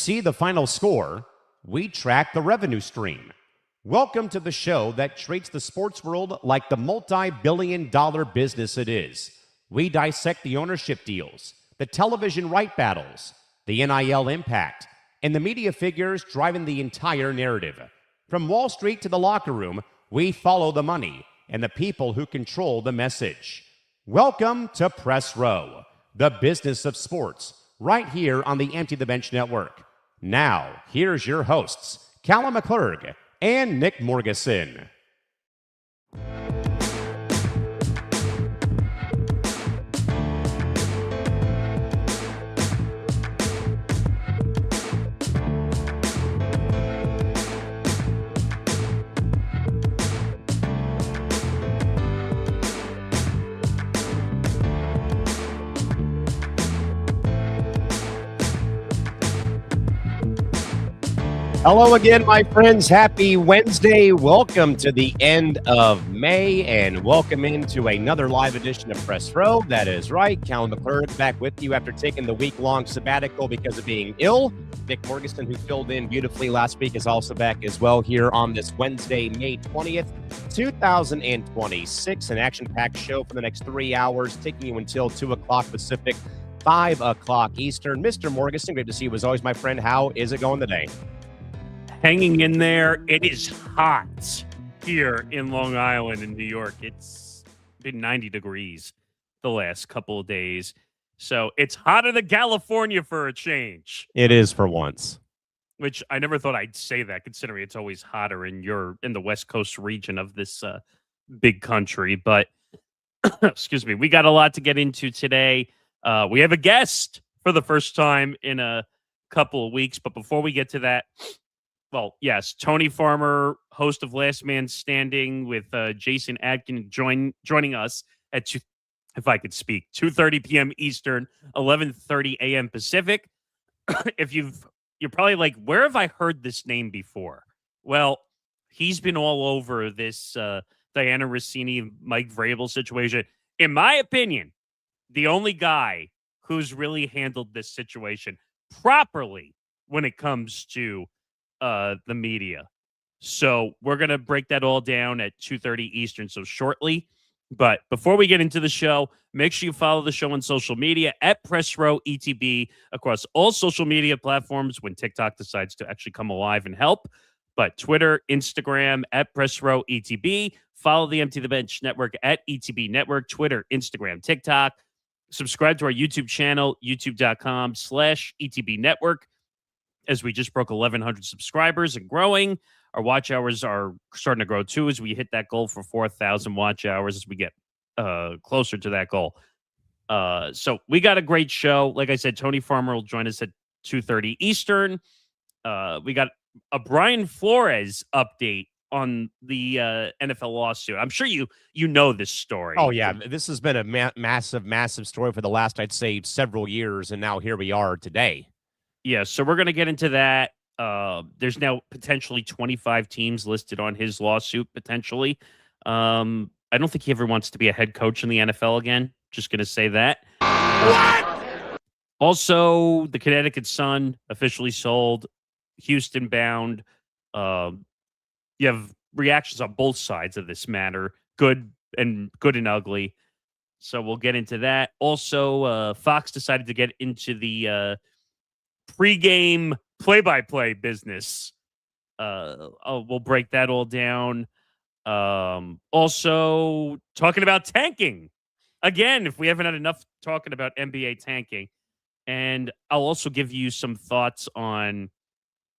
see the final score, we track the revenue stream. Welcome to the show that treats the sports world like the multi-billion-dollar business it is. We dissect the ownership deals, the television right battles, the NIL impact, and the media figures driving the entire narrative. From Wall Street to the locker room, we follow the money and the people who control the message. Welcome to Press Row, the business of sports, right here on the Empty the Bench Network. Now, here's your hosts, Callan McClurg and Nick Morgasen. Hello again, my friends. Happy Wednesday. Welcome to the end of May, and welcome into another live edition of Press Row. That is right. Callan McClurg back with you after taking the week-long sabbatical because of being ill. Nick Morgasen, who filled in beautifully last week, is also back as well here on this Wednesday, May 20th, 2026. An action-packed show for the next 3 hours, taking you until 2 o'clock Pacific, 5 o'clock Eastern. Mr. Morgasen, great to see you as always, my friend. How is it going today? Hanging in there. It is hot here in Long Island in New York. It's been 90 degrees the last couple of days. So it's hotter than California for a change. It is for once. Which I never thought I'd say that, considering it's always hotter in the West Coast region of this big country. But excuse me, we got a lot to get into today. We have a guest for the first time in a couple of weeks. But before we get to that, well, yes, Tony Farmer, host of Last Man Standing with Jason Adkin joining us at, if I could speak, 2:30 p.m. Eastern, 11:30 a.m. Pacific. If you're probably like, where have I heard this name before? Well, he's been all over this Dianna Russini, Mike Vrabel situation. In my opinion, the only guy who's really handled this situation properly when it comes to the media. So we're going to break that all down at 2:30 Eastern, so shortly. But before we get into the show, make sure you follow the show on social media at Press Row ETB across all social media platforms when TikTok decides to actually come alive and help. But Twitter, Instagram at Press Row ETB. Follow the Empty the Bench Network at ETB Network, Twitter, Instagram, TikTok. Subscribe to our YouTube channel, youtube.com/ETB Network. As we just broke 1,100 subscribers and growing. Our watch hours are starting to grow too as we hit that goal for 4,000 watch hours as we get closer to that goal. So we got a great show. Like I said, Tony Farmer will join us at 2:30 Eastern. We got a Brian Flores update on the NFL lawsuit. I'm sure you know this story. Oh, yeah. This has been a massive story for the last, I'd say, several years, and now here we are today. Yeah, so we're going to get into that. There's now potentially 25 teams listed on his lawsuit, potentially. I don't think he ever wants to be a head coach in the NFL again. Just going to say that. What? Also, the Connecticut Sun officially sold, Houston bound. You have reactions on both sides of this matter, good and ugly. So we'll get into that. Also, Fox decided to get into the pre-game play-by-play business. We'll break that all down. Also, talking about tanking. Again, if we haven't had enough talking about NBA tanking. And I'll also give you some thoughts on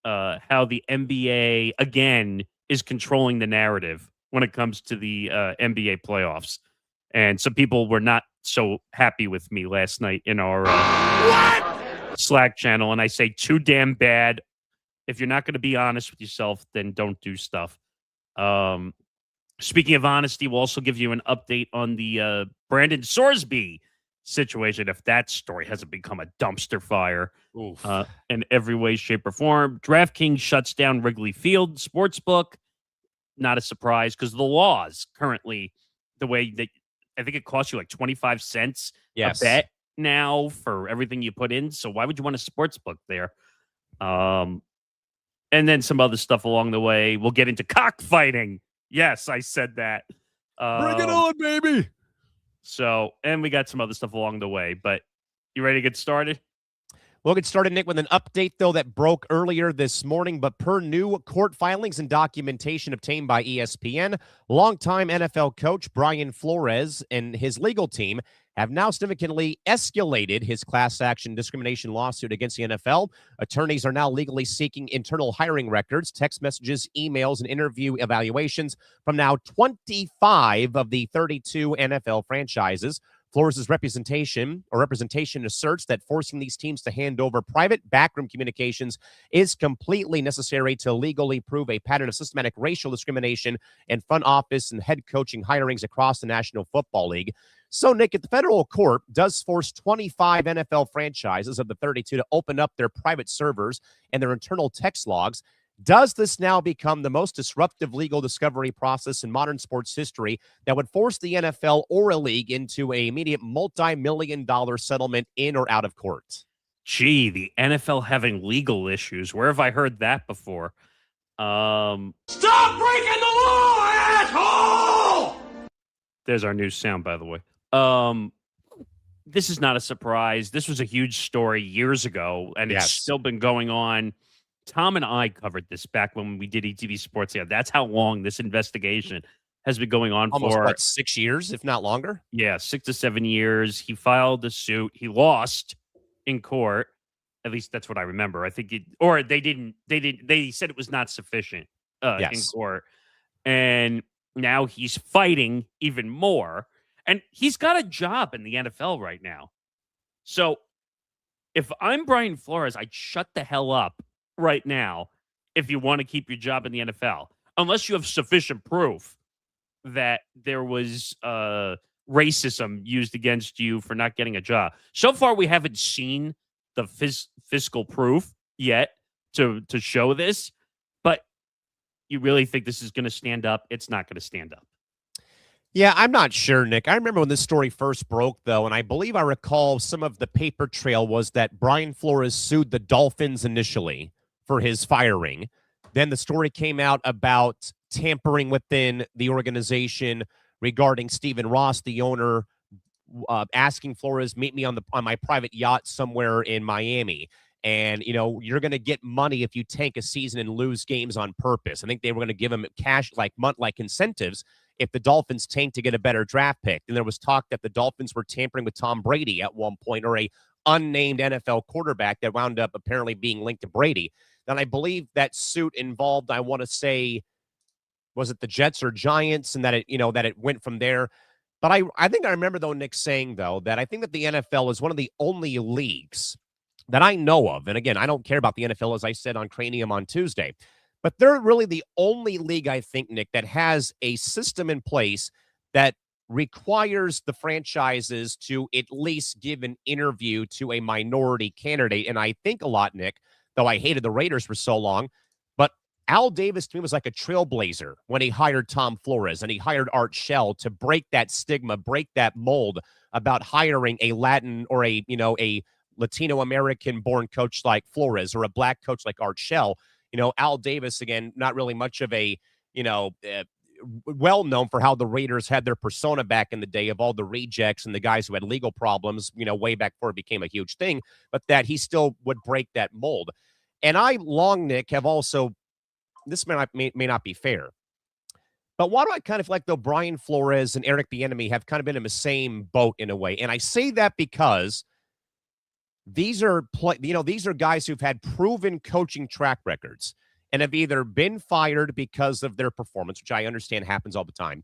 how the NBA, again, is controlling the narrative when it comes to the NBA playoffs. And some people were not so happy with me last night in our Slack channel, and I say too damn bad. If you're not going to be honest with yourself, then don't do stuff. Speaking of honesty, we'll also give you an update on the Brandon Sorsby situation, if that story hasn't become a dumpster fire in every way, shape, or form. DraftKings shuts down Wrigley Field Sportsbook. Not a surprise, because the laws currently, the way that I think it costs you like 25 cents a bet now for everything you put in. So why would you want a sports book there? And then some other stuff along the way. We'll get into cockfighting. Yes, I said that. Bring it on, baby. So, and we got some other stuff along the way, but you ready to get started? We'll get started, Nick, with an update, though, that broke earlier this morning. But per new court filings and documentation obtained by ESPN, longtime NFL coach Brian Flores and his legal team have now significantly escalated his class action discrimination lawsuit against the NFL. Attorneys are now legally seeking internal hiring records, text messages, emails, and interview evaluations from now 25 of the 32 NFL franchises. Flores' representation asserts that forcing these teams to hand over private backroom communications is completely necessary to legally prove a pattern of systematic racial discrimination in front office and head coaching hirings across the National Football League. So, Nick, if the federal court does force 25 NFL franchises of the 32 to open up their private servers and their internal text logs, does this now become the most disruptive legal discovery process in modern sports history that would force the NFL or a league into an immediate multi-million-dollar settlement in or out of court? Gee, the NFL having legal issues. Where have I heard that before? Stop breaking the law, asshole! There's our new sound, by the way. This is not a surprise. This was a huge story years ago, and it's still been going on. Tom and I covered this back when we did ETV Sports. Yeah, that's how long this investigation has been going on Almost, for. what, 6 years, if not longer? Yeah, 6 to 7 years. He filed the suit. He lost in court. At least that's what I remember. I think they said it was not sufficient in court. And now he's fighting even more. And he's got a job in the NFL right now. So if I'm Brian Flores, I'd shut the hell up right now if you want to keep your job in the NFL, unless you have sufficient proof that there was racism used against you for not getting a job. So far, we haven't seen the fiscal proof yet to show this, but you really think this is going to stand up? It's not going to stand up. Yeah, I'm not sure, Nick. I remember when this story first broke, though, and I believe I recall some of the paper trail was that Brian Flores sued the Dolphins initially for his firing. Then the story came out about tampering within the organization regarding Stephen Ross, the owner, asking Flores, meet me on my private yacht somewhere in Miami. And, you're going to get money if you tank a season and lose games on purpose. I think they were going to give him cash, like incentives, if the Dolphins tanked to get a better draft pick. And there was talk that the Dolphins were tampering with Tom Brady at one point, or a unnamed NFL quarterback that wound up apparently being linked to Brady. Then I believe that suit involved, I want to say, was it the Jets or Giants, and that it went from there. But I think I remember, though, Nick saying, though, that I think that the NFL is one of the only leagues that I know of. And again, I don't care about the NFL, as I said on Cranium on Tuesday, but they're really the only league, I think, Nick, that has a system in place that requires the franchises to at least give an interview to a minority candidate. And I think a lot, Nick, though I hated the Raiders for so long, but Al Davis to me was like a trailblazer when he hired Tom Flores and he hired Art Shell to break that stigma, break that mold about hiring a Latin or a Latino American born coach like Flores or a black coach like Art Shell. Al Davis, again, not really much of a, well known for how the Raiders had their persona back in the day of all the rejects and the guys who had legal problems, way back before it became a huge thing, but that he still would break that mold. And I, Nick, have also, this may not be fair, but why do I kind of feel like, though, Brian Flores and Eric Bieniemy have kind of been in the same boat in a way? And I say that because these are guys who've had proven coaching track records and have either been fired because of their performance, which I understand happens all the time,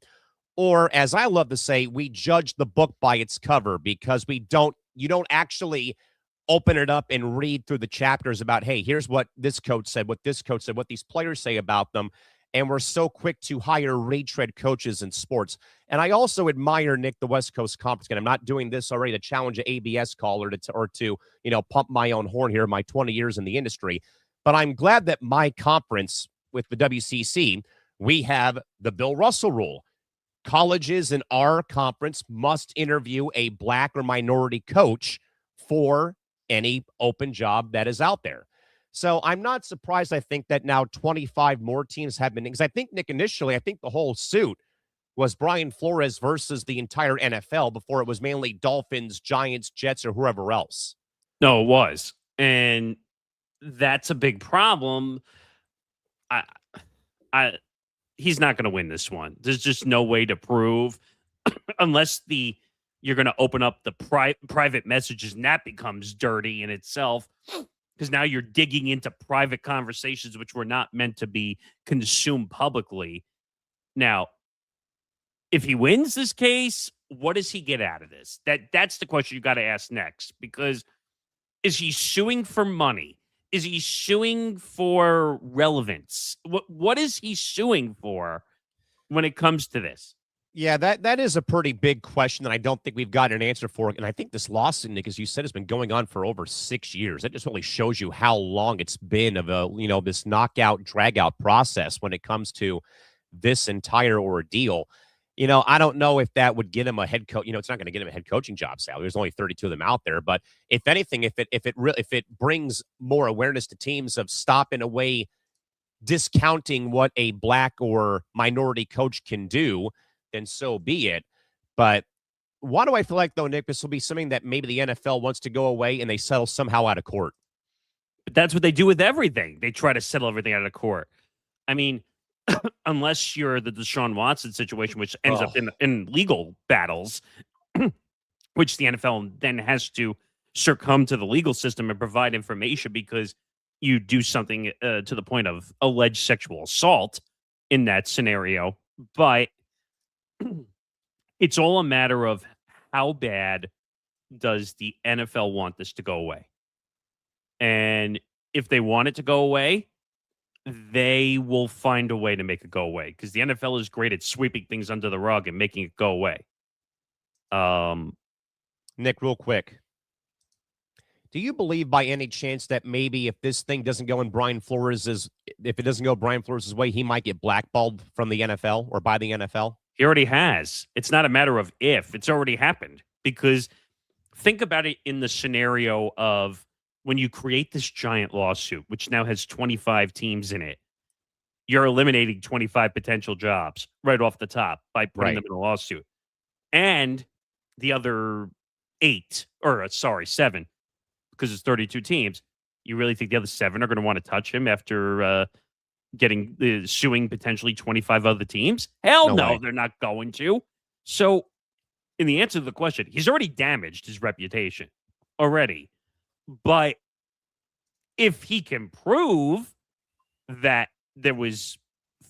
or, as I love to say, we judge the book by its cover because you don't actually open it up and read through the chapters about, hey, here's what this coach said, what this coach said, what these players say about them. And we're so quick to hire retread coaches in sports. And I also admire, Nick, the West Coast Conference. And I'm not doing this already to challenge an ABS caller or to pump my own horn here in my 20 years in the industry. But I'm glad that my conference with the WCC, we have the Bill Russell rule. Colleges in our conference must interview a black or minority coach for any open job that is out there. So I'm not surprised. I think that now 25 more teams have been, because I think, Nick, initially, I think the whole suit was Brian Flores versus the entire NFL before it was mainly Dolphins, Giants, Jets, or whoever else. No, it was. And that's a big problem. I, he's not going to win this one. There's just no way to prove unless you're going to open up the private messages, and that becomes dirty in itself because now you're digging into private conversations which were not meant to be consumed publicly. Now, if he wins this case, what does he get out of this? That's the question you got to ask next, because is he suing for money? Is he suing for relevance? What is he suing for when it comes to this? Yeah, that is a pretty big question that I don't think we've got an answer for. And I think this lawsuit, Nick, as you said, has been going on for over 6 years. That just really shows you how long it's been of this knockout, drag-out process when it comes to this entire ordeal. I don't know if that would get him a head coach. It's not going to get him a head coaching job salary. There's only 32 of them out there. But if anything, if it brings more awareness to teams of stop in a way discounting what a black or minority coach can do, then so be it. But why do I feel like, though, Nick, this will be something that maybe the NFL wants to go away and they settle somehow out of court? But that's what they do with everything. They try to settle everything out of court. I mean, unless you're the Deshaun Watson situation, which ends up in legal battles, which the NFL then has to succumb to the legal system and provide information because you do something to the point of alleged sexual assault in that scenario. But it's all a matter of how bad does the NFL want this to go away. And if they want it to go away, they will find a way to make it go away, because the NFL is great at sweeping things under the rug and making it go away. Nick, real quick, do you believe by any chance that maybe if this thing doesn't go in if it doesn't go Brian Flores' way, he might get blackballed from the NFL or by the NFL? He already has. It's not a matter of if. It's already happened. Because think about it in the scenario of when you create this giant lawsuit, which now has 25 teams in it, you're eliminating 25 potential jobs right off the top by putting them in a lawsuit. And the other 7, because it's 32 teams, you really think the other 7 are going to want to touch him after suing potentially 25 other teams? Hell no, they're not going to. So in the answer to the question, he's already damaged his reputation already. But if he can prove that there was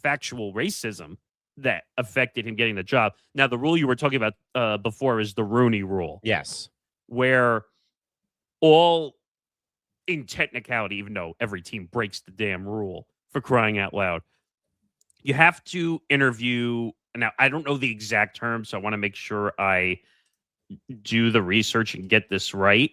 factual racism that affected him getting the job. Now, the rule you were talking about before is the Rooney rule. Yes. Where all, in technicality, even though every team breaks the damn rule, for crying out loud, you have to interview. Now, I don't know the exact term, so I want to make sure I do the research and get this right.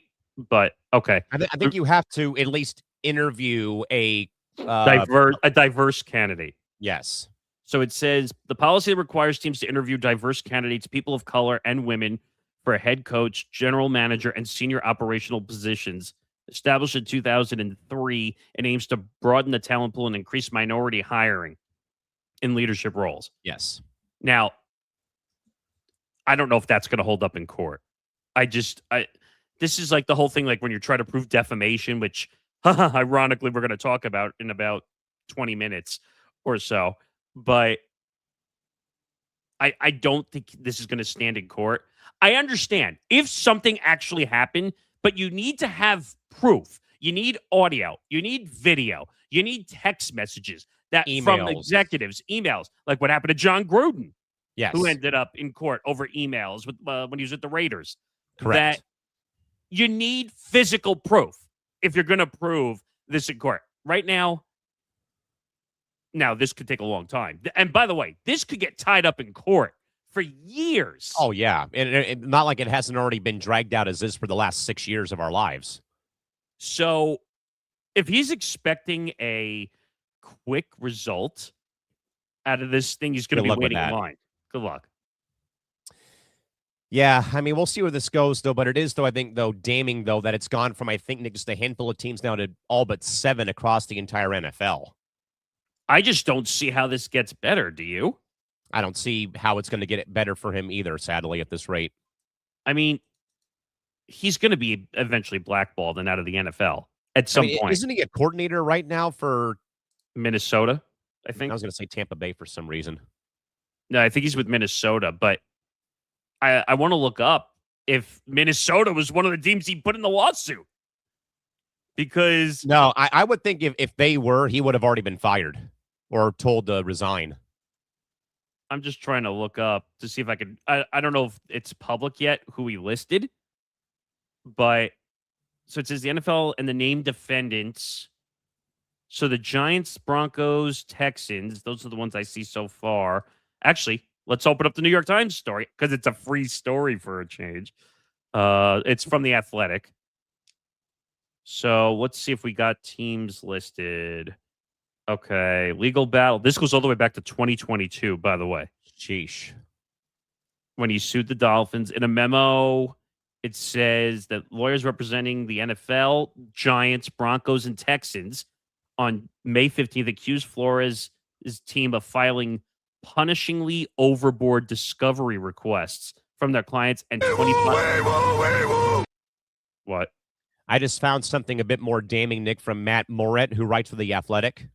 But okay, I think you have to at least interview a diverse candidate. Yes. So it says the policy requires teams to interview diverse candidates, people of color and women, for a head coach, general manager, and senior operational positions. Established in 2003 and aims to broaden the talent pool and increase minority hiring in leadership roles. Yes. Now, I don't know if that's going to hold up in court. This is like the whole thing, like when you're trying to prove defamation, which ironically we're going to talk about in about 20 minutes or so. But I don't think this is going to stand in court. I understand if something actually happened, but you need to have proof. You need audio. You need video. You need text messages from executives, emails, like what happened to John Gruden, who ended up in court over emails when he was with the Raiders. Correct. That you need physical proof if you're going to prove this in court. Right now, this could take a long time. And by the way, this could get tied up in court for years. Oh, yeah. And not like it hasn't already been dragged out as is for the last 6 years of our lives. So if he's expecting a quick result out of this thing, he's going to be waiting in line. Good luck. Yeah, I mean, we'll see where this goes, though. But it is, though, I think, though, damning, though, that it's gone from, I think, Nick, just a handful of teams now to all but 7 across the entire NFL. I just don't see how this gets better. Do you? I don't see how it's going to get it better for him either, sadly, at this rate. I mean, he's going to be eventually blackballed and out of the NFL at some point. Isn't he a coordinator right now for Minnesota? I think. I was going to say Tampa Bay for some reason. No, I think he's with Minnesota, but I want to look up if Minnesota was one of the teams he put in the lawsuit. Because no, I would think if they were, he would have already been fired or told to resign. I'm just trying to look up to see if I could. I don't know if it's public yet who he listed, but so it says the NFL and the named defendants. So the Giants, Broncos, Texans, those are the ones I see so far. Actually, let's open up the New York Times story because it's a free story for a change. It's from The Athletic. So let's see if we got teams listed. Okay, legal battle. This goes all the way back to 2022, by the way. Sheesh. When he sued the Dolphins. In a memo, it says that lawyers representing the NFL, Giants, Broncos, and Texans on May 15th accused Flores' team of filing punishingly overboard discovery requests from their clients and 25. What? I just found something a bit more damning, Nick, from Matt Moret, who writes for The Athletic.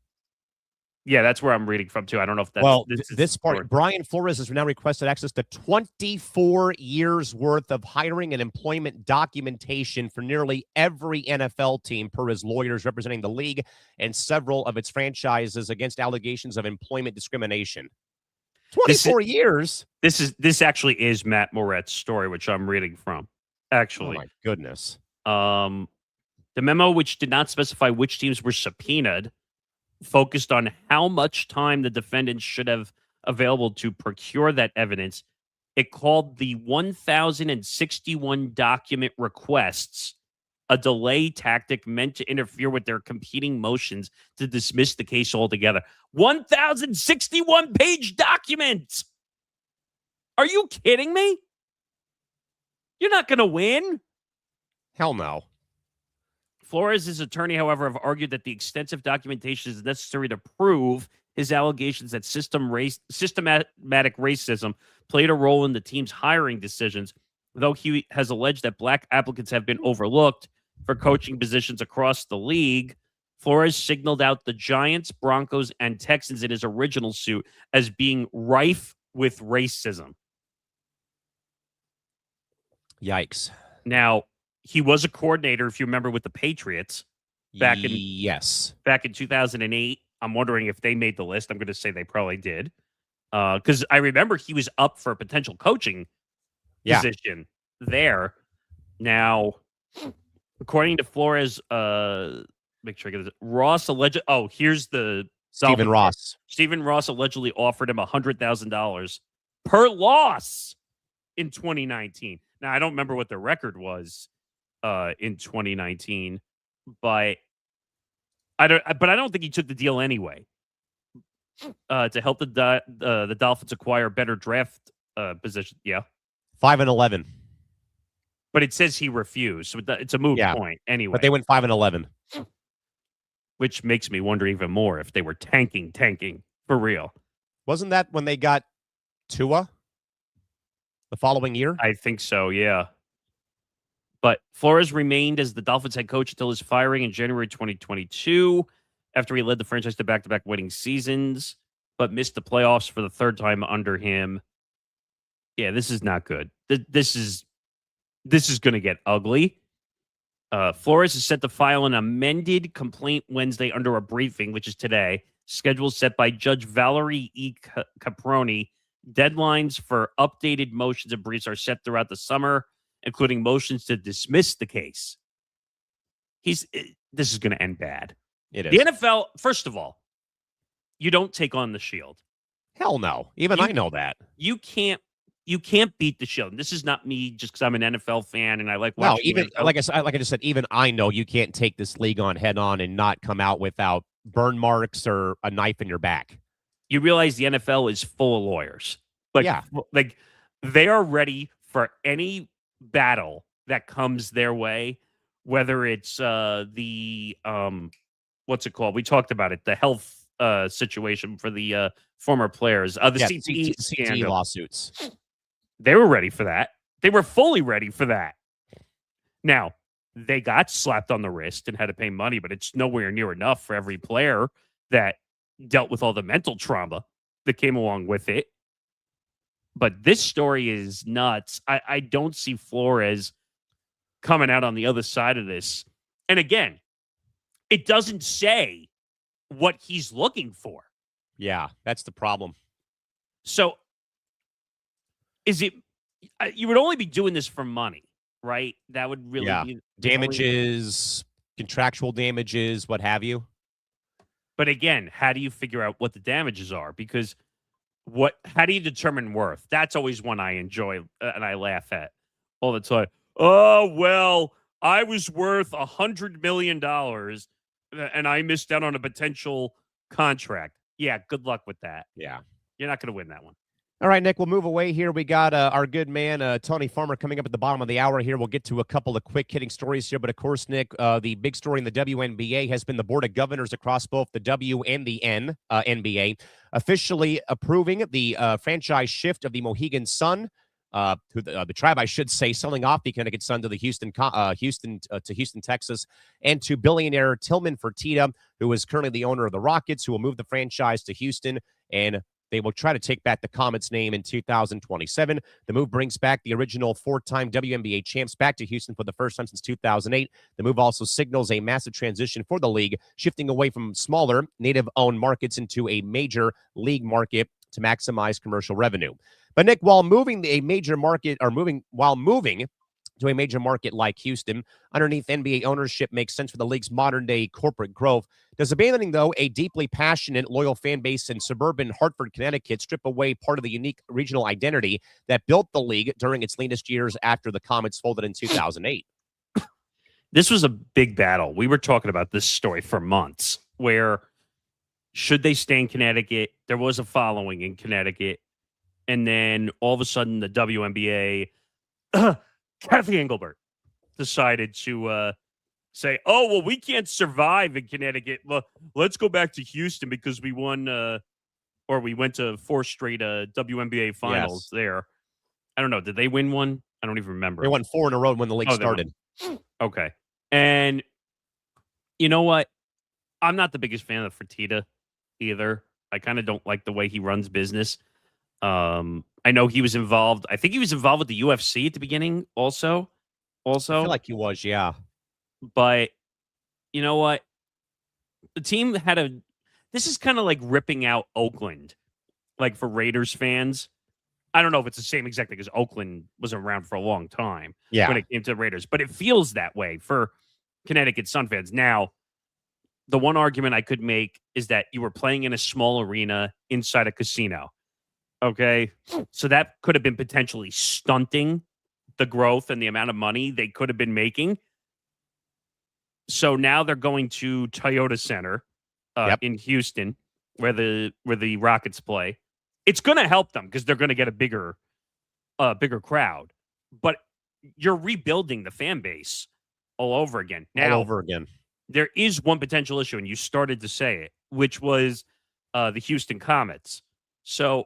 Yeah, that's where I'm reading from, too. I don't know if that's... this part, Brian Flores has now requested access to 24 years' worth of hiring and employment documentation for nearly every NFL team, per his lawyers representing the league and several of its franchises against allegations of employment discrimination. 24 years? This actually is Matt Moret's story, which I'm reading from, actually. Oh, my goodness. The memo, which did not specify which teams were subpoenaed, focused on how much time the defendants should have available to procure that evidence. It called the 1,061 document requests a delay tactic meant to interfere with their competing motions to dismiss the case altogether. 1,061 page documents! Are you kidding me? You're not going to win. Hell no. Flores' attorney, however, have argued that the extensive documentation is necessary to prove his allegations that systematic racism played a role in the team's hiring decisions, though he has alleged that black applicants have been overlooked for coaching positions across the league. Flores signaled out the Giants, Broncos, and Texans in his original suit as being rife with racism. Yikes. Now, he was a coordinator, if you remember, with the Patriots back in 2008. I'm wondering if they made the list. I'm going to say they probably did, because I remember he was up for a potential coaching position there. Now, according to Flores, make sure I get this. Ross alleged. Oh, here's the Stephen Ross. Stephen Ross allegedly offered him $100,000 per loss in 2019. Now, I don't remember what the record was in 2019, but I don't think he took the deal anyway. To help the Dolphins acquire better draft position. Yeah, 5-11. But it says he refused, so it's a moot point anyway. But they went 5-11, which makes me wonder even more if they were tanking for real. Wasn't that when they got Tua the following year? I think so. Yeah. But Flores remained as the Dolphins head coach until his firing in January 2022, after he led the franchise to back-to-back winning seasons, but missed the playoffs for the third time under him. Yeah, this is not good. This is going to get ugly. Flores is set to file an amended complaint Wednesday under a briefing, which is today, schedule set by Judge Valerie E. Caproni. Deadlines for updated motions and briefs are set throughout the summer, including motions to dismiss the case. This is going to end bad. It is. The NFL, first of all, you don't take on the Shield. Hell no. I know that. You can't beat the Shield. And this is not me just because I'm an NFL fan and I like watching. No, even like I just said, even I know you can't take this league on head on and not come out without burn marks or a knife in your back. You realize the NFL is full of lawyers. Like they are ready for any battle that comes their way, whether it's the what's it called? We talked about it, the health situation for the former players, the CTE CTE scandal. lawsuits. They were ready for that. They were fully ready for that. Now, they got slapped on the wrist and had to pay money, but it's nowhere near enough for every player that dealt with all the mental trauma that came along with it. But this story is nuts. I don't see Flores coming out on the other side of this. And again, it doesn't say what he's looking for. Yeah, that's the problem. So is it, you would only be doing this for money, right? That would really be damages, contractual damages, what have you. But again, how do you figure out what the damages are? Because how do you determine worth? That's always one I enjoy and I laugh at all the time. Oh, well, I was worth $100 million and I missed out on a potential contract. Yeah, good luck with that. Yeah. You're not going to win that one. All right, Nick, we'll move away here. We got our good man, Tony Farmer, coming up at the bottom of the hour here. We'll get to a couple of quick hitting stories here. But, of course, Nick, the big story in the WNBA has been the Board of Governors across both the W and the NBA officially approving the franchise shift of the Mohegan Sun, the tribe, I should say, selling off the Connecticut Sun to the Houston, Texas, and to billionaire Tilman Fertitta, who is currently the owner of the Rockets, who will move the franchise to Houston, and they will try to take back the Comets name in 2027. The move brings back the original four-time WNBA champs back to Houston for the first time since 2008. The move also signals a massive transition for the league, shifting away from smaller, native-owned markets into a major league market to maximize commercial revenue. But Nick, while moving to a major market like Houston, underneath NBA ownership makes sense for the league's modern-day corporate growth. Does abandoning, though, a deeply passionate, loyal fan base in suburban Hartford, Connecticut, strip away part of the unique regional identity that built the league during its leanest years after the Comets folded in 2008? This was a big battle. We were talking about this story for months, where should they stay in Connecticut? There was a following in Connecticut. And then all of a sudden, the WNBA, Kathy Engelbert, decided to say, oh, well, we can't survive in Connecticut. Well, let's go back to Houston because we won, or we went to 4 straight WNBA finals there. I don't know. Did they win one? I don't even remember. They won 4 in a row when the league started. Okay. And you know what? I'm not the biggest fan of Fertitta either. I kind of don't like the way he runs business. I know he was involved. I think he was involved with the UFC at the beginning also. I feel like he was, yeah. But you know what? The team had this is kind of like ripping out Oakland, like for Raiders fans. I don't know if it's the same exact thing because Oakland was around for a long time when it came to the Raiders, but it feels that way for Connecticut Sun fans. Now, the one argument I could make is that you were playing in a small arena inside a casino. Okay, so that could have been potentially stunting the growth and the amount of money they could have been making. So now they're going to Toyota Center in Houston, where the Rockets play. It's going to help them because they're going to get a bigger crowd. But you're rebuilding the fan base all over again. There is one potential issue, and you started to say it, which was the Houston Comets. So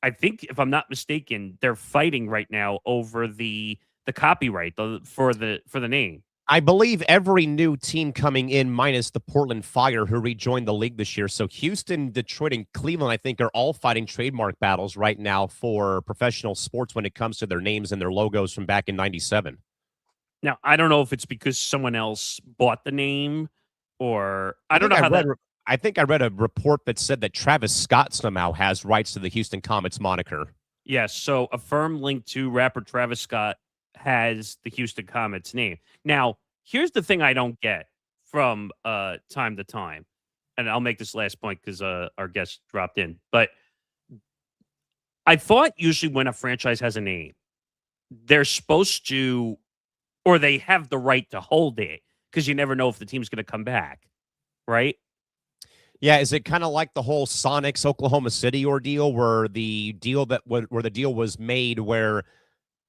I think, if I'm not mistaken, they're fighting right now over the copyright for the name. I believe every new team coming in, minus the Portland Fire, who rejoined the league this year. So Houston, Detroit, and Cleveland, I think, are all fighting trademark battles right now for professional sports when it comes to their names and their logos from back in '97. Now, I don't know if it's because someone else bought the name, or I don't know how that. I think I read a report that said that Travis Scott somehow has rights to the Houston Comets moniker. Yes, so a firm linked to rapper Travis Scott has the Houston Comets name. Now, here's the thing I don't get from time to time, and I'll make this last point because our guest dropped in, but I thought usually when a franchise has a name, they're supposed to, or they have the right to hold it because you never know if the team's going to come back, right? Yeah, is it kind of like the whole Sonics Oklahoma City ordeal, where the deal was made where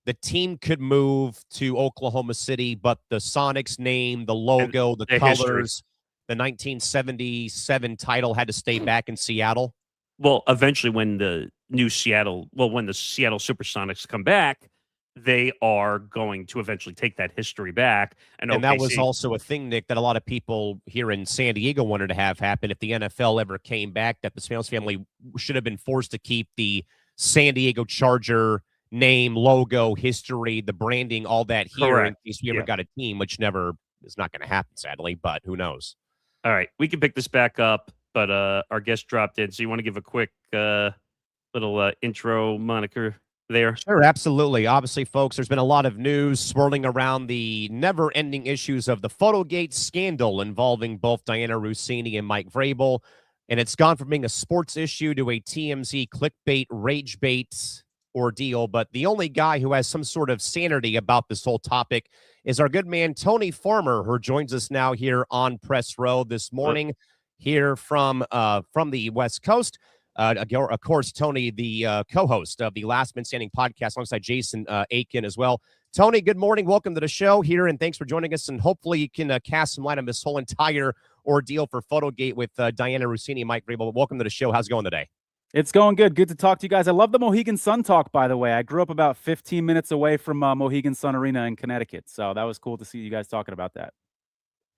the team could move to Oklahoma City, but the Sonics name, the logo, the colors, the 1977 title had to stay back in Seattle? Well, eventually when the Seattle Supersonics come back, they are going to eventually take that history back. And that was also a thing, Nick, that a lot of people here in San Diego wanted to have happen. If the NFL ever came back, that the Spanos family should have been forced to keep the San Diego Charger name, logo, history, the branding, all that here. Correct. In case we ever got a team, which never is not going to happen, sadly, but who knows? All right. We can pick this back up, but our guest dropped in. So you want to give a quick little intro moniker there? Sure, absolutely. Obviously, folks, there's been a lot of news swirling around the never-ending issues of the Photogate scandal involving both Dianna Russini and Mike Vrabel, and it's gone from being a sports issue to a TMZ clickbait, rage bait ordeal. But the only guy who has some sort of sanity about this whole topic is our good man, Tony Farmer, who joins us now here on Press Row this morning here from the West Coast. Of course, Tony, the co-host of the Last Man Standing podcast alongside Jason Aiken as well. Tony, good morning. Welcome to the show here, and thanks for joining us. And hopefully you can cast some light on this whole entire ordeal for Photogate with Dianna Russini and Mike Vrabel. Welcome to the show. How's it going today? It's going good. Good to talk to you guys. I love the Mohegan Sun talk, by the way. I grew up about 15 minutes away from Mohegan Sun Arena in Connecticut, so that was cool to see you guys talking about that.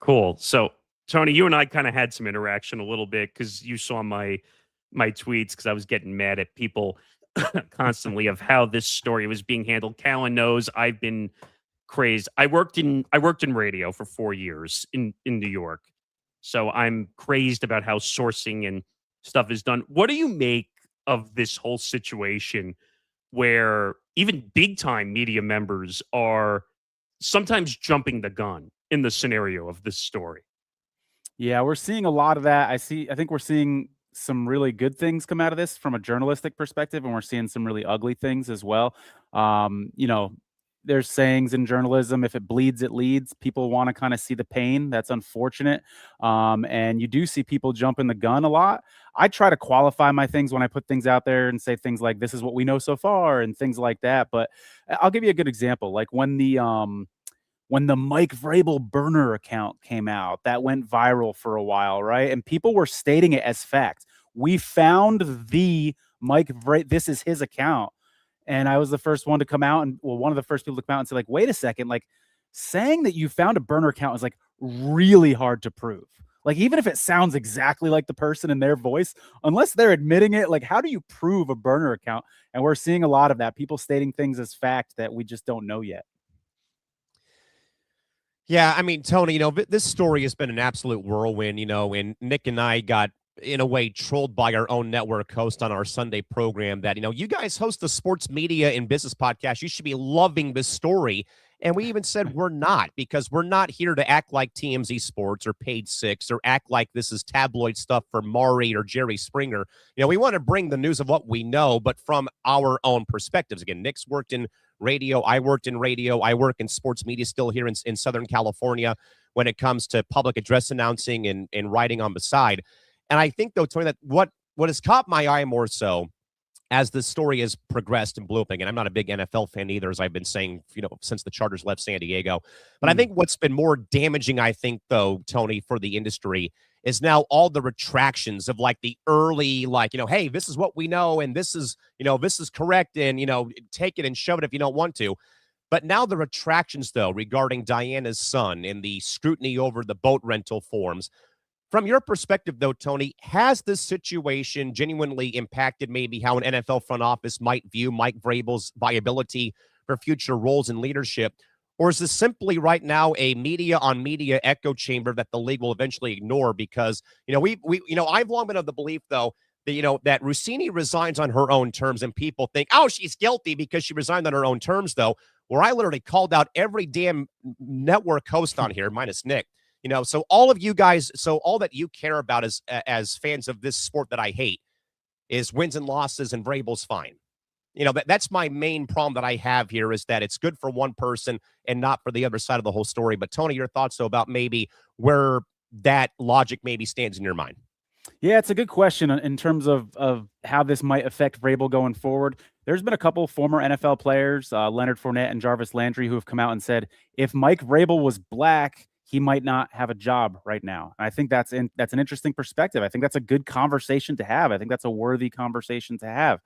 Cool. So, Tony, you and I kind of had some interaction a little bit because you saw my tweets because I was getting mad at people constantly of how this story was being handled. Callan knows I've been crazed. I worked in radio for 4 years in New York, so I'm crazed about how sourcing and stuff is done. What do you make of this whole situation where even big time media members are sometimes jumping the gun in the scenario of this story? Yeah, we're seeing a lot of that. I think we're seeing some really good things come out of this from a journalistic perspective, and we're seeing some really ugly things as well. There's sayings in journalism, if it bleeds, it leads. People want to kind of see the pain. That's unfortunate. And you do see people jumping the gun a lot. I try to qualify my things when I put things out there and say things like, this is what we know so far and things like that. But I'll give you a good example. Like when the Mike Vrabel burner account came out, that went viral for a while, right? And people were stating it as fact. We found the Mike Vrabel. This is his account. And I was the first one to come out one of the first people to come out and say, like, wait a second, like saying that you found a burner account is like really hard to prove. Like, even if it sounds exactly like the person in their voice, unless they're admitting it, like, how do you prove a burner account? And we're seeing a lot of that, people stating things as fact that we just don't know yet. Yeah, I mean, Tony, this story has been an absolute whirlwind, and Nick and I got, in a way, trolled by our own network host on our Sunday program that, you guys host the sports media and business podcast. You should be loving this story. And we even said we're not, because we're not here to act like TMZ Sports or Page Six or act like this is tabloid stuff for Maury or Jerry Springer. We want to bring the news of what we know, but from our own perspectives. Again, Nick's worked in radio. I worked in radio. I work in sports media still here in Southern California when it comes to public address announcing and writing on the side. And I think, though, Tony, that what has caught my eye more so as the story has progressed and blew up, and I'm not a big NFL fan either, as I've been saying, since the Chargers left San Diego. But I think what's been more damaging, I think, though, Tony, for the industry is now all the retractions of like the early, hey, this is what we know, and this is correct, and, take it and shove it if you don't want to. But now the retractions, though, regarding Dianna's son and the scrutiny over the boat rental forms. From your perspective, though, Tony, has this situation genuinely impacted maybe how an NFL front office might view Mike Vrabel's viability for future roles in leadership? Or is this simply right now a media-on-media echo chamber that the league will eventually ignore? Because, I've long been of the belief, though, that, that Russini resigns on her own terms, and people think, oh, she's guilty because she resigned on her own terms, though, where I literally called out every damn network host on here, minus Nick. So all of you guys, all that you care about as fans of this sport that I hate is wins and losses, and Vrabel's fine. That's my main problem that I have here, is that it's good for one person and not for the other side of the whole story. But Tony, your thoughts, though, about maybe where that logic maybe stands in your mind? Yeah, it's a good question in terms of how this might affect Vrabel going forward. There's been a couple former NFL players, Leonard Fournette and Jarvis Landry, who have come out and said if Mike Vrabel was black, he might not have a job right now. And I think that's an interesting perspective. I think that's a good conversation to have. I think that's a worthy conversation to have.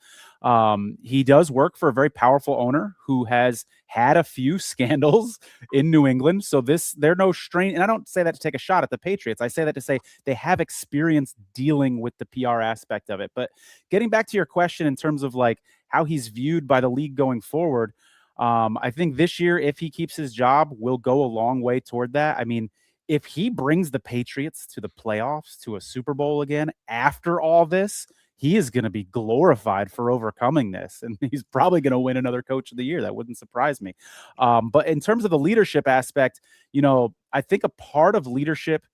He does work for a very powerful owner who has had a few scandals in New England. So they're no strain. And I don't say that to take a shot at the Patriots. I say that to say they have experience dealing with the PR aspect of it. But getting back to your question in terms of like how he's viewed by the league going forward, I think this year, if he keeps his job, will go a long way toward that. I mean, if he brings the Patriots to the playoffs, to a Super Bowl again, after all this, he is going to be glorified for overcoming this. And he's probably going to win another Coach of the Year. That wouldn't surprise me. But in terms of the leadership aspect, I think a part of leadership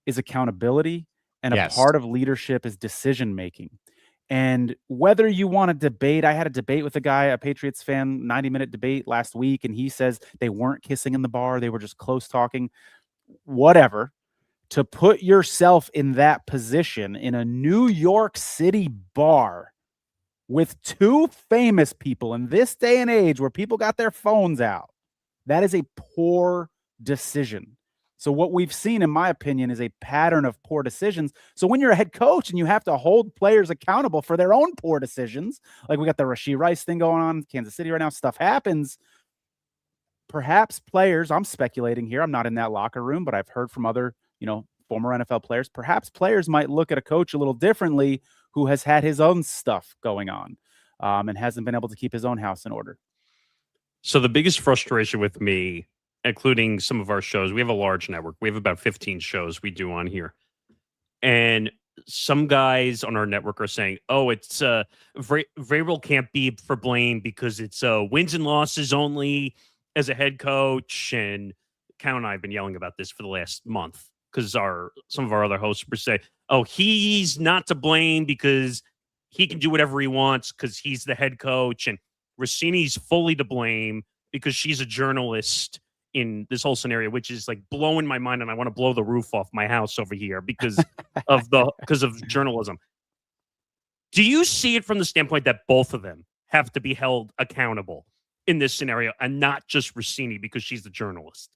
is accountability, and a part of leadership is decision-making. And whether you want to debate, I had a debate with a guy, a Patriots fan, 90-minute debate last week, and he says they weren't kissing in the bar. They were just close talking. Whatever. To put yourself in that position in a New York City bar with two famous people in this day and age where people got their phones out, that is a poor decision. So what we've seen, in my opinion, is a pattern of poor decisions. So when you're a head coach and you have to hold players accountable for their own poor decisions, like we got the Rashee Rice thing going on in Kansas City right now, stuff happens. Perhaps players, I'm speculating here, I'm not in that locker room, but I've heard from other, former NFL players, perhaps players might look at a coach a little differently who has had his own stuff going on and hasn't been able to keep his own house in order. So the biggest frustration with me, including some of our shows, we have a large network. We have about 15 shows we do on here. And some guys on our network are saying, oh, it's Vrabel can't be for blame because it's wins and losses only as a head coach. And Callan and I have been yelling about this for the last month because some of our other hosts were saying, oh, he's not to blame because he can do whatever he wants because he's the head coach. And Russini's fully to blame because she's a journalist in this whole scenario, which is like blowing my mind, and I want to blow the roof off my house over here because of journalism. Do you see it from the standpoint that both of them have to be held accountable in this scenario and not just Russini because she's the journalist?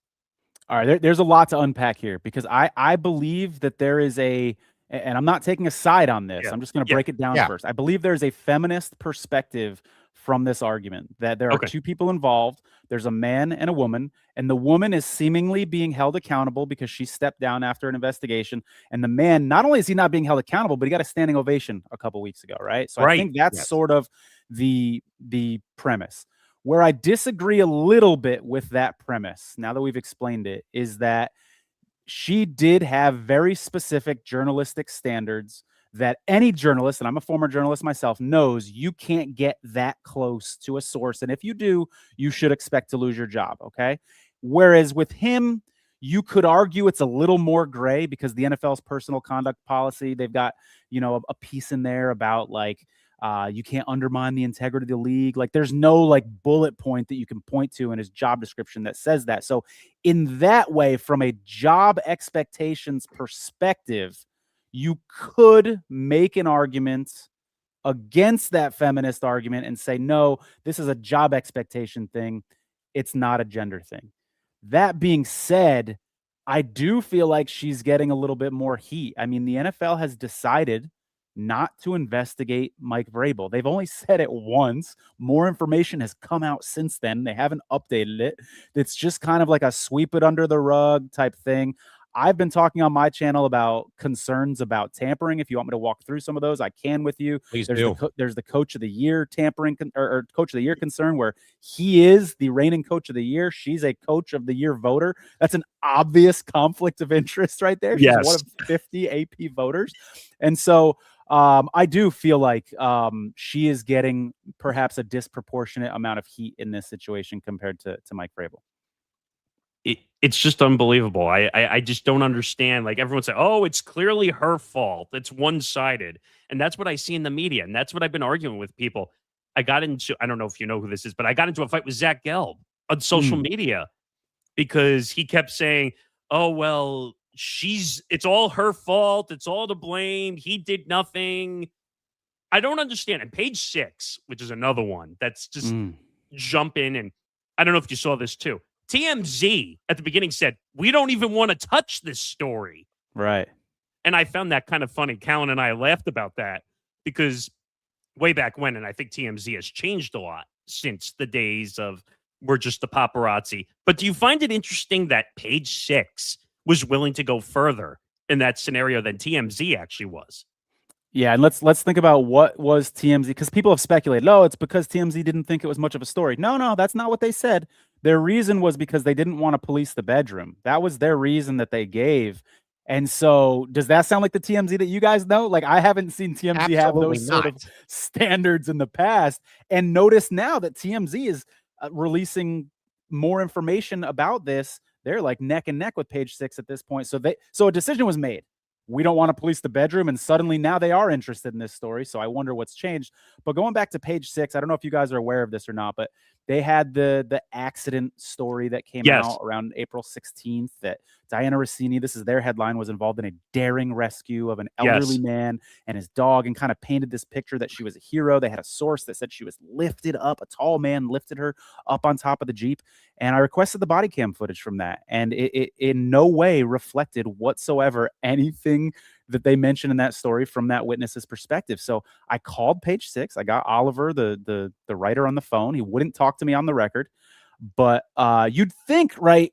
All right, there's a lot to unpack here because I believe that there is and I'm not taking a side on this. I'm just going to break it down first. I believe there's a feminist perspective from this argument that there are two people involved. There's a man and a woman, and the woman is seemingly being held accountable because she stepped down after an investigation. And the man, not only is he not being held accountable, but he got a standing ovation a couple weeks ago, right? So I think that's sort of the premise. Where I disagree a little bit with that premise, now that we've explained it, is that she did have very specific journalistic standards that any journalist, and I'm a former journalist myself, knows you can't get that close to a source. And if you do, you should expect to lose your job, okay? Whereas with him, you could argue it's a little more gray because the NFL's personal conduct policy, they've got, a piece in there about like, you can't undermine the integrity of the league. Like there's no like bullet point that you can point to in his job description that says that. So in that way, from a job expectations perspective, you could make an argument against that feminist argument and say, no, this is a job expectation thing. It's not a gender thing. That being said, I do feel like she's getting a little bit more heat. I mean, the NFL has decided not to investigate Mike Vrabel. They've only said it once. More information has come out since then. They haven't updated it. It's just kind of like a sweep it under the rug type thing. I've been talking on my channel about concerns about tampering. If you want me to walk through some of those, I can with you. Please do. There's the Coach of the Year tampering or Coach of the Year concern where he is the reigning Coach of the Year. She's a Coach of the Year voter. That's an obvious conflict of interest right there. She's one of 50 AP voters. And so I do feel like she is getting perhaps a disproportionate amount of heat in this situation compared to Mike Vrabel. It's just unbelievable. I just don't understand. Like everyone say, oh, it's clearly her fault. It's one-sided. And that's what I see in the media. And that's what I've been arguing with people. I don't know if you know who this is, but I got into a fight with Zach Gelb on social media because he kept saying, oh, well, it's all her fault. It's all to blame. He did nothing. I don't understand. And page 6, which is another one that's just jumping. And I don't know if you saw this too. TMZ at the beginning said, we don't even want to touch this story. Right. And I found that kind of funny. Callan and I laughed about that because way back when, and I think TMZ has changed a lot since the days of we're just the paparazzi. But do you find it interesting that page 6 was willing to go further in that scenario than TMZ actually was? Yeah, and let's think about what was TMZ, because people have speculated, oh, it's because TMZ didn't think it was much of a story. No, that's not what they said. Their reason was because they didn't want to police the bedroom. That was their reason that they gave. And so does that sound like the TMZ that you guys know? Like, I haven't seen TMZ have those sort of standards in the past. And notice now that TMZ is releasing more information about this. They're like neck and neck with page 6 at this point. So a decision was made. We don't want to police the bedroom, and suddenly now they are interested in this story. So I wonder what's changed. But going back to page 6, I don't know if you guys are aware of this or not, but they had the accident story that came out around April 16th that Dianna Russini, this is their headline, was involved in a daring rescue of an elderly man and his dog, and kind of painted this picture that she was a hero. They had a source that said she was lifted up. A tall man lifted her up on top of the Jeep. And I requested the body cam footage from that. And it in no way reflected whatsoever anything that they mentioned in that story from that witness's perspective. So I called page 6. I got Oliver, the writer, on the phone. He wouldn't talk to me on the record. But you'd think, right,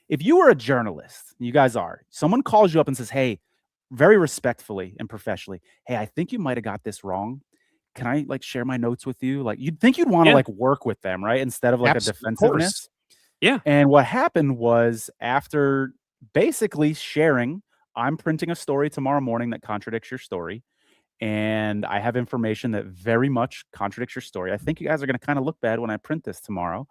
if you were a journalist, you guys are, someone calls you up and says, hey, very respectfully and professionally, hey, I think you might have got this wrong. Can I like share my notes with you? Like, you'd think you'd want to like work with them, right? Instead of like a defensiveness. Yeah. And what happened was, after basically sharing, I'm printing a story tomorrow morning that contradicts your story, and I have information that very much contradicts your story. I think you guys are going to kind of look bad when I print this tomorrow.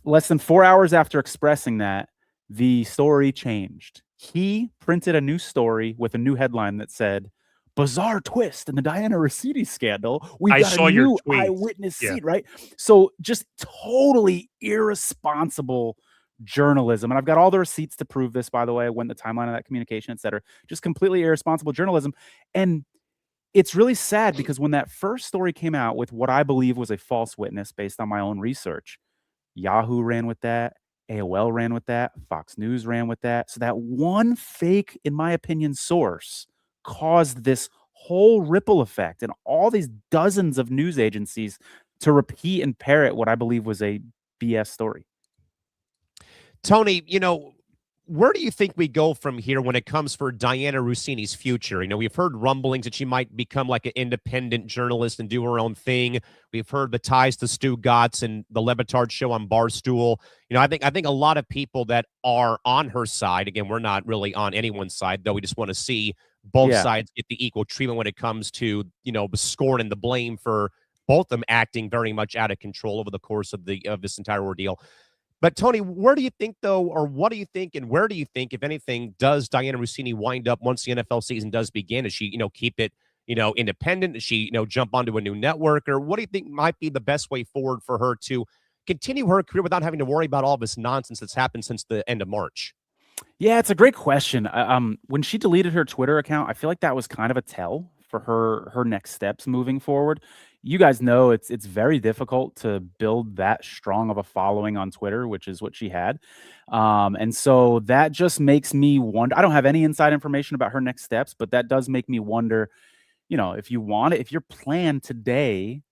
Less than 4 hours after expressing that, the story changed. He printed a new story with a new headline that said, bizarre twist in the Dianna Russini scandal. We've got a new eyewitness seat, right? So just totally irresponsible journalism. And I've got all the receipts to prove this, by the way, when the timeline of that communication, et cetera. Just completely irresponsible journalism. And it's really sad because when that first story came out with what I believe was a false witness based on my own research, Yahoo ran with that, AOL ran with that, Fox News ran with that. So that one fake, in my opinion, source caused this whole ripple effect and all these dozens of news agencies to repeat and parrot what I believe was a BS story. Tony, where do you think we go from here when it comes for Dianna Russini's future? We've heard rumblings that she might become like an independent journalist and do her own thing. We've heard the ties to Stu Gatz and the Le Batard show on Barstool. I think a lot of people that are on her side, again, we're not really on anyone's side, though we just want to see both sides get the equal treatment when it comes to, the scorn and the blame for both of them acting very much out of control over the course of this entire ordeal. But Tony, where do you think, though, or what do you think, and where do you think, if anything, does Dianna Russini wind up once the NFL season does begin? Does she, keep it, independent? Does she, jump onto a new network? Or what do you think might be the best way forward for her to continue her career without having to worry about all this nonsense that's happened since the end of March? Yeah, it's a great question. When she deleted her Twitter account, I feel like that was kind of a tell for her next steps moving forward. You guys know it's very difficult to build that strong of a following on Twitter, which is what she had. And so that just makes me wonder. I don't have any inside information about her next steps, but that does make me wonder, if your plan today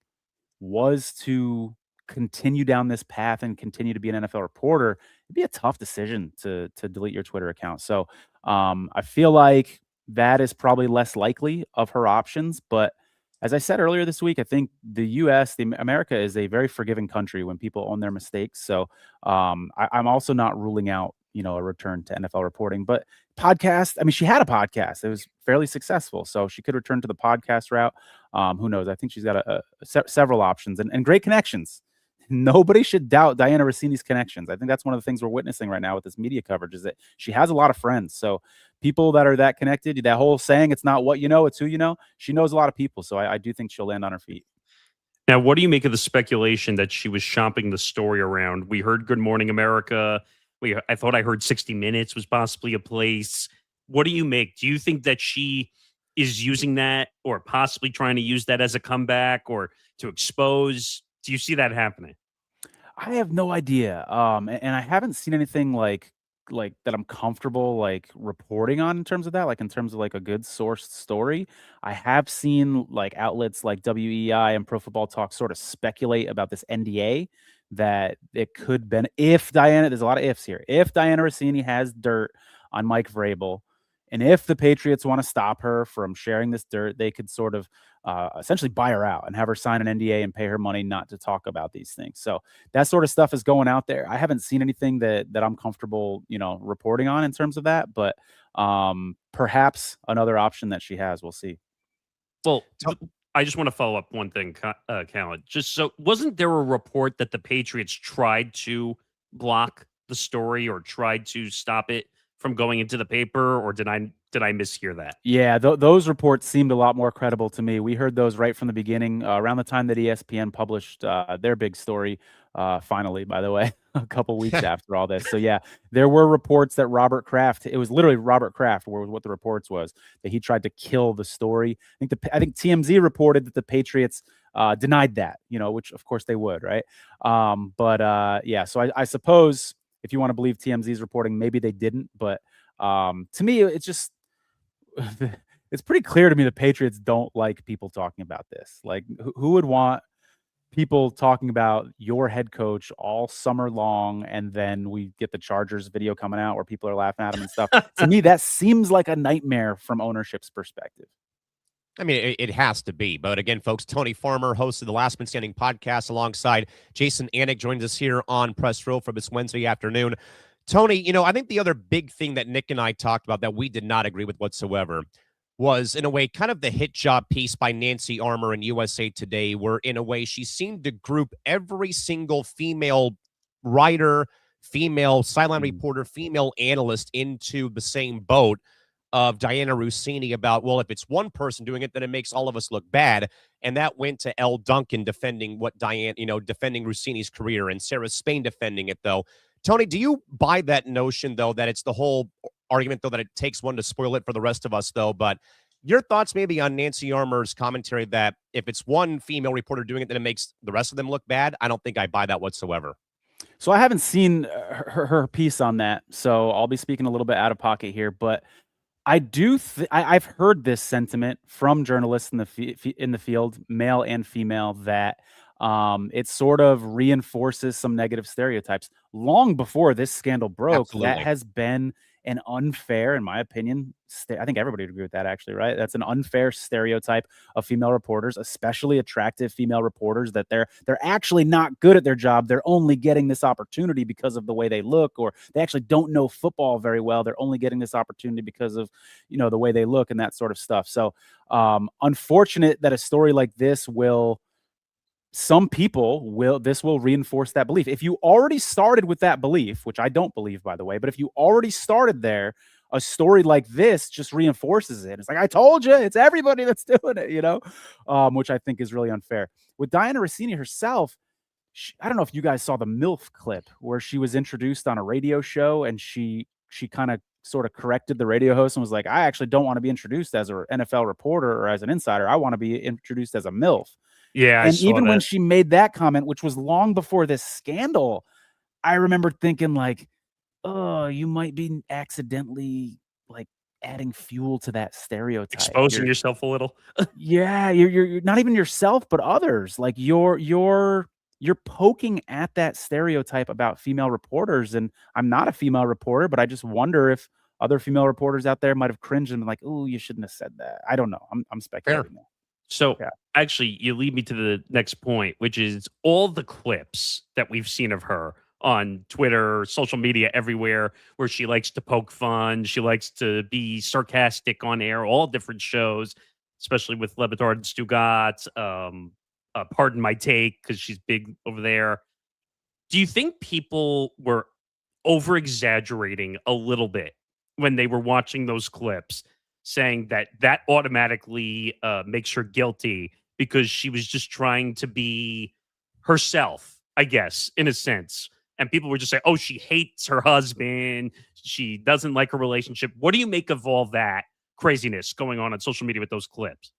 was to continue down this path and continue to be an NFL reporter, it'd be a tough decision to delete your Twitter account. So I feel like that is probably less likely of her options. But as I said earlier this week, I think the America is a very forgiving country when people own their mistakes. So I'm also not ruling out, a return to NFL reporting. But podcast, she had a podcast. It was fairly successful. So she could return to the podcast route. Who knows? I think she's got several options and great connections. Nobody should doubt Dianna Russini's connections. I think that's one of the things we're witnessing right now with this media coverage, is that she has a lot of friends. So people that are that connected, that whole saying, it's not what you know, it's who you know. She knows a lot of people. So I do think she'll land on her feet. Now, what do you make of the speculation that she was shopping the story around? We heard Good Morning America. I thought I heard 60 Minutes was possibly a place. What do you make? Do you think that she is using that or possibly trying to use that as a comeback or to expose? Do you see that happening? I have no idea. And I haven't seen anything like that I'm comfortable like reporting on in terms of that, like in terms of like a good sourced story. I have seen like outlets like WEI and Pro Football Talk sort of speculate about this NDA that it could been if Dianna, there's a lot of ifs here. If Dianna Rossini has dirt on Mike Vrabel, and if the Patriots want to stop her from sharing this dirt, they could sort of essentially buy her out and have her sign an NDA and pay her money not to talk about these things. So that sort of stuff is going out there. I haven't seen anything that I'm comfortable, reporting on in terms of that, but perhaps another option that she has. We'll see. Well, I just want to follow up one thing, Callan. Just so, wasn't there a report that the Patriots tried to block the story or tried to stop it from going into the paper, or did I mishear that? Yeah, those reports seemed a lot more credible to me. We heard those right from the beginning, around the time that ESPN published their big story. Finally, by the way, a couple weeks after all this. So yeah, there were reports that Robert Kraft. It was literally Robert Kraft, were what the reports was, that he tried to kill the story. I think TMZ reported that the Patriots denied that, which of course they would, right? Yeah, so I suppose if you want to believe TMZ's reporting, maybe they didn't, but to me, it's just it's pretty clear to me the Patriots don't like people talking about this. Like, who would want people talking about your head coach all summer long, and then we get the Chargers video coming out where people are laughing at him and stuff? To me, that seems like a nightmare from ownership's perspective. I mean, it has to be. But again, folks, Tony Farmer, host of the Last Man Standing podcast, alongside Jason Anik, joins us here on Press Row for this Wednesday afternoon. Tony, I think the other big thing that Nick and I talked about that we did not agree with whatsoever was, in a way, kind of the hit job piece by Nancy Armour in USA Today, where, in a way, she seemed to group every single female writer, female sideline reporter, female analyst into the same boat of Dianna Rossini about, well, if it's one person doing it, then it makes all of us look bad. And that went to Elle Duncan defending defending Rossini's career, and Sarah Spain defending it, though. Tony, do you buy that notion, though, that it's the whole argument, though, that it takes one to spoil it for the rest of us, though? But your thoughts maybe on Nancy Armour's commentary that if it's one female reporter doing it, then it makes the rest of them look bad? I don't think I buy that whatsoever. So I haven't seen her piece on that, so I'll be speaking a little bit out of pocket here, but I do. I've heard this sentiment from journalists in the field, male and female, that it sort of reinforces some negative stereotypes. Long before this scandal broke, Absolutely. That has been an unfair, in my opinion. I think everybody would agree with that, actually, right? That's an unfair stereotype of female reporters, especially attractive female reporters, that they're actually not good at their job. They're only getting this opportunity because of the way they look, or they actually don't know football very well. They're only getting this opportunity because of, the way they look and that sort of stuff. So unfortunate that a story like this will reinforce that belief. If you already started with that belief, which I don't believe, by the way, but if you already started there, a story like this just reinforces it. It's like, I told you, it's everybody that's doing it, which I think is really unfair. With Dianna Rossini herself, I don't know if you guys saw the MILF clip where she was introduced on a radio show, and she kind of sort of corrected the radio host and was like, I actually don't want to be introduced as an NFL reporter or as an insider. I want to be introduced as a MILF. Yeah, and even when she made that comment, which was long before this scandal, I remember thinking like, oh, you might be accidentally like adding fuel to that stereotype. Exposing yourself a little. Yeah, you're not even yourself, but others. Like you're poking at that stereotype about female reporters. And I'm not a female reporter, but I just wonder if other female reporters out there might have cringed and been like, oh, you shouldn't have said that. I don't know. I'm speculating. So actually, you lead me to the next point, which is all the clips that we've seen of her on Twitter, social media, everywhere, where she likes to poke fun. She likes to be sarcastic on air, all different shows, especially with Le Batard and Stugat. Pardon my take, because she's big over there. Do you think people were over-exaggerating a little bit when they were watching those clips, saying that automatically makes her guilty because she was just trying to be herself, I guess, in a sense, and people would just say, "Oh, she hates her husband. She doesn't like her relationship." What do you make of all that craziness going on social media with those clips?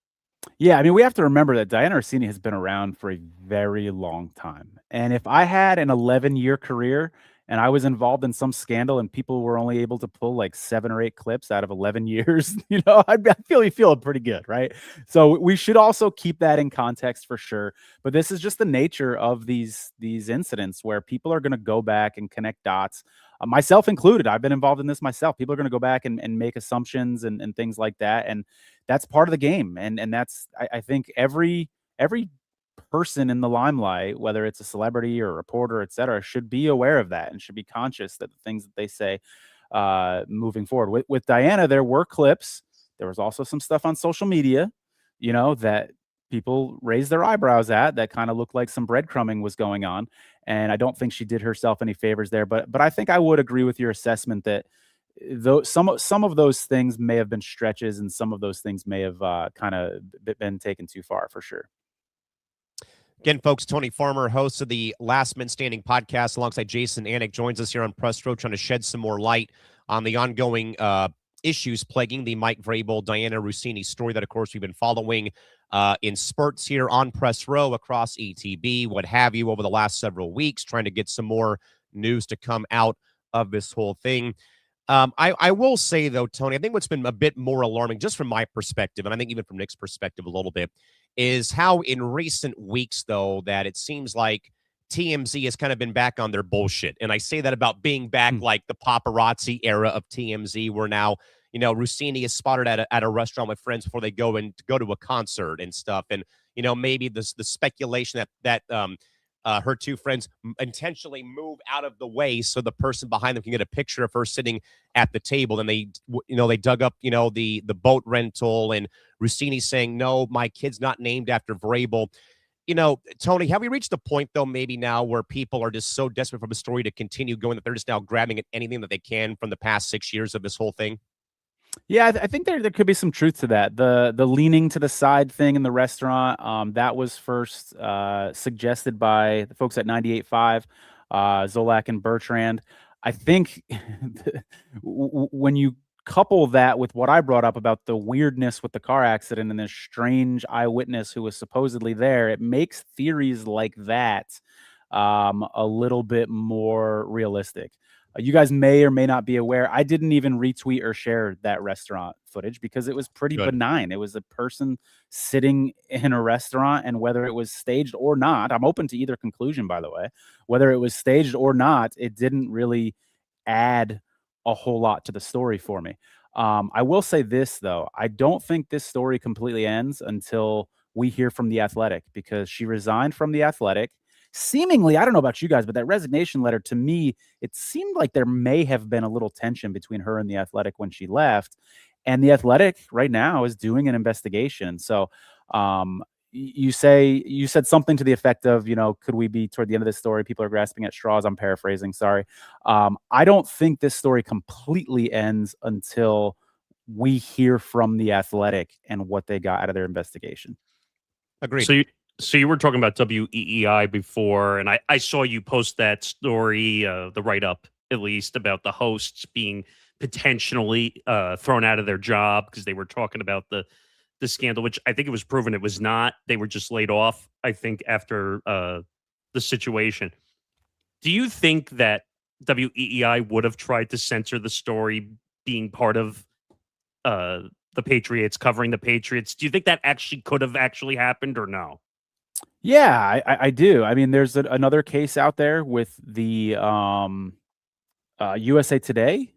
Yeah, I mean, we have to remember that Dianna Russini has been around for a very long time. And if I had an 11-year career and I was involved in some scandal and people were only able to pull like 7 or 8 clips out of 11 years, I'd feel pretty good, right? So we should also keep that in context for sure. But this is just the nature of these incidents where people are going to go back and connect dots. Myself included. I've been involved in this myself. People are going to go back and make assumptions and things like that. And that's part of the game. And that's, I think every person in the limelight, whether it's a celebrity or a reporter, et cetera, should be aware of that and should be conscious that the things that they say moving forward. With Dianna, there were clips. There was also some stuff on social media, that people raised their eyebrows at, that kind of looked like some breadcrumbing was going on. And I don't think she did herself any favors there. But I think I would agree with your assessment that though some of those things may have been stretches and some of those things may have kind of been taken too far for sure. Again, folks, Tony Farmer, host of the Last Man Standing podcast, alongside Jason Anik, joins us here on Press Row, trying to shed some more light on the ongoing issues plaguing the Mike Vrabel, Dianna Russini story that, of course, we've been following in spurts here on Press Row, across ETB, what have you, over the last several weeks, trying to get some more news to come out of this whole thing. I will say, though, Tony, I think what's been a bit more alarming, just from my perspective, and I think even from Nick's perspective a little bit, is how in recent weeks, though, that it seems like TMZ has kind of been back on their bullshit. And I say that about being back like the paparazzi era of TMZ, where now, Russini is spotted at a restaurant with friends before they go to a concert and stuff. And, maybe the speculation that her two friends intentionally move out of the way so the person behind them can get a picture of her sitting at the table. And they dug up, the boat rental, and Russini saying, "No, my kid's not named after Vrabel." Tony, have we reached the point, though, maybe now where people are just so desperate for the story to continue going that they're just now grabbing at anything that they can from the past 6 years of this whole thing? Yeah, I think there could be some truth to that. The leaning to the side thing in the restaurant, that was first suggested by the folks at 98.5, Zolak and Bertrand. I think when you couple that with what I brought up about the weirdness with the car accident and this strange eyewitness who was supposedly there, it makes theories like that a little bit more realistic. You guys may or may not be aware, I didn't even retweet or share that restaurant footage because it was pretty benign. It was a person sitting in a restaurant, and whether it was staged or not, I'm open to either conclusion, by the way. Whether it was staged or not, it didn't really add a whole lot to the story for me. I will say this, though. I don't think this story completely ends until we hear from The Athletic, because she resigned from The Athletic. Seemingly, I don't know about you guys, but that resignation letter, to me, it seemed like there may have been a little tension between her and The Athletic when she left. And The Athletic right now is doing an investigation. So you said something to the effect of, could we be toward the end of this story? People are grasping at straws. I'm paraphrasing. Sorry. I don't think this story completely ends until we hear from The Athletic and what they got out of their investigation. Agreed. So you were talking about WEEI before, and I saw you post that story, the write-up, at least, about the hosts being potentially thrown out of their job because they were talking about the scandal, which I think it was proven it was not. They were just laid off, I think, after the situation. Do you think that WEEI would have tried to censor the story being part of the Patriots, covering the Patriots? Do you think that actually could have actually happened or no? Yeah, I do. I mean, there's another case out there with the USA Today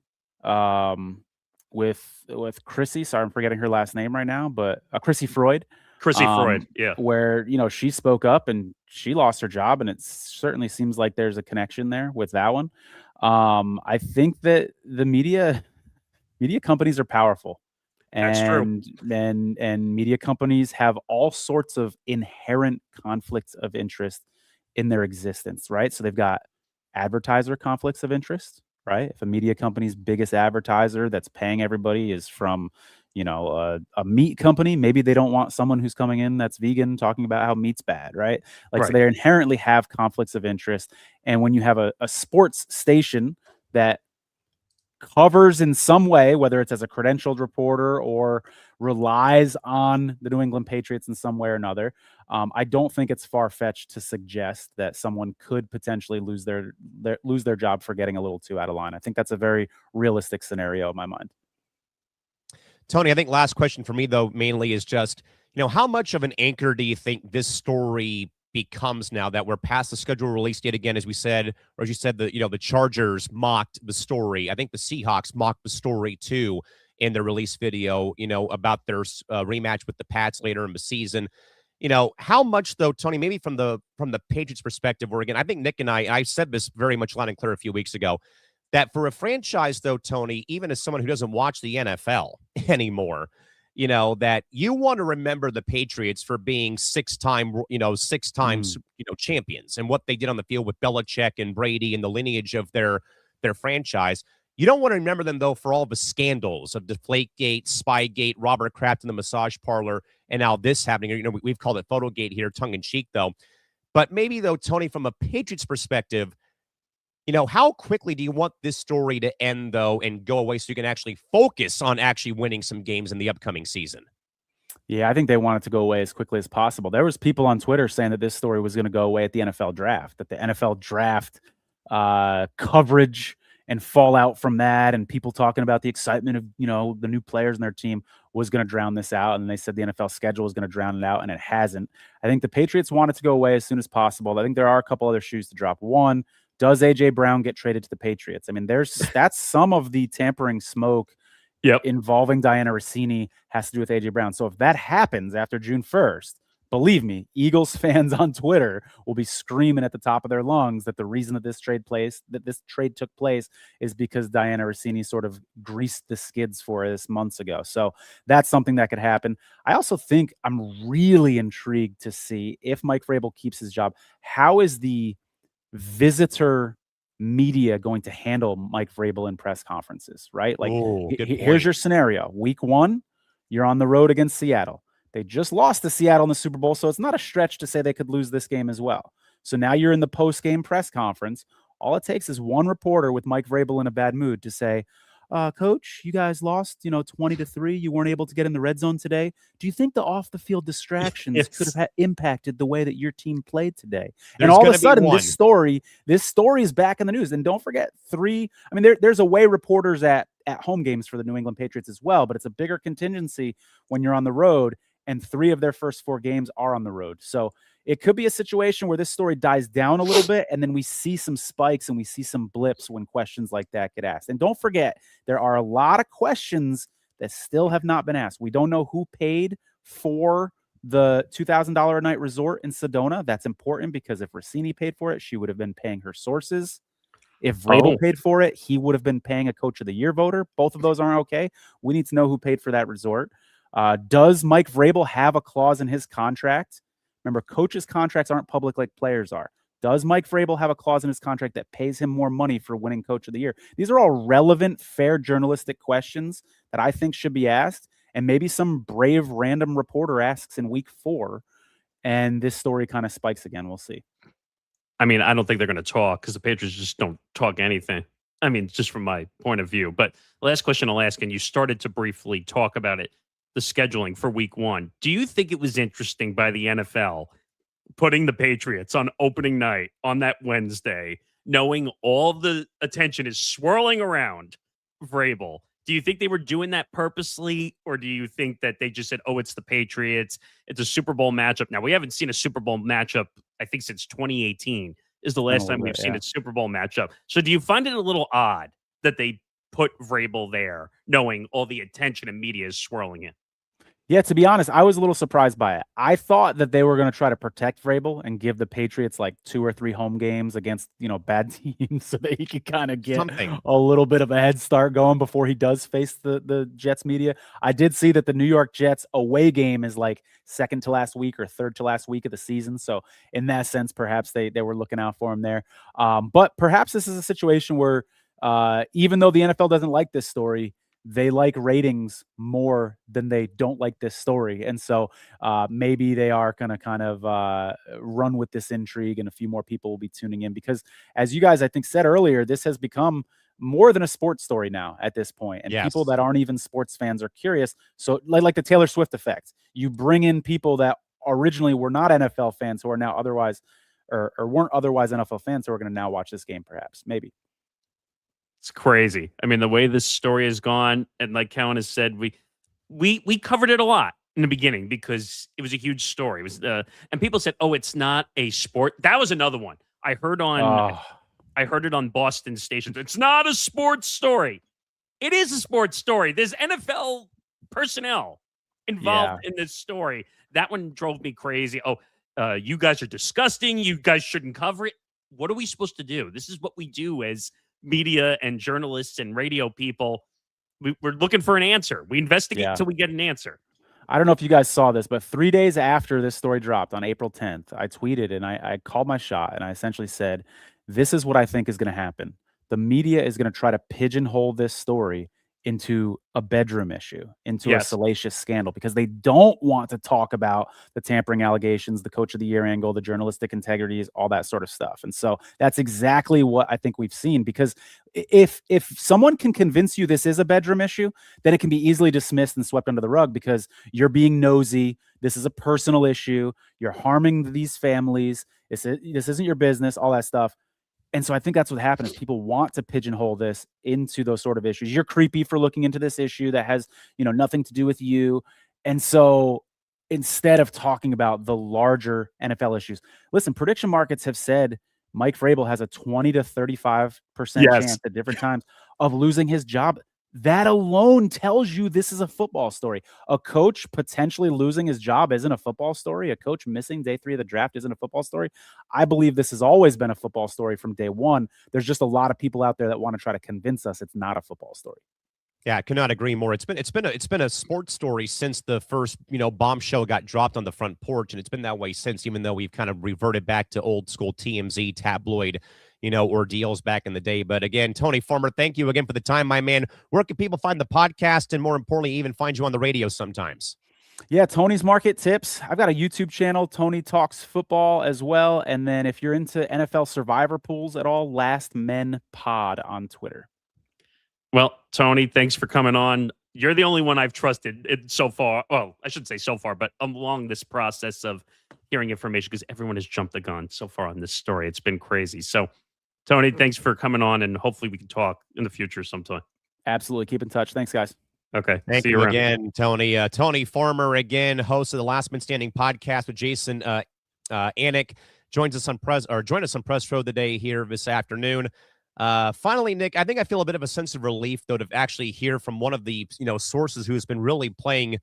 with Chrissy. Sorry, I'm forgetting her last name right now, but Chrissy Freud. Chrissy Freud, yeah. Where, she spoke up and she lost her job, and it certainly seems like there's a connection there with that one. I think that the media companies are powerful. That's true. And media companies have all sorts of inherent conflicts of interest in their existence, right? So they've got advertiser conflicts of interest, right? If a media company's biggest advertiser that's paying everybody is from, a meat company. Maybe they don't want someone who's coming in that's vegan talking about how meat's bad, right? Like, so they inherently have conflicts of interest. And when you have a sports station that covers in some way, whether it's as a credentialed reporter or relies on the New England Patriots in some way or another, I don't think it's far-fetched to suggest that someone could potentially lose their job for getting a little too out of line. I think that's a very realistic scenario in my mind. Tony, I think last question for me, though, mainly is just, how much of an anchor do you think this story becomes now that we're past the schedule release date again, as we said, or as you said, the Chargers mocked the story. I think the Seahawks mocked the story too in their release video, about their rematch with the Pats later in the season. How much, though, Tony, maybe from the Patriots perspective, where again, I think Nick and I said this very much loud and clear a few weeks ago, that for a franchise, though, Tony, even as someone who doesn't watch the NFL anymore, that you want to remember the Patriots for being six times champions and what they did on the field with Belichick and Brady and the lineage of their franchise. You don't want to remember them, though, for all the scandals of Deflategate, Spygate, Robert Kraft in the massage parlor, and now this happening. We've called it Photogate here, tongue in cheek, though. But maybe, though, Tony, from a Patriots perspective, how quickly do you want this story to end, though, and go away so you can actually focus on actually winning some games in the upcoming season? Yeah, I think they want it to go away as quickly as possible. There was people on Twitter saying that this story was going to go away at the NFL draft, that the NFL draft coverage and fallout from that, and people talking about the excitement of, the new players in their team was going to drown this out. And they said the NFL schedule was going to drown it out, and it hasn't. I think the Patriots want it to go away as soon as possible. I think there are a couple other shoes to drop. One, does A.J. Brown get traded to the Patriots? I mean, that's some of the tampering smoke involving Dianna Russini has to do with A.J. Brown. So if that happens after June 1st, believe me, Eagles fans on Twitter will be screaming at the top of their lungs that the reason that this trade took place is because Dianna Russini sort of greased the skids for this months ago. So that's something that could happen. I also think I'm really intrigued to see if Mike Vrabel keeps his job. How is the visitor media going to handle Mike Vrabel in press conferences, right? Like, here's your scenario. Week 1, you're on the road against Seattle. They just lost to Seattle in the Super Bowl, so it's not a stretch to say they could lose this game as well. So now you're in the post-game press conference. All it takes is one reporter with Mike Vrabel in a bad mood to say, Coach, you guys lost, 20-3. You weren't able to get in the red zone today. Do you think the off-the-field distractions could have impacted the way that your team played today? And all of a sudden, this story is back in the news. And don't forget, there's away reporters at home games for the New England Patriots as well, but it's a bigger contingency when you're on the road, and 3 of their first 4 games are on the road. So it could be a situation where this story dies down a little bit, and then we see some spikes and we see some blips when questions like that get asked. And don't forget, there are a lot of questions that still have not been asked. We don't know who paid for the $2,000 a night resort in Sedona. That's important because if Russini paid for it, she would have been paying her sources. If Vrabel paid for it, he would have been paying a Coach of the Year voter. Both of those aren't okay. We need to know who paid for that resort. Does Mike Vrabel have a clause in his contract? Remember, coaches' contracts aren't public like players are. Does Mike Vrabel have a clause in his contract that pays him more money for winning Coach of the Year? These are all relevant, fair journalistic questions that I think should be asked. And maybe some brave random reporter asks in week 4, and this story kind of spikes again. We'll see. I mean, I don't think they're going to talk because the Patriots just don't talk anything. I mean, just from my point of view. But last question I'll ask, and you started to briefly talk about it, the scheduling for week 1. Do you think it was interesting by the NFL putting the Patriots on opening night on that Wednesday, knowing all the attention is swirling around Vrabel? Do you think they were doing that purposely, or do you think that they just said, oh, it's the Patriots, it's a Super Bowl matchup? Now, we haven't seen a Super Bowl matchup, I think, since 2018 is the last time we've seen a Super Bowl matchup. So do you find it a little odd that they put Vrabel there, knowing all the attention and media is swirling in? Yeah, to be honest, I was a little surprised by it. I thought that they were going to try to protect Vrabel and give the Patriots like 2 or 3 home games against, bad teams so that he could kind of get a little bit of a head start going before he does face the Jets media. I did see that the New York Jets away game is like second to last week or third to last week of the season. So in that sense, perhaps they were looking out for him there. But perhaps this is a situation where even though the NFL doesn't like this story, they like ratings more than they don't like this story. And so maybe they are going to kind of run with this intrigue, and a few more people will be tuning in because, as you guys, I think, said earlier, this has become more than a sports story now at this point. And people that aren't even sports fans are curious. So like the Taylor Swift effect, you bring in people that originally were not NFL fans who are now otherwise or weren't otherwise NFL fans who are going to now watch this game, perhaps, maybe. It's crazy. I mean, the way this story has gone, and like Callan has said, we covered it a lot in the beginning because it was a huge story. It was and people said, "Oh, it's not a sport." That was another one I heard on. I heard it on Boston stations. It's not a sports story. It is a sports story. There's NFL personnel involved in this story. That one drove me crazy. Oh, you guys are disgusting. You guys shouldn't cover it. What are we supposed to do? This is what we do as media and journalists and radio people. We're looking for an answer. We investigate until we get an answer. I don't know if you guys saw this, but 3 days after this story dropped on April 10th, I tweeted and I called my shot, and I essentially said, this is what I think is going to happen. The media is going to try to pigeonhole this story into a bedroom issue, into a salacious scandal, because they don't want to talk about the tampering allegations, the coach of the year angle, the journalistic integrities, all that sort of stuff. And so that's exactly what I think we've seen, because if someone can convince you this is a bedroom issue, then it can be easily dismissed and swept under the rug because you're being nosy. This is a personal issue. You're harming these families. This isn't your business, all that stuff. And so I think that's what happened is people want to pigeonhole this into those sort of issues. You're creepy for looking into this issue that has, nothing to do with you. And so instead of talking about the larger NFL issues, listen, prediction markets have said Mike Vrabel has a 20 to 35% chance at different times of losing his job. That alone tells you this is a football story. A coach potentially losing his job isn't a football story. A coach missing day 3 of the draft isn't a football story. I believe this has always been a football story from day one. There's just a lot of people out there that want to try to convince us it's not a football story. Yeah, I could not agree more. It's been a sports story since the first, bombshell got dropped on the front porch, and it's been that way since, even though we've kind of reverted back to old school TMZ tabloid, ordeals back in the day. But again, Tony Farmer, thank you again for the time, my man. Where can people find the podcast, and more importantly, even find you on the radio sometimes? Yeah, Tony's Market Tips. I've got a YouTube channel, Tony Talks Football, as well. And then if you're into NFL survivor pools at all, Last Men Pod on Twitter. Well, Tony, thanks for coming on. You're the only one I've trusted so far. Well, I shouldn't say so far, but along this process of hearing information, because everyone has jumped the gun so far on this story. It's been crazy. So, Tony, thanks for coming on, and hopefully we can talk in the future sometime. Absolutely. Keep in touch. Thanks, guys. Okay. Thank you again, Tony. Tony Farmer, again, host of the Last Man Standing podcast with Jason Anik. Join us on Press Row today here this afternoon. Finally, Nick, I think I feel a bit of a sense of relief, though, to actually hear from one of the, sources who has been really playing,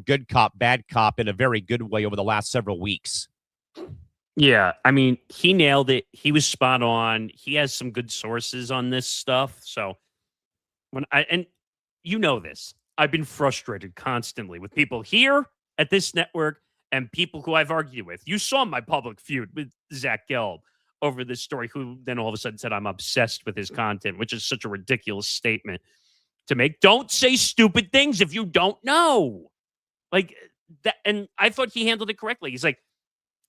good cop, bad cop in a very good way over the last several weeks. Yeah, I mean, he nailed it. He was spot on. He has some good sources on this stuff. So this, I've been frustrated constantly with people here at this network and people who I've argued with. You saw my public feud with Zach Gelb over this story, who then all of a sudden said I'm obsessed with his content, which is such a ridiculous statement to make. Don't say stupid things if you don't know. Like that. And I thought he handled it correctly. He's like,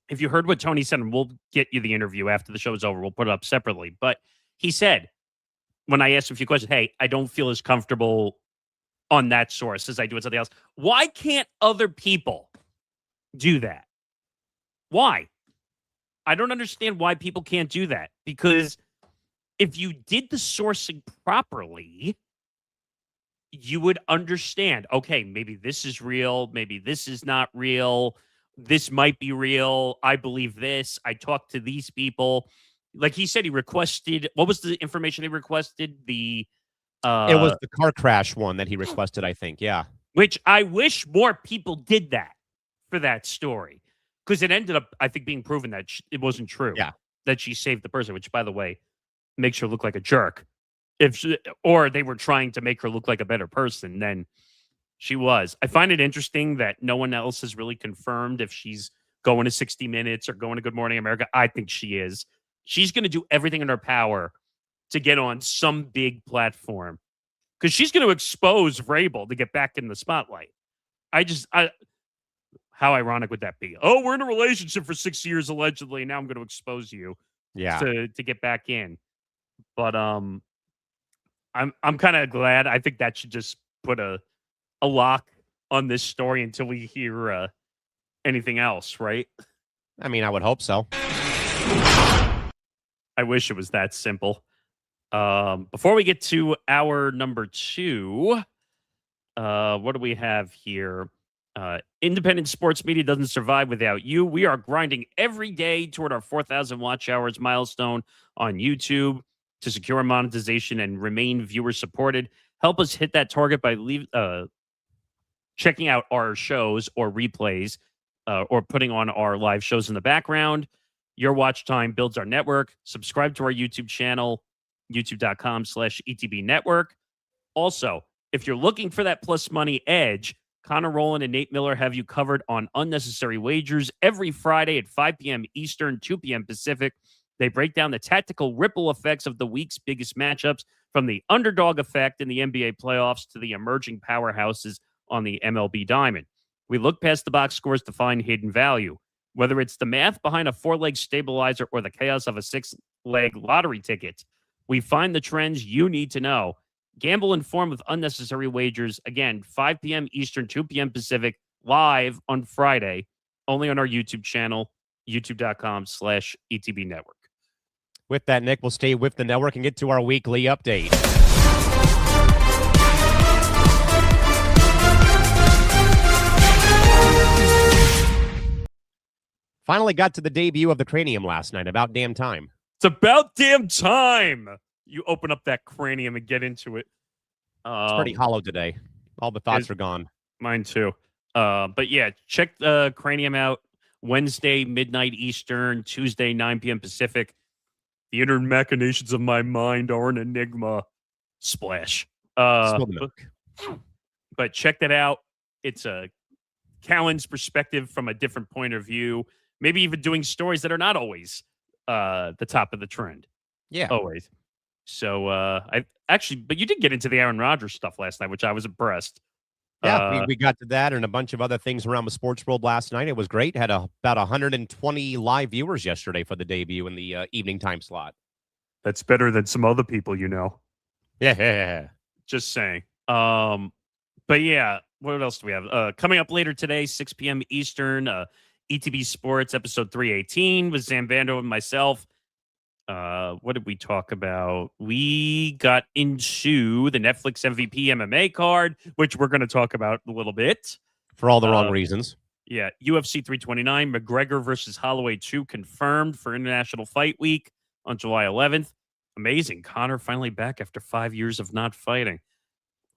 if you heard what Tony said, and we'll get you the interview after the show's over, we'll put it up separately. But he said, when I asked him a few questions, hey, I don't feel as comfortable on that source as I do with something else. Why can't other people do that? Why? I don't understand why people can't do that, because if you did the sourcing properly, you would understand, okay, maybe this is real, maybe this is not real, this might be real, I believe this, I talked to these people. Like he said, he requested, what was the information he requested? It was the car crash one that he requested, I think, yeah. Which I wish more people did that for that story. Because it ended up, I think, being proven that it wasn't true. Yeah. That she saved the person, which, by the way, makes her look like a jerk. Or they were trying to make her look like a better person than she was. I find it interesting that no one else has really confirmed if she's going to 60 Minutes or going to Good Morning America. I think she is. She's going to do everything in her power to get on some big platform because she's going to expose Vrabel to get back in the spotlight. How ironic would that be? Oh, we're in a relationship for 6 years allegedly. Now I'm going to expose you to get back in. But I'm kind of glad. I think that should just put a lock on this story until we hear anything else, right? I mean, I would hope so. I wish it was that simple. Before we get to our number 2, what do we have here? Independent sports media doesn't survive without you. We are grinding every day toward our 4,000 watch hours milestone on YouTube to secure monetization and remain viewer supported. Help us hit that target by checking out our shows or replays or putting on our live shows in the background. Your watch time builds our network. Subscribe to our YouTube channel, youtube.com/ETB network. Also, if you're looking for that plus money edge, Connor Rowland and Nate Miller have you covered on unnecessary wagers every Friday at 5 p.m. Eastern, 2 p.m. Pacific. They break down the tactical ripple effects of the week's biggest matchups, from the underdog effect in the NBA playoffs to the emerging powerhouses on the MLB diamond. We look past the box scores to find hidden value. Whether it's the math behind a 4-leg stabilizer or the chaos of a 6-leg lottery ticket, we find the trends you need to know. Gamble informed with unnecessary wagers. Again, 5 p.m. Eastern, 2 p.m. Pacific, live on Friday, only on our YouTube channel, youtube.com/ETB network. With that, Nick, we'll stay with the network and get to our weekly update. Finally got to the debut of the Cranium last night. About damn time. It's about damn time you open up that cranium and get into it. It's pretty hollow today. All the thoughts are gone. Mine too. But yeah, check the Cranium out. Wednesday, midnight Eastern, Tuesday, 9 p.m. Pacific. The inner machinations of my mind are an enigma. Splash. But check that out. It's a Callan's perspective from a different point of view. Maybe even doing stories that are not always the top of the trend. Yeah. Always. So but you did get into the Aaron Rodgers stuff last night, which I was impressed. Yeah, we got to that and a bunch of other things around the sports world last night. It was great. Had about 120 live viewers yesterday for the debut in the evening time slot. That's better than some other people, you know. Yeah. Just saying. But yeah, what else do we have? Coming up later today, 6 p.m. Eastern, ETB Sports, episode 318 with Zambando and myself. What did we talk about? We got into the Netflix MVP MMA card, which we're going to talk about a little bit. For all the wrong reasons. Yeah, UFC 329, McGregor versus Holloway 2 confirmed for International Fight Week on July 11th. Amazing. Connor finally back after 5 years of not fighting.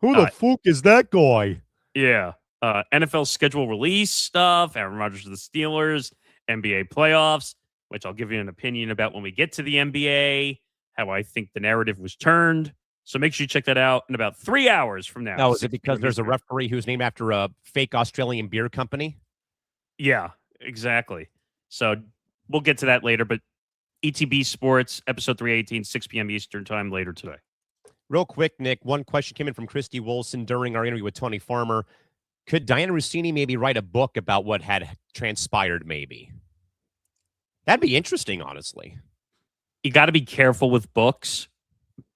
Who the fuck is that guy? Yeah. NFL schedule release stuff, Aaron Rodgers to the Steelers, NBA playoffs, which I'll give you an opinion about when we get to the NBA, how I think the narrative was turned. So make sure you check that out in about 3 hours from now. Oh, is it because there's a referee who's named after a fake Australian beer company? Yeah, exactly. So we'll get to that later, but ETB Sports, episode 318, 6 p.m. Eastern time later today. Real quick, Nick, one question came in from Christy Wilson during our interview with Tony Farmer. Could Dianna Russini maybe write a book about what had transpired, maybe? That'd be interesting, honestly. You got to be careful with books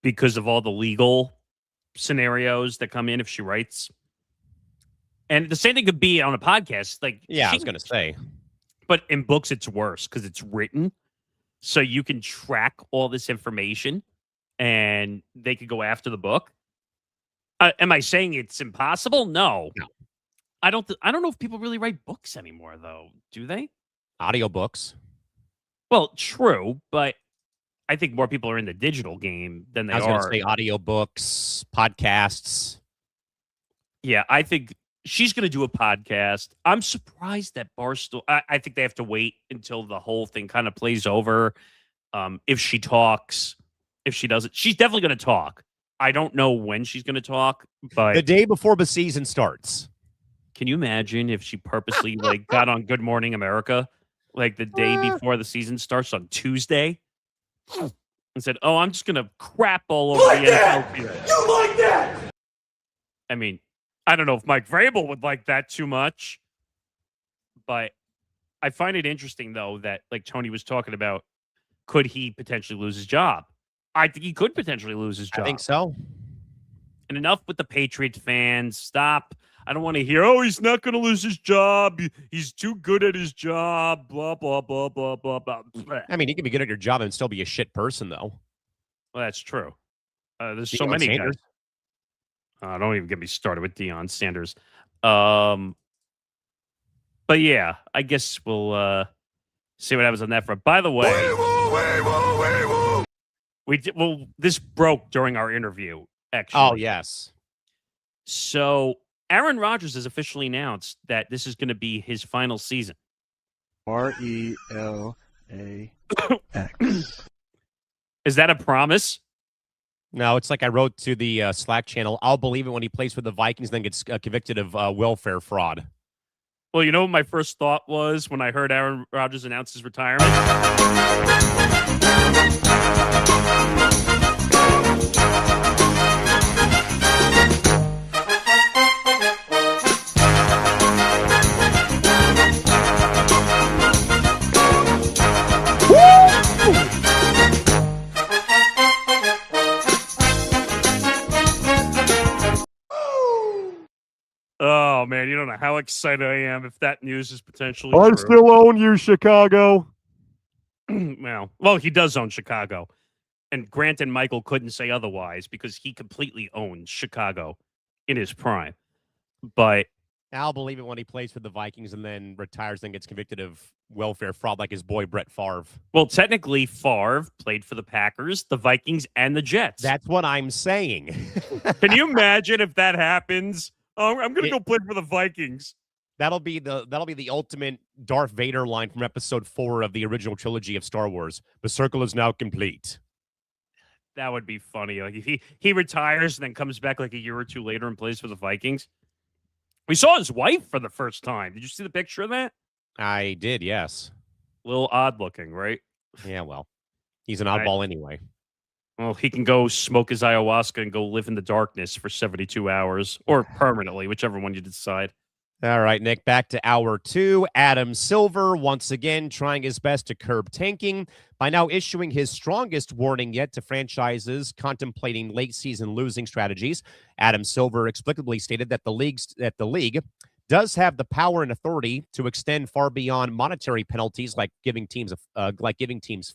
because of all the legal scenarios that come in if she writes. And the same thing could be on a podcast. Like, yeah, I was going to say. But in books, it's worse because it's written. So you can track all this information and they could go after the book. Am I saying it's impossible? No. I don't know if people really write books anymore, though. Do they? Audiobooks. Well, true, but I think more people are in the digital game than they are. I was going to say audiobooks, podcasts. Yeah, I think she's going to do a podcast. I'm surprised that Barstool... I think they have to wait until the whole thing kind of plays over. If she talks, if she doesn't. She's definitely going to talk. I don't know when she's going to talk, but... The day before the season starts. Can you imagine if she purposely got on Good Morning America the day before the season starts on Tuesday and said, "Oh, I'm just gonna crap all over the NFL field." You like that? I mean, I don't know if Mike Vrabel would like that too much, but I find it interesting, though, that like Tony was talking about, could he potentially lose his job? I think he could potentially lose his job. I think so. And enough with the Patriots fans. Stop. I don't want to hear, oh, he's not going to lose his job. He's too good at his job. Blah, blah, blah, blah, blah, blah. I mean, you can be good at your job and still be a shit person, though. Well, that's true. There's so Deion many Sanders. guys. Don't even get me started with Deion Sanders. But yeah, I guess we'll see what happens on that front. By the way, this broke during our interview, actually. Oh, yes. So Aaron Rodgers has officially announced that this is going to be his final season. RELAX. Is that a promise? No, it's like I wrote to the Slack channel. I'll believe it when he plays for the Vikings, then gets convicted of welfare fraud. Well, you know what my first thought was when I heard Aaron Rodgers announce his retirement? Oh, man, you don't know how excited I am if that news is potentially I true. still own you, Chicago. Well, he does own Chicago. And Grant and Michael couldn't say otherwise because he completely owns Chicago in his prime. But I'll believe it when he plays for the Vikings and then retires and gets convicted of welfare fraud like his boy Brett Favre. well, technically, Favre played for the Packers, the Vikings, and the Jets. That's what I'm saying. Can you imagine if that happens? Oh, I'm gonna go play for the Vikings. That'll be the ultimate Darth Vader line from episode 4 of the original trilogy of Star Wars. The circle is now complete. That would be funny. Like if he retires and then comes back like a year or two later and plays for the Vikings. We saw his wife for the first time. Did you see the picture of that? I did, yes. A little odd looking, right? Yeah, well, he's an oddball anyway. Well, he can go smoke his ayahuasca and go live in the darkness for 72 hours or permanently, whichever one you decide. All right, Nick, back to hour 2. Adam Silver, once again, trying his best to curb tanking by now issuing his strongest warning yet to franchises contemplating late-season losing strategies. Adam Silver explicitly stated that the league does have the power and authority to extend far beyond monetary penalties like giving teams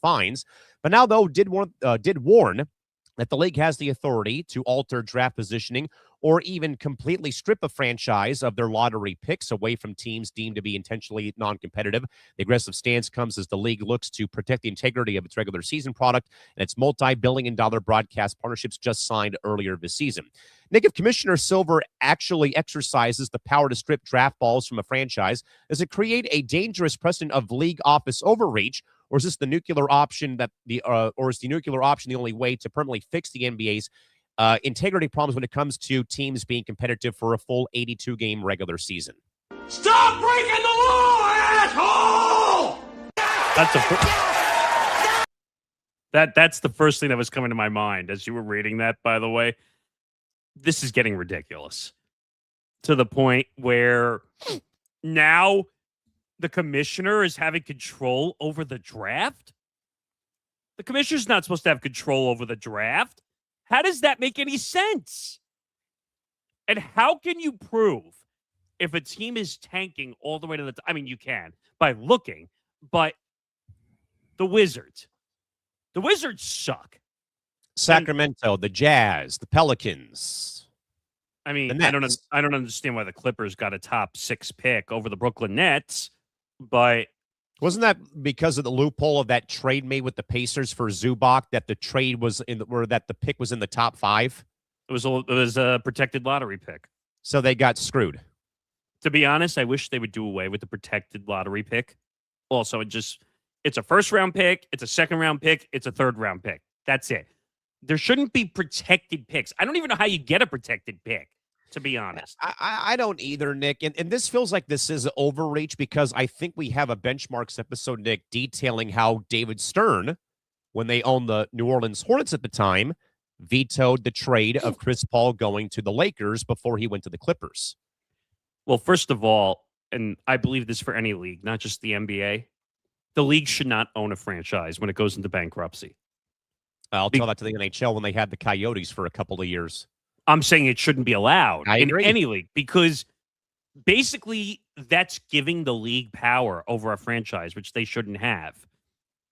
fines. But now, though, did warn that the league has the authority to alter draft positioning or even completely strip a franchise of their lottery picks away from teams deemed to be intentionally non-competitive. The aggressive stance comes as the league looks to protect the integrity of its regular season product and its multi-billion-dollar broadcast partnerships just signed earlier this season. Nick, if Commissioner Silver actually exercises the power to strip draft balls from a franchise, does it create a dangerous precedent of league office overreach? Or is this the nuclear option the only way to permanently fix the NBA's integrity problems when it comes to teams being competitive for a full 82-game regular season? Stop breaking the law, asshole! That's the first thing that was coming to my mind as you were reading that, by the way. This is getting ridiculous to the point where now the commissioner is having control over the draft. The commissioner's not supposed to have control over the draft. How does that make any sense? And how can you prove if a team is tanking all the way to the top? I mean, you can by looking, but the Wizards suck. Sacramento, the Jazz, the Pelicans. I mean, The I don't Nets. understand why the Clippers got a top 6 pick over the Brooklyn Nets, but Wasn't that because of the loophole of that trade made with the Pacers for Zubac that the trade was that the pick was in the top 5? it was a protected lottery pick. So they got screwed. To be honest, I wish they would do away with the protected lottery pick. Also, it's a first-round pick, it's a second-round pick, it's a third-round pick. That's it. There shouldn't be protected picks. I don't even know how you get a protected pick, to be honest. I don't either, Nick. And this feels like this is overreach because I think we have a benchmarks episode, Nick, detailing how David Stern, when they owned the New Orleans Hornets at the time, vetoed the trade of Chris Paul going to the Lakers before he went to the Clippers. Well, first of all, and I believe this for any league, not just the NBA, the league should not own a franchise when it goes into bankruptcy. I'll tell that to the NHL when they had the Coyotes for a couple of years. I'm saying it shouldn't be allowed I in agree. any league because basically that's giving the league power over a franchise, which they shouldn't have.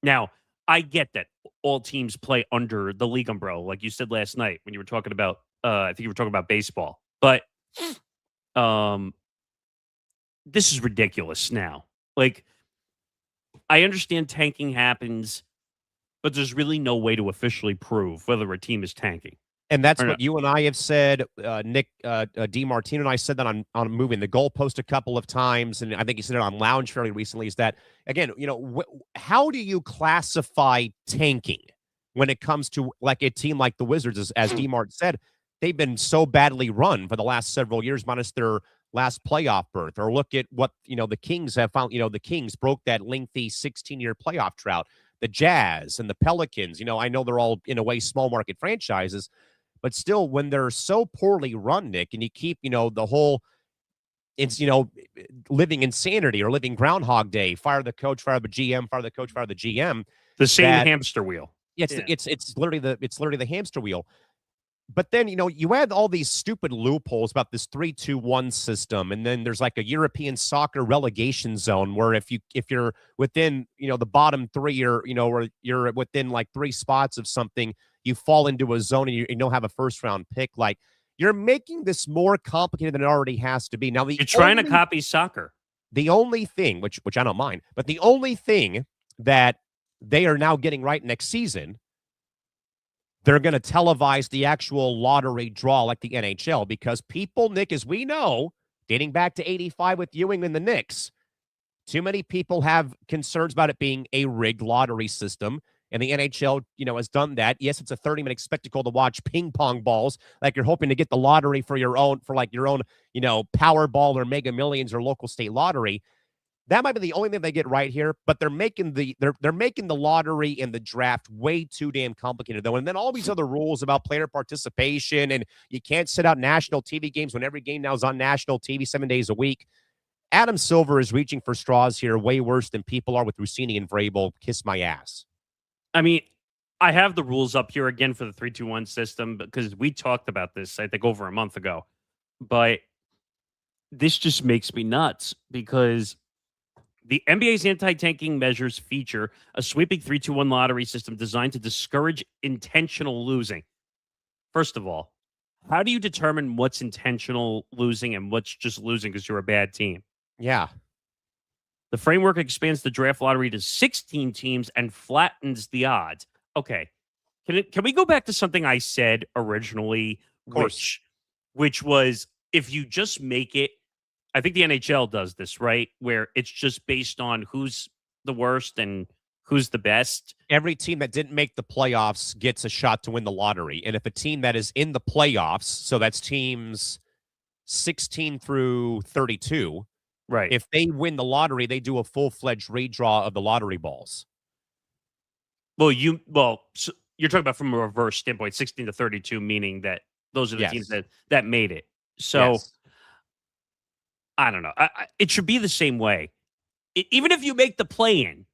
Now, I get that all teams play under the league umbrella, like you said last night when you were talking about, I think you were talking about baseball. But this is ridiculous now. Like, I understand tanking happens, but there's really no way to officially prove whether a team is tanking. And that's what you and I have said. Nick DiMartino and I said that on moving the goalpost a couple of times, and I think he said it on Lounge fairly recently. Is that again? How do you classify tanking when it comes to like a team like the Wizards? As DiMart said, they've been so badly run for the last several years, minus their last playoff berth. Or look at what the Kings have found. The Kings broke that lengthy 16-year playoff drought. The Jazz and the Pelicans. I know they're all in a way small market franchises. But still, when they're so poorly run, Nick, and you keep, the whole, it's, living insanity or living Groundhog Day, fire the coach, fire the GM, fire the coach, fire the GM. The same hamster wheel. It's literally the hamster wheel. But then, you add all these stupid loopholes about this 3-2-1 system, and then there's like a European soccer relegation zone where if you're within, the bottom three or you're within like 3 spots of something, you fall into a zone and you don't have a first round pick. Like, you're making this more complicated than it already has to be. Now, you're trying to copy soccer. The only thing, which I don't mind, but the only thing that they are now getting right next season, they're going to televise the actual lottery draw like the NHL, because people, Nick, as we know, dating back to 85 with Ewing and the Knicks, too many people have concerns about it being a rigged lottery system. And the NHL, has done that. Yes, it's a 30-minute spectacle to watch ping pong balls, like you're hoping to get the lottery for your own, Powerball or Mega Millions or local state lottery. That might be the only thing they get right here, but they're making the lottery and the draft way too damn complicated, though. And then all these other rules about player participation, and you can't sit out national TV games when every game now is on national TV 7 days a week. Adam Silver is reaching for straws here way worse than people are with Russini and Vrabel. Kiss my ass. I mean, I have the rules up here again for the 3-2-1 system because we talked about this, I think, over a month ago. But this just makes me nuts because the NBA's anti-tanking measures feature a sweeping 3-2-1 lottery system designed to discourage intentional losing. First of all, how do you determine what's intentional losing and what's just losing because you're a bad team? Yeah. The framework expands the draft lottery to 16 teams and flattens the odds. Okay. Can we go back to something I said originally, which was if you just make it, I think the NHL does this, right? Where it's just based on who's the worst and who's the best. Every team that didn't make the playoffs gets a shot to win the lottery. And if a team that is in the playoffs, so that's teams 16 through 32, right? If they win the lottery, they do a full-fledged redraw of the lottery balls. So you're talking about from a reverse standpoint, 16 to 32, meaning that those are the teams that made it. So I don't know. It should be the same way. Even if you make the play-in,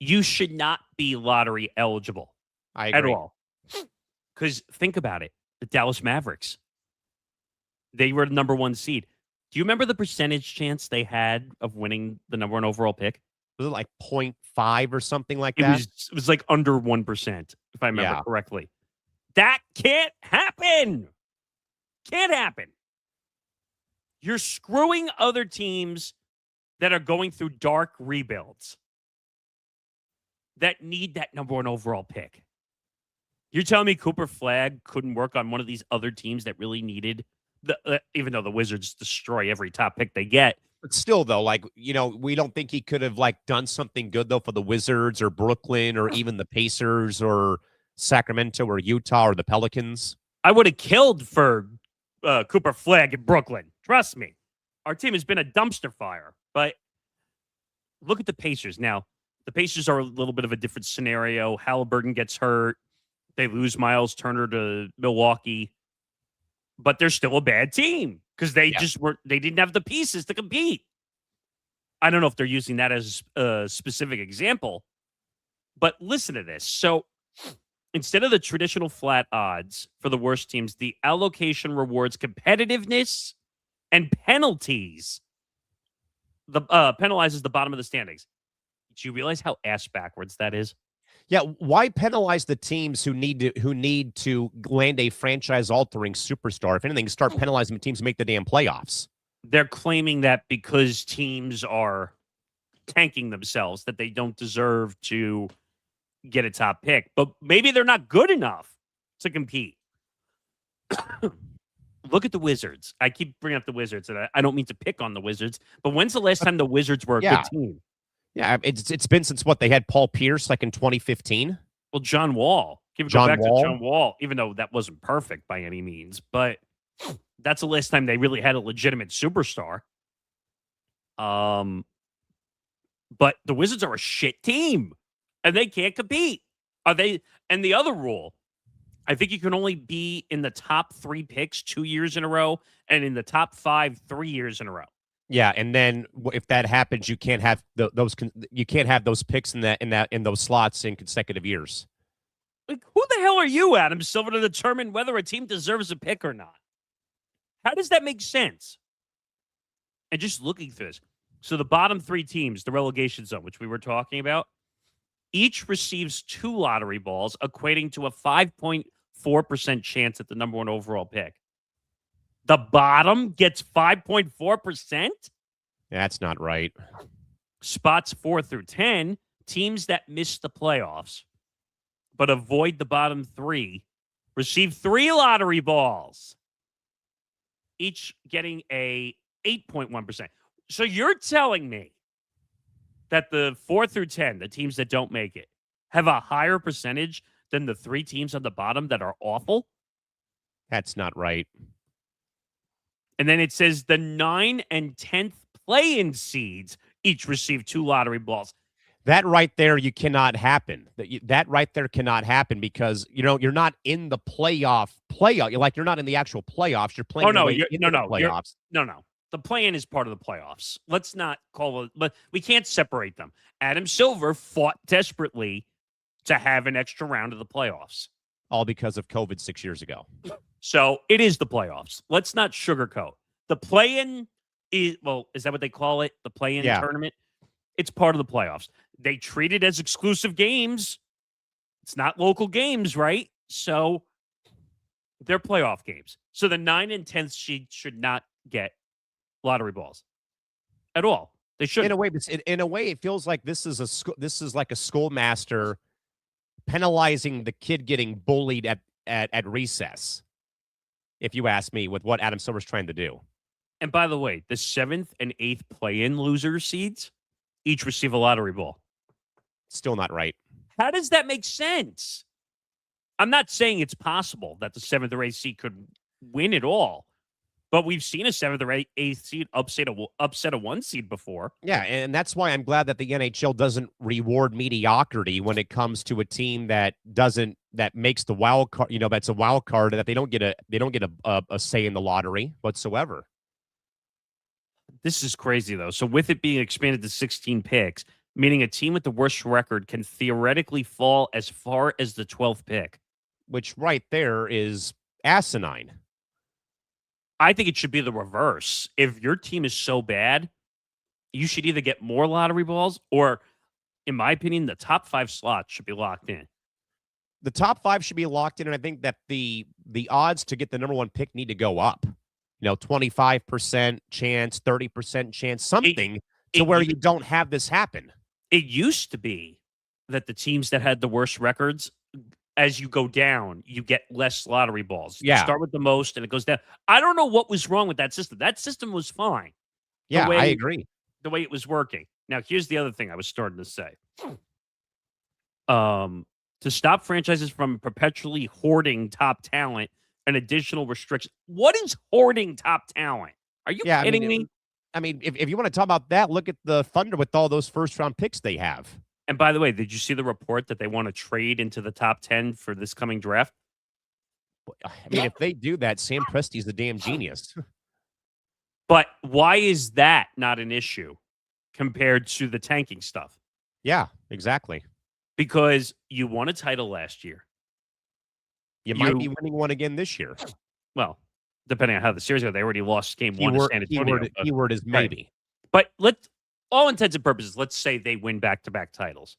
you should not be lottery eligible. I agree. At all. Because think about it. The Dallas Mavericks, they were the number 1 seed. Do you remember the percentage chance they had of winning the number 1 overall pick? Was it like 0.5 or something like that? It was like under 1%, if I remember correctly. That can't happen. Can't happen. You're screwing other teams that are going through dark rebuilds that need that number 1 overall pick. You're telling me Cooper Flagg couldn't work on one of these other teams that really needed even though the Wizards destroy every top pick they get. But still, though, we don't think he could have done something good though for the Wizards or Brooklyn or even the Pacers or Sacramento or Utah or the Pelicans. I would have killed for Cooper Flagg in Brooklyn. Trust me. Our team has been a dumpster fire. But look at the Pacers. Now, the Pacers are a little bit of a different scenario. Halliburton gets hurt. They lose Miles Turner to Milwaukee, but they're still a bad team because they they didn't have the pieces to compete. I don't know if they're using that as a specific example, but listen to this. So instead of the traditional flat odds for the worst teams, the allocation rewards competitiveness and penalties. The penalizes the bottom of the standings. Do you realize how ass backwards that is? Yeah, why penalize the teams who need to land a franchise-altering superstar? If anything, start penalizing the teams who make the damn playoffs. They're claiming that because teams are tanking themselves, that they don't deserve to get a top pick. But maybe they're not good enough to compete. Look at the Wizards. I keep bringing up the Wizards, and I don't mean to pick on the Wizards, but when's the last time the Wizards were a good team? Yeah, it's been since what they had Paul Pierce like in 2015. Well, John Wall. Go back to John Wall, even though that wasn't perfect by any means, but that's the last time they really had a legitimate superstar. But the Wizards are a shit team, and they can't compete. Are they? And the other rule, I think you can only be in the top 3 picks 2 years in a row, and in the top 5 3 years in a row. Yeah, and then if that happens, you can't have those picks in those slots in consecutive years. Like, who the hell are you, Adam Silver, to determine whether a team deserves a pick or not? How does that make sense? And just looking through this, so the bottom 3 teams, the relegation zone, which we were talking about, each receives 2 lottery balls, equating to a 5.4% chance at the number 1 overall pick. The bottom gets 5.4%? That's not right. Spots 4 through 10, teams that miss the playoffs but avoid the bottom 3 receive 3 lottery balls, each getting a 8.1%. So you're telling me that the 4 through 10, the teams that don't make it, have a higher percentage than the 3 teams on the bottom that are awful? That's not right. And then it says the 9 and 10th play-in seeds each receive 2 lottery balls. That right there, you cannot happen. That right there cannot happen because you're not in the playoff. You're not in the actual playoffs. You're playing. The playoffs. No. The play-in is part of the playoffs. Let's not call it. But we can't separate them. Adam Silver fought desperately to have an extra round of the playoffs, all because of COVID 6 years ago. So it is the playoffs. Let's not sugarcoat. The play-in is that what they call it? The play-in tournament? It's part of the playoffs. They treat it as exclusive games. It's not local games, right? So they're playoff games. So the 9 and 10th seed should not get lottery balls at all. They should. In a way, it feels like this is like a schoolmaster penalizing the kid getting bullied at recess. If you ask me, with what Adam Silver's trying to do. And by the way, the 7th and 8th play-in loser seeds each receive a lottery ball. Still not right. How does that make sense? I'm not saying it's possible that the 7th or 8th seed could win it all, but we've seen a 7th or 8th seed upset a 1 seed before. Yeah, and that's why I'm glad that the NHL doesn't reward mediocrity when it comes to a team that makes the wild card. That's a wild card, that they don't get a say in the lottery whatsoever. This is crazy though. So with it being expanded to 16 picks, meaning a team with the worst record can theoretically fall as far as the 12th pick, which right there is asinine. I think it should be the reverse. If your team is so bad, you should either get more lottery balls or, in my opinion, the top 5 slots should be locked in. The top 5 should be locked in, and I think that the odds to get the number 1 pick need to go up. 25% chance, 30% chance, something to where you don't have this happen. It used to be that the teams that had the worst records, as you go down, you get less lottery balls. You start with the most, and it goes down. I don't know what was wrong with that system. That system was fine. Yeah, I agree. The way it was working. Now, here's the other thing I was starting to say. To stop franchises from perpetually hoarding top talent, an additional restriction. What is hoarding top talent? Are you kidding me? I mean, if you want to talk about that, look at the Thunder with all those first-round picks they have. And by the way, did you see the report that they want to trade into the top 10 for this coming draft? I mean, if they do that, Sam Presti's the damn genius. But why is that not an issue compared to the tanking stuff? Yeah, exactly. Because you won a title last year. You might be winning one again this year. Well, depending on how the series go, they already lost game one to San Antonio. Keyword is maybe. Right. But all intents and purposes, let's say they win back-to-back titles.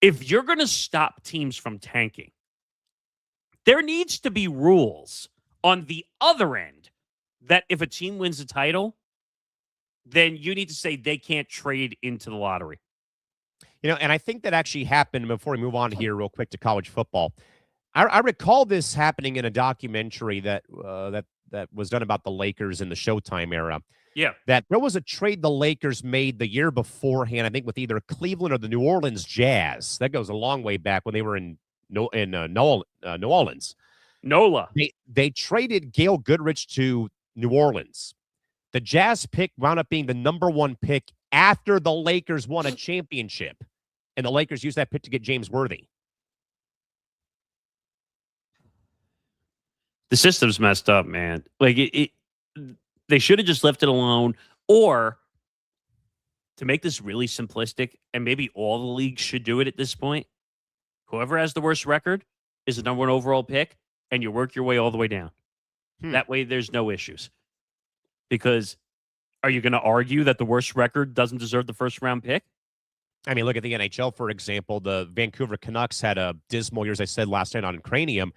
If you're going to stop teams from tanking, there needs to be rules on the other end that if a team wins a title, then you need to say they can't trade into the lottery. And I think that actually happened before we move on here real quick to college football. I recall this happening in a documentary that was done about the Lakers in the Showtime era. Yeah. That there was a trade the Lakers made the year beforehand, I think with either Cleveland or the New Orleans Jazz. That goes a long way back when they were in New Orleans. NOLA. They traded Gail Goodrich to New Orleans. The Jazz pick wound up being the number 1 pick after the Lakers won a championship. And the Lakers used that pick to get James Worthy. The system's messed up, man. Like they should have just left it alone, or to make this really simplistic, and maybe all the leagues should do it at this point. Whoever has the worst record is the number 1 overall pick, and you work your way all the way down. That way, there's no issues. Because are you going to argue that the worst record doesn't deserve the first round pick? I mean, look at the NHL, for example. The Vancouver Canucks had a dismal year, as I said last night on Cranium.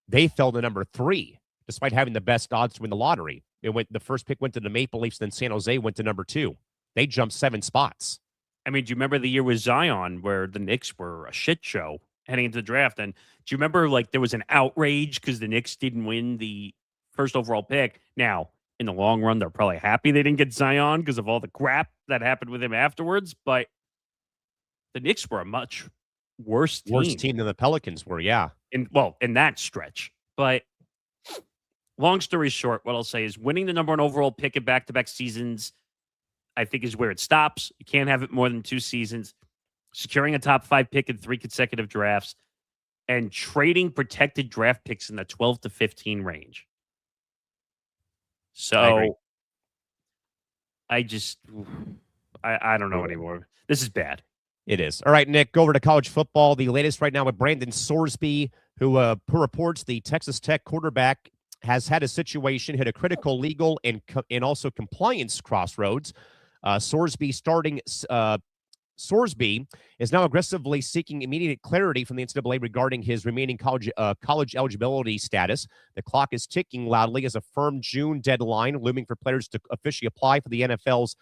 They fell to number 3, despite having the best odds to win the lottery. The first pick went to the Maple Leafs, then San Jose went to number 2. They jumped 7 spots. I mean, do you remember the year with Zion where the Knicks were a shit show heading into the draft? And do you remember, there was an outrage because the Knicks didn't win the first overall pick? Now, in the long run, they're probably happy they didn't get Zion because of all the crap that happened with him afterwards. But the Knicks were a much worse team than the Pelicans were, yeah. In that stretch. But long story short, what I'll say is winning the number 1 overall pick in back-to-back seasons, I think, is where it stops. You can't have it more than 2 seasons. Securing a top 5 pick in 3 consecutive drafts, and trading protected draft picks in the 12 to 15 range. So I don't know anymore. This is bad. It is. All right, Nick, go over to college football. The latest right now with Brandon Sorsby, who reports the Texas Tech quarterback has had a situation hit a critical legal and also compliance crossroads. Sorsby is now aggressively seeking immediate clarity from the NCAA regarding his remaining college eligibility status. The clock is ticking loudly as a firm June deadline looming for players to officially apply for the NFL's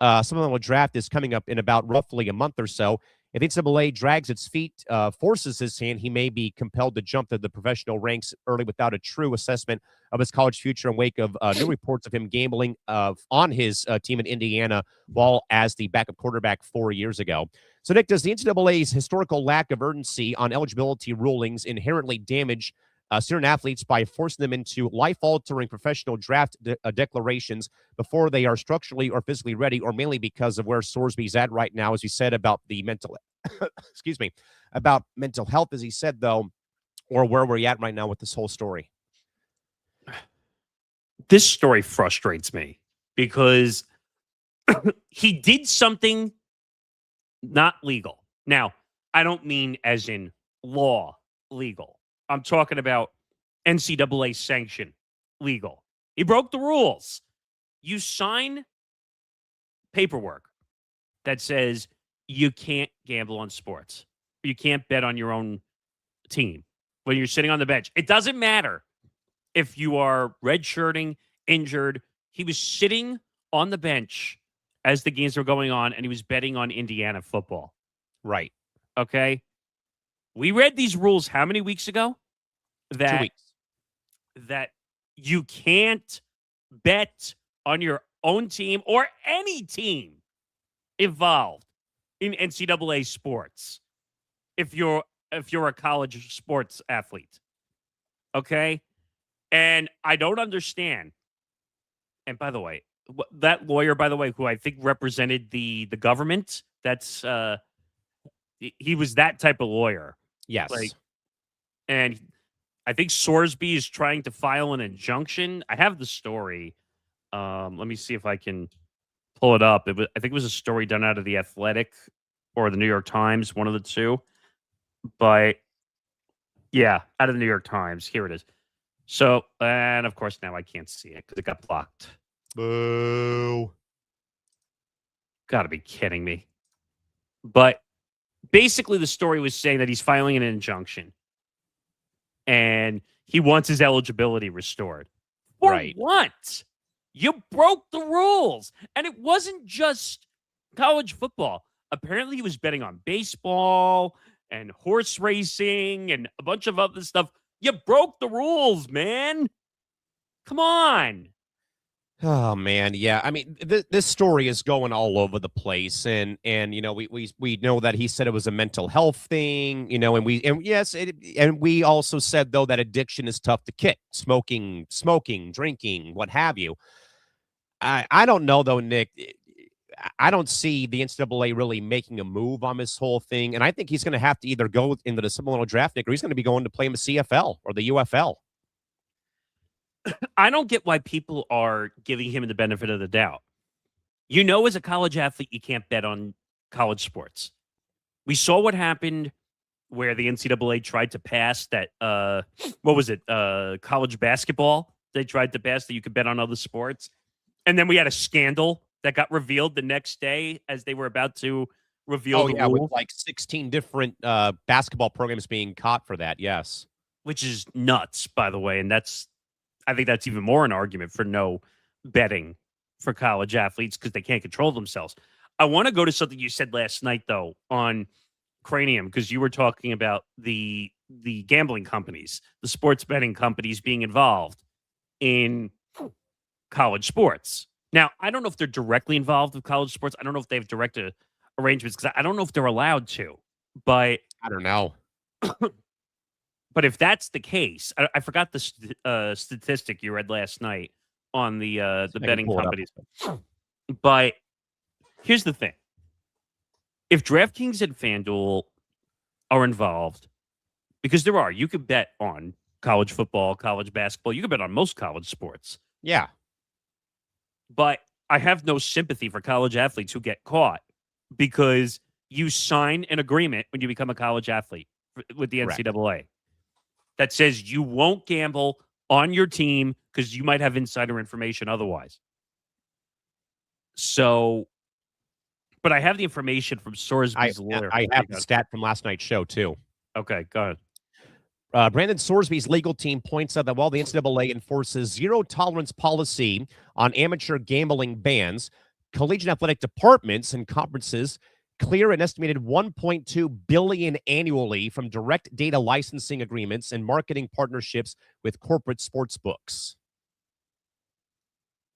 supplemental draft is coming up in about roughly a month or so. If NCAA drags its feet, forces his hand, he may be compelled to jump to the professional ranks early without a true assessment of his college future in wake of new reports of him gambling on his team in Indiana while as the backup quarterback 4 years ago. So, Nick, does the NCAA's historical lack of urgency on eligibility rulings inherently damage student athletes by forcing them into life-altering professional draft declarations before they are structurally or physically ready, or mainly because of where Sorsby's at right now, as he said about the mental, about mental health, as he said, though, or where we're at right now with this whole story? This story frustrates me because he did something not legal. Now, I don't mean as in law legal. I'm talking about NCAA sanction legal. He broke the rules. You sign paperwork that says you can't gamble on sports. You can't bet on your own team when you're sitting on the bench. It doesn't matter if you are redshirting, injured. He was sitting on the bench as the games were going on, and he was betting on Indiana football. Right. Okay? We read these rules how many weeks ago? 2 weeks. That you can't bet on your own team or any team involved in NCAA sports if you're a college sports athlete. Okay? And I don't understand. And by the way, that lawyer, by the way, who I think represented the government, that's he was that type of lawyer. Yes. Like, and I think Sorsby is trying to file an injunction. I have the story. Let me see if I can pull it up. I think it was a story done out of the Athletic or the New York Times, one of the two. But yeah, out of the New York Times. Here it is. So, and of course now I can't see it because it got blocked. Boo. Gotta be kidding me. But basically the story was saying that he's filing an injunction and he wants his eligibility restored. For Right. what? You broke the rules. And it wasn't just college football. Apparently he was betting on baseball and horse racing and a bunch of other stuff. You broke the rules, man. Come on. Oh man, yeah. I mean, this story is going all over the place, and you know, we know that he said it was a mental health thing, you know, and we also said though that addiction is tough to kick, smoking, drinking, what have you. I don't know though, Nick. I don't see the NCAA really making a move on this whole thing, and I think he's going to have to either go into the supplemental draft, Nick, or he's going to be going to play in the CFL or the UFL. I don't get why people are giving him the benefit of the doubt. You know, as a college athlete, you can't bet on college sports. We saw what happened where the NCAA tried to pass that, what was it, college basketball? They tried to pass that you could bet on other sports. And then we had a scandal that got revealed the next day as they were about to reveal the rule. With like 16 different basketball programs being caught for that, yes. Which is nuts, by the way, and I think that's even more an argument for no betting for college athletes because they can't control themselves. I want to go to something you said last night, though, on Cranium, because you were talking about the gambling companies, the sports betting companies being involved in college sports. Now, I don't know if they're directly involved with college sports. I don't know if they have direct arrangements because I don't know if they're allowed to. But I don't know. But if that's the case, I forgot the statistic you read last night on the betting companies. But here's the thing. If DraftKings and FanDuel are involved, because there are, you could bet on college football, college basketball. You could bet on most college sports. Yeah. But I have no sympathy for college athletes who get caught because you sign an agreement when you become a college athlete with the NCAA that says you won't gamble on your team because you might have insider information otherwise. So, but I have the information from Sorsby's lawyer. I have the stat from last night's show, too. Okay, go ahead. Brandon Sorsby's legal team points out that while the NCAA enforces zero-tolerance policy on amateur gambling bans, collegiate athletic departments and conferences clear an estimated $1.2 billion annually from direct data licensing agreements and marketing partnerships with corporate sports books.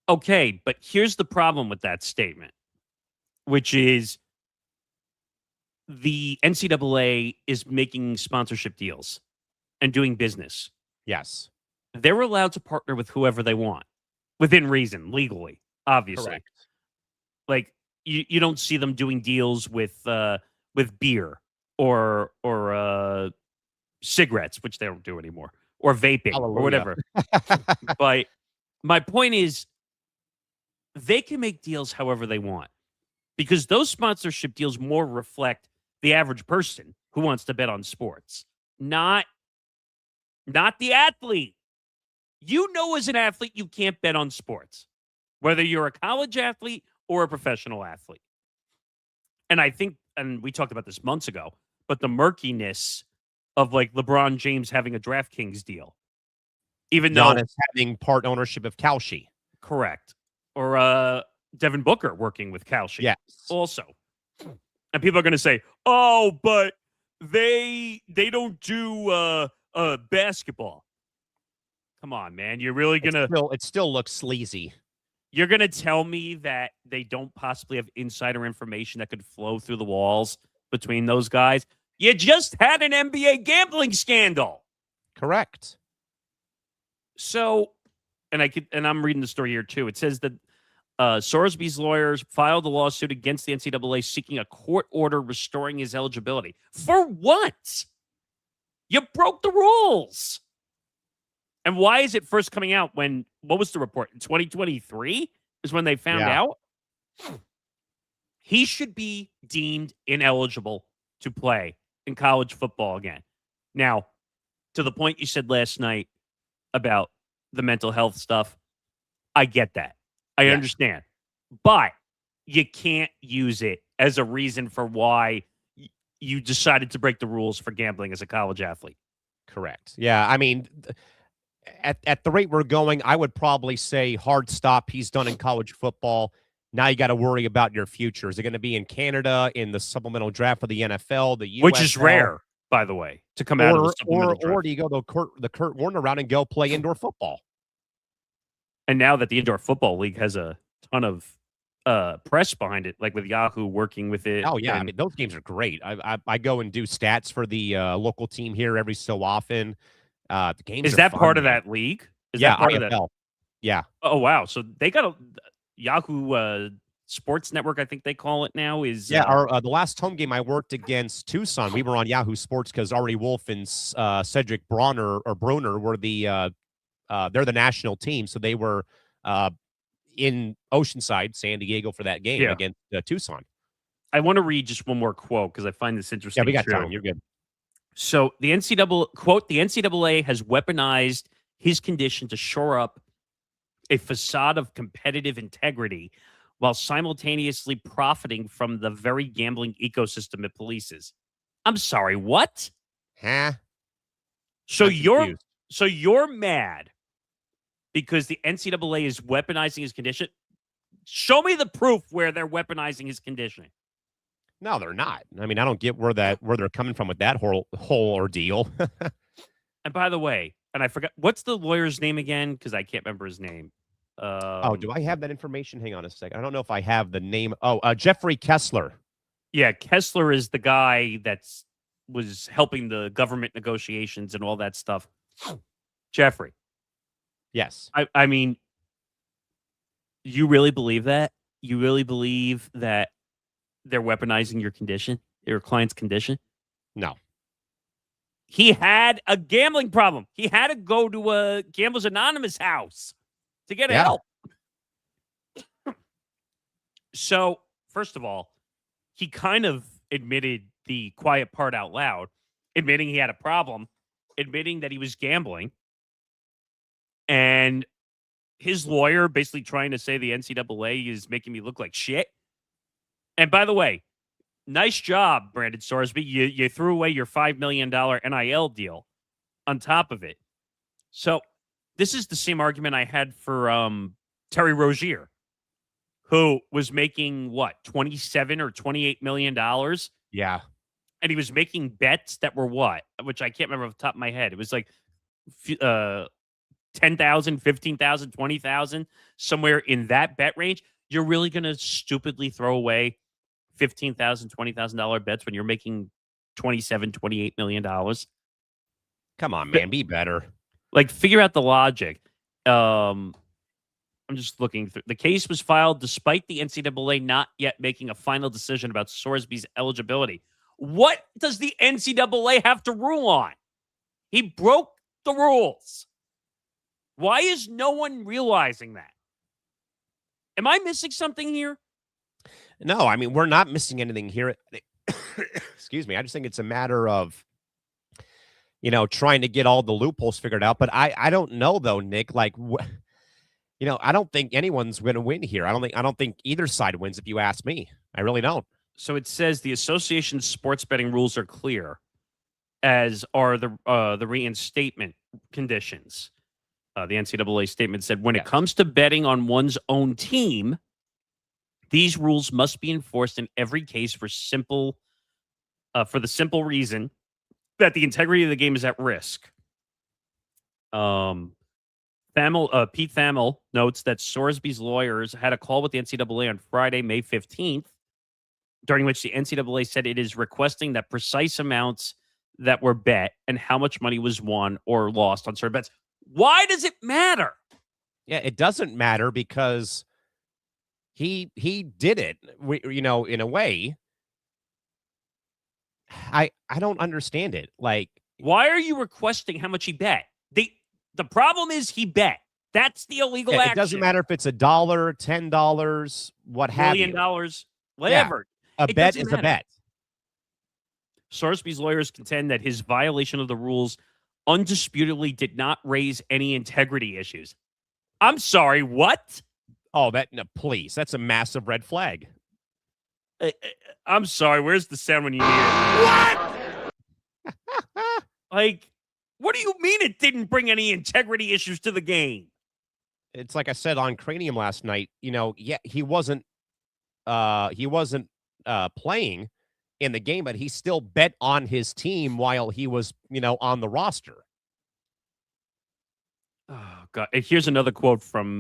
Okay, but here's the problem with that statement, which is the NCAA is making sponsorship deals and doing business. Yes. They're allowed to partner with whoever they want within reason, legally, obviously. Correct. Like, you don't see them doing deals with beer or cigarettes, which they don't do anymore, or vaping or whatever. But my point is, they can make deals however they want because those sponsorship deals more reflect the average person who wants to bet on sports, not the athlete. You know, as an athlete, you can't bet on sports, whether you're a college athlete or a professional athlete. And I think, and we talked about this months ago, but the murkiness of like LeBron James having a DraftKings deal, even though Giannis having part ownership of Kalshi. Correct. Or Devin Booker working with Kalshi. Yes. Also. And people are going to say, oh, but they don't do basketball. Come on, man. You're really going to... It still looks sleazy. You're going to tell me that they don't possibly have insider information that could flow through the walls between those guys? You just had an NBA gambling scandal. Correct. So, and I'm reading the story here too. It says that Sorsby's lawyers filed a lawsuit against the NCAA seeking a court order restoring his eligibility. For what? You broke the rules. And why is it first coming out when, what was the report? In 2023 is when they found out? He should be deemed ineligible to play in college football again. Now, to the point you said last night about the mental health stuff, I get that. I understand. But you can't use it as a reason for why you decided to break the rules for gambling as a college athlete. Correct. Yeah, I mean, at the rate we're going, I would probably say hard stop. He's done in college football. Now you got to worry about your future. Is it going to be in Canada in the supplemental draft for the NFL, the USL? Which is rare, by the way, to come out of the supplemental draft. Or do you go the Kurt Warner route and go play indoor football? And now that the Indoor Football League has a ton of press behind it, like with Yahoo working with it. Oh, yeah. I mean, those games are great. I go and do stats for the local team here every so often. The games is are that fun, part of man. that league? Is yeah, that part IFL. of that? Yeah. Oh, wow. So they got a Yahoo Sports Network, I think they call it now. Is the last home game I worked against Tucson, we were on Yahoo Sports because Artie Wolf and Cedric Bronner were the they're the national team, so they were in Oceanside, San Diego for that game against Tucson. I want to read just one more quote because I find this interesting. Yeah, we got too. time. You're good. So the NCAA has weaponized his condition to shore up a facade of competitive integrity while simultaneously profiting from the very gambling ecosystem it polices. I'm sorry, what? Huh? So you're mad because the NCAA is weaponizing his condition? Show me the proof where they're weaponizing his condition. No, they're not. I mean, I don't get where they're coming from with that whole ordeal. And by the way, and I forgot, what's the lawyer's name again? Because I can't remember his name. Do I have that information? Hang on a second. I don't know if I have the name. Jeffrey Kessler. Yeah, Kessler is the guy was helping the government negotiations and all that stuff. Jeffrey. Yes. I mean, you really believe that? You really believe that they're weaponizing your client's condition? No. He had a gambling problem. He had to go to a Gamblers Anonymous house to get help. So, first of all, he kind of admitted the quiet part out loud, admitting he had a problem, admitting that he was gambling, and his lawyer basically trying to say the NCAA is making me look like shit. And by the way, nice job, Brandon Sorsby. You threw away your $5 million NIL deal on top of it. So this is the same argument I had for Terry Rozier, who was making, what, $27 or $28 million? Yeah. And he was making bets that were what? Which I can't remember off the top of my head. It was like 10,000, 15,000, 20,000, somewhere in that bet range. You're really going to stupidly throw away $15,000, $20,000 bets when you're making $27, $28 million? Come on, man. Be better. Like, figure out the logic. I'm just looking through. The case was filed despite the NCAA not yet making a final decision about Sorsby's eligibility. What does the NCAA have to rule on? He broke the rules. Why is no one realizing that? Am I missing something here? No, I mean, we're not missing anything here. Excuse me. I just think it's a matter of, trying to get all the loopholes figured out. But I don't know, though, Nick. Like, I don't think anyone's going to win here. I don't think either side wins, if you ask me. I really don't. So it says the association's sports betting rules are clear, as are the reinstatement conditions. The NCAA statement said, when it comes to betting on one's own team, these rules must be enforced in every case for the simple reason that the integrity of the game is at risk. Pete Thamel notes that Sorsby's lawyers had a call with the NCAA on Friday, May 15th, during which the NCAA said it is requesting that precise amounts that were bet and how much money was won or lost on certain bets. Why does it matter? Yeah, it doesn't matter because he did it. In a way. I don't understand it. Like, why are you requesting how much he bet? The problem is he bet. That's the illegal action. It doesn't matter if it's $1, $10, what have you. $1 million, whatever. A bet is a bet. Sorsby's lawyers contend that his violation of the rules undisputedly did not raise any integrity issues. I'm sorry, what? Oh, please. That's a massive red flag. I'm sorry, where's the sound when you need it? What? Like, what do you mean it didn't bring any integrity issues to the game? It's like I said on Cranium last night, he wasn't playing in the game, but he still bet on his team while he was, on the roster. Oh, God. And here's another quote from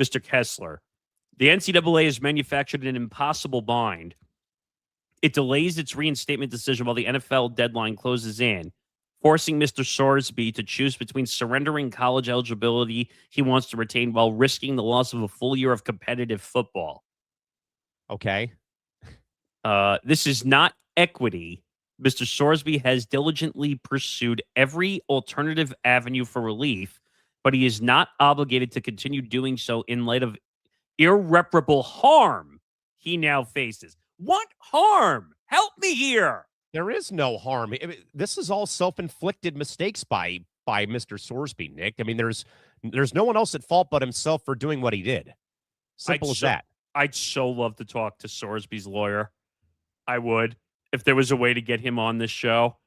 Mr. Kessler. The NCAA has manufactured an impossible bind. It delays its reinstatement decision while the NFL deadline closes in, forcing Mr. Sorsby to choose between surrendering college eligibility he wants to retain while risking the loss of a full year of competitive football. Okay. This is not equity. Mr. Sorsby has diligently pursued every alternative avenue for relief, but he is not obligated to continue doing so in light of irreparable harm he now faces. What harm? Help me here. There is no harm. This is all self-inflicted mistakes by Mr. Sorsby, Nick. I mean, there's no one else at fault but himself for doing what he did. Simple as that. I'd so love to talk to Sorsby's lawyer. I would, if there was a way to get him on this show.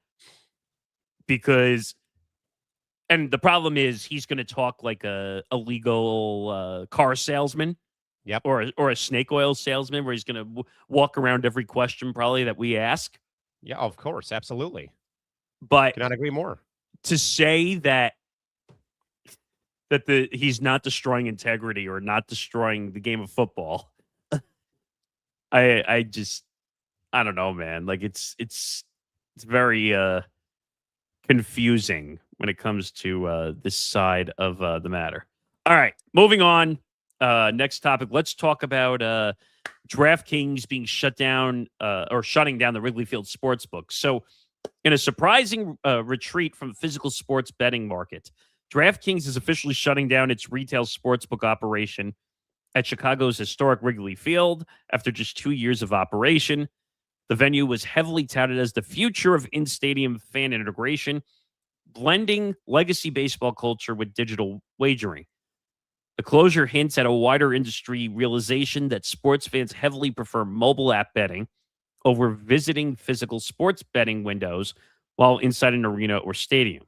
And the problem is he's going to talk like a legal car salesman. Yep. Or a snake oil salesman where he's going to walk around every question probably that we ask. Yeah, of course. Absolutely. But cannot agree more. To say that he's not destroying integrity or not destroying the game of football, I don't know, man. Like it's very confusing when it comes to this side of the matter. All right, moving on. Next topic. Let's talk about DraftKings being shut down or shutting down the Wrigley Field Sportsbook. So, in a surprising retreat from the physical sports betting market, DraftKings is officially shutting down its retail sportsbook operation at Chicago's historic Wrigley Field after just 2 years of operation. The venue was heavily touted as the future of in-stadium fan integration, blending legacy baseball culture with digital wagering. The closure hints at a wider industry realization that sports fans heavily prefer mobile app betting over visiting physical sports betting windows while inside an arena or stadium.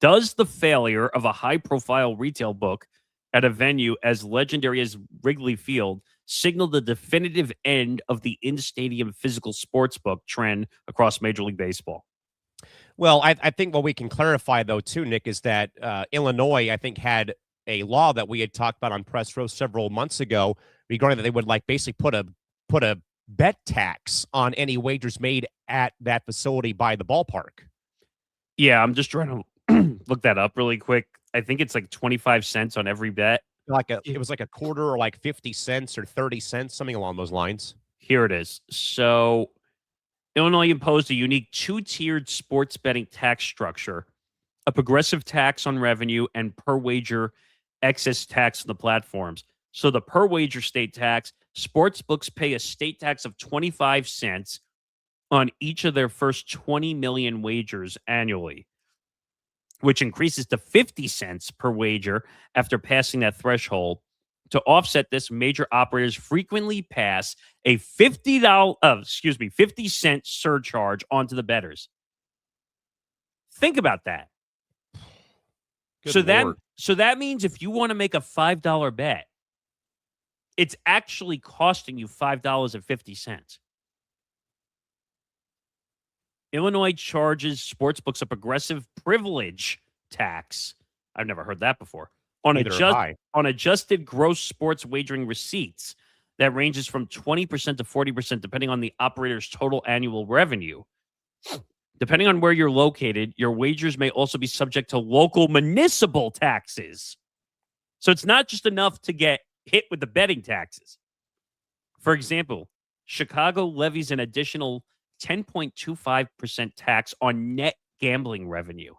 Does the failure of a high-profile retail book at a venue as legendary as Wrigley Field signal the definitive end of the in-stadium physical sports book trend across Major League Baseball? Well, I think what we can clarify, though, too, Nick, is that Illinois, I think, had a law that we had talked about on Press Row several months ago regarding that they would basically put a bet tax on any wagers made at that facility by the ballpark. Yeah, I'm just trying to look that up really quick. I think it's like 25 cents on every bet. It was like a quarter or like 50 cents or 30 cents, something along those lines. Here it is. So Illinois imposed a unique two-tiered sports betting tax structure, a progressive tax on revenue and per wager excess tax on the platforms. So the per wager state tax, sports books pay a state tax of 25 cents on each of their first 20 million wagers annually, which increases to 50 cents per wager after passing that threshold. To offset this, major operators frequently pass a 50 cent surcharge onto the bettors. Think about that. So that means if you want to make a $5 bet, it's actually costing you $5.50. Illinois charges sportsbooks a progressive privilege tax. I've never heard that before. On adjusted gross sports wagering receipts that ranges from 20% to 40%, depending on the operator's total annual revenue. Depending on where you're located, your wagers may also be subject to local municipal taxes. So it's not just enough to get hit with the betting taxes. For example, Chicago levies an additional 10.25% tax on net gambling revenue.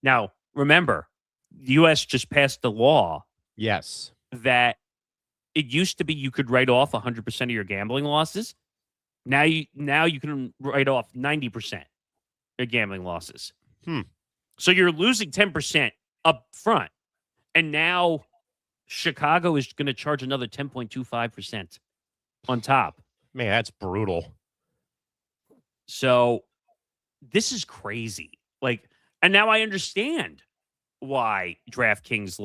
Now, remember, the U.S. just passed a law Yes. that it used to be you could write off 100% of your gambling losses. Now you can write off 90% of your gambling losses. So you're losing 10% up front. And now Chicago is going to charge another 10.25% on top. Man, that's brutal. So this is crazy. Like, and now I understand why DraftKings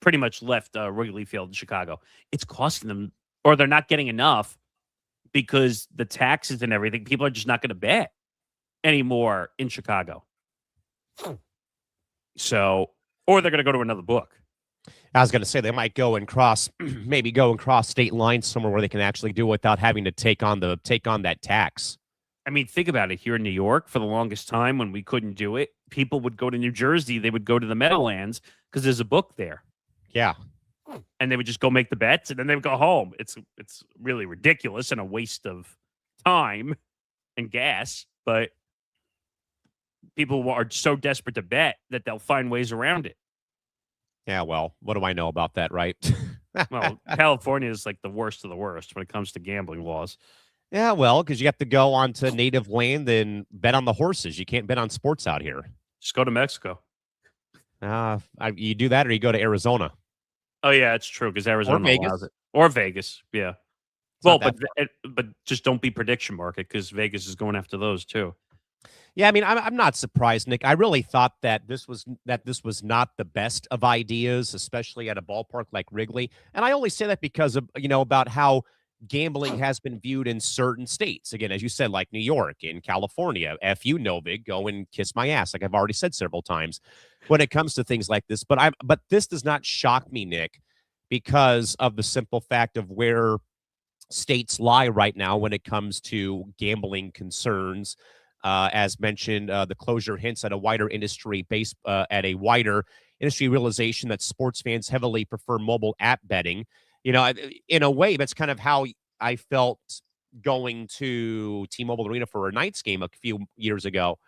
pretty much left Wrigley Field in Chicago. It's costing them, or they're not getting enough because the taxes and everything. People are just not going to bet anymore in Chicago. So, or they're going to go to another book. I was going to say they might go and cross state lines somewhere where they can actually do it without having to take on that tax. I mean, think about it. Here in New York, for the longest time when we couldn't do it, people would go to New Jersey. They would go to the Meadowlands because there's a book there. Yeah. And they would just go make the bets, and then they would go home. It's really ridiculous and a waste of time and gas. But people are so desperate to bet that they'll find ways around it. Yeah, well, what do I know about that, right? Well, California is like the worst of the worst when it comes to gambling laws. Yeah, well, because you have to go onto native land and bet on the horses. You can't bet on sports out here. Just go to Mexico. You do that or you go to Arizona. Oh, yeah, it's true because Arizona Vegas. allows it. Or Vegas, yeah. It's Well, not but just don't be prediction market because Vegas is going after those too. Yeah, I mean, I'm not surprised, Nick. I really thought that this was not the best of ideas, especially at a ballpark like Wrigley. And I only say that because of about how gambling has been viewed in certain states. Again, as you said, like New York, in California. F you, Novig, go and kiss my ass, like I've already said several times when it comes to things like this. But this does not shock me, Nick, because of the simple fact of where states lie right now when it comes to gambling concerns. As mentioned, the closure hints at a wider industry realization that sports fans heavily prefer mobile app betting. In a way, that's kind of how I felt going to T-Mobile Arena for a Knights game a few years ago.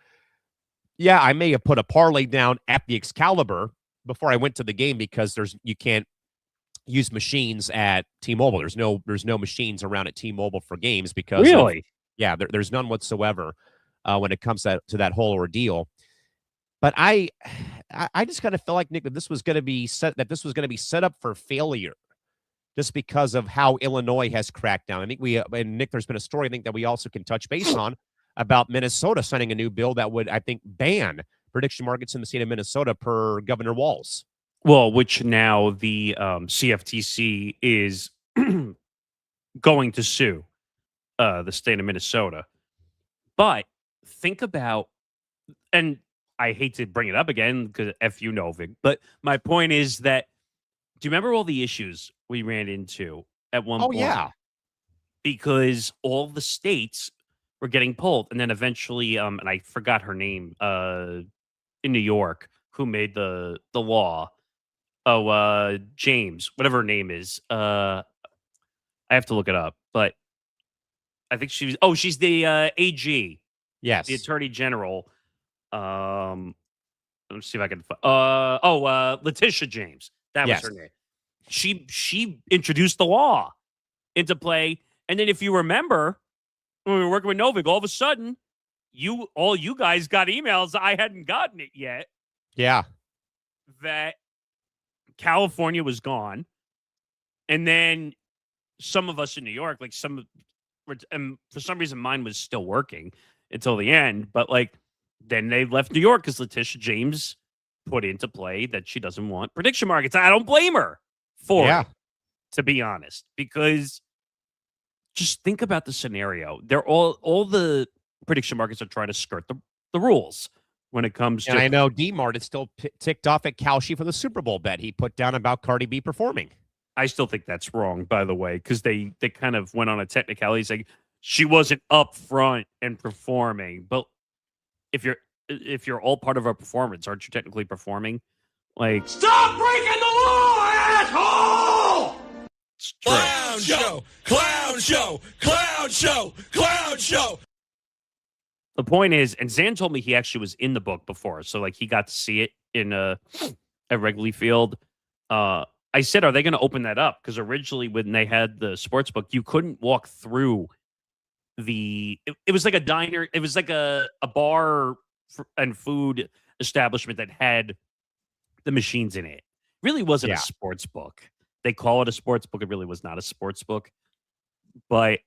Yeah, I may have put a parlay down at the Excalibur before I went to the game because you can't use machines at T-Mobile. There's no machines around at T-Mobile for games because really, there's none whatsoever. When it comes to that whole ordeal. But I just kind of felt like, Nick, that this was going to be set up for failure just because of how Illinois has cracked down. I think and Nick, there's been a story I think that we also can touch base on about Minnesota signing a new bill that would, I think, ban prediction markets in the state of Minnesota per Governor Walz. Well, which now the CFTC is going to sue the state of Minnesota. But think about, and I hate to bring it up again because F you, Novig, but my point is that, do you remember all the issues we ran into at one point? Oh, yeah. Because all the states were getting pulled. And then eventually, and I forgot her name, in New York, who made the law. Oh, James, whatever her name is. I have to look it up, but I think she's the AG. Yes. The Attorney General. Let me see if I can Letitia James. That was her name. She introduced the law into play. And then if you remember, when we were working with Novik, all of a sudden, you guys got emails. I hadn't gotten it yet. Yeah. That California was gone. And then some of us in New York, and for some reason mine was still working until the end, but then they left New York because Letitia James put into play that she doesn't want prediction markets. I don't blame her for it, to be honest, because just think about the scenario. They're all the prediction markets are trying to skirt the rules when it comes to. And I know D-Mart is still ticked off at Kalshi for the Super Bowl bet he put down about Cardi B performing. I still think that's wrong, by the way, because they kind of went on a technicality saying she wasn't up front and performing. But if you're all part of our performance, aren't you technically performing? Stop breaking the law, asshole! It's true. Clown show! Clown show! Clown show! Clown show! The point is, and Zan told me he actually was in the book before, so like he got to see it in at Wrigley Field. I said, are they going to open that up? Because originally when they had the sports book, you couldn't walk through it was like a diner. It was like a bar and food establishment that had the machines in it. Really wasn't a sports book. They call it a sports book. It really was not a sports book. But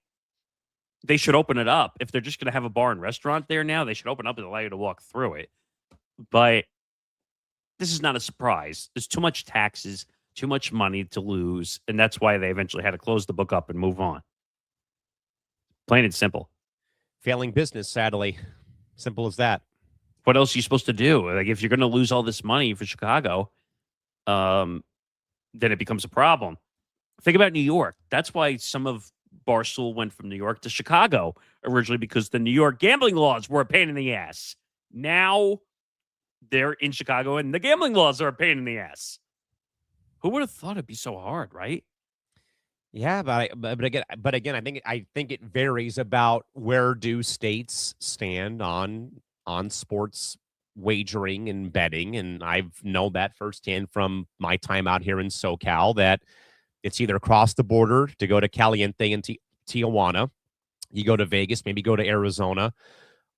they should open it up. If they're just going to have a bar and restaurant there now, they should open up and allow you to walk through it. But this is not a surprise. There's too much taxes, too much money to lose, and that's why they eventually had to close the book up and move on. Plain and simple. Failing business, sadly. Simple as that. What else are you supposed to do? Like, if you're going to lose all this money for Chicago, then it becomes a problem. Think about New York. That's why some of Barstool went from New York to Chicago originally, because the New York gambling laws were a pain in the ass. Now they're in Chicago and the gambling laws are a pain in the ass. Who would have thought it'd be so hard, right? Yeah, but again, I think it varies about where do states stand on sports wagering and betting, and I've known that firsthand from my time out here in SoCal that it's either across the border to go to Caliente and Tijuana, you go to Vegas, maybe go to Arizona,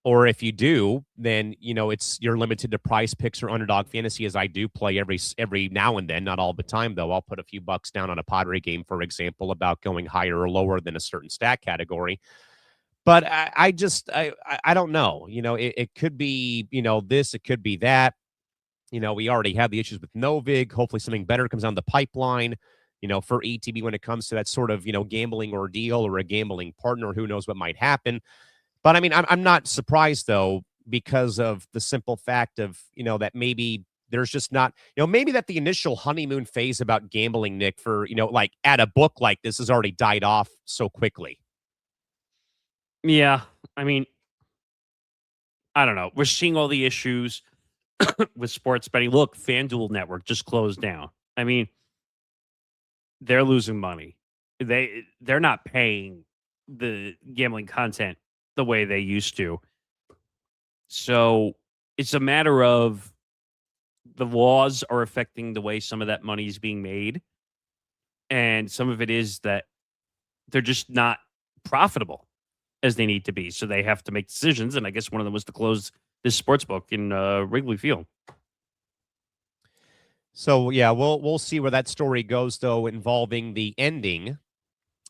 or if you do, then you're limited to Prize Picks or Underdog Fantasy, as I do play every now and then, not all the time though. I'll put a few bucks down on a Padre game, for example, about going higher or lower than a certain stat category. But I don't know. It could be this, it could be that. We already have the issues with Novig. Hopefully something better comes down the pipeline. For ETB when it comes to that sort of gambling ordeal or a gambling partner. Who knows what might happen. But I mean, I'm not surprised, though, because of the simple fact of, that maybe there's just not, maybe that the initial honeymoon phase about gambling, Nick, for, like at a book like this has already died off so quickly. Yeah. I mean, I don't know. We're seeing all the issues with sports betting. Look, FanDuel Network just closed down. I mean, they're losing money. They're not paying the gambling content the way they used to. So it's a matter of the laws are affecting the way some of that money is being made. And some of it is that they're just not profitable as they need to be. So they have to make decisions. And I guess one of them was to close this sports book in Wrigley Field. So, yeah, we'll see where that story goes, though, involving the ending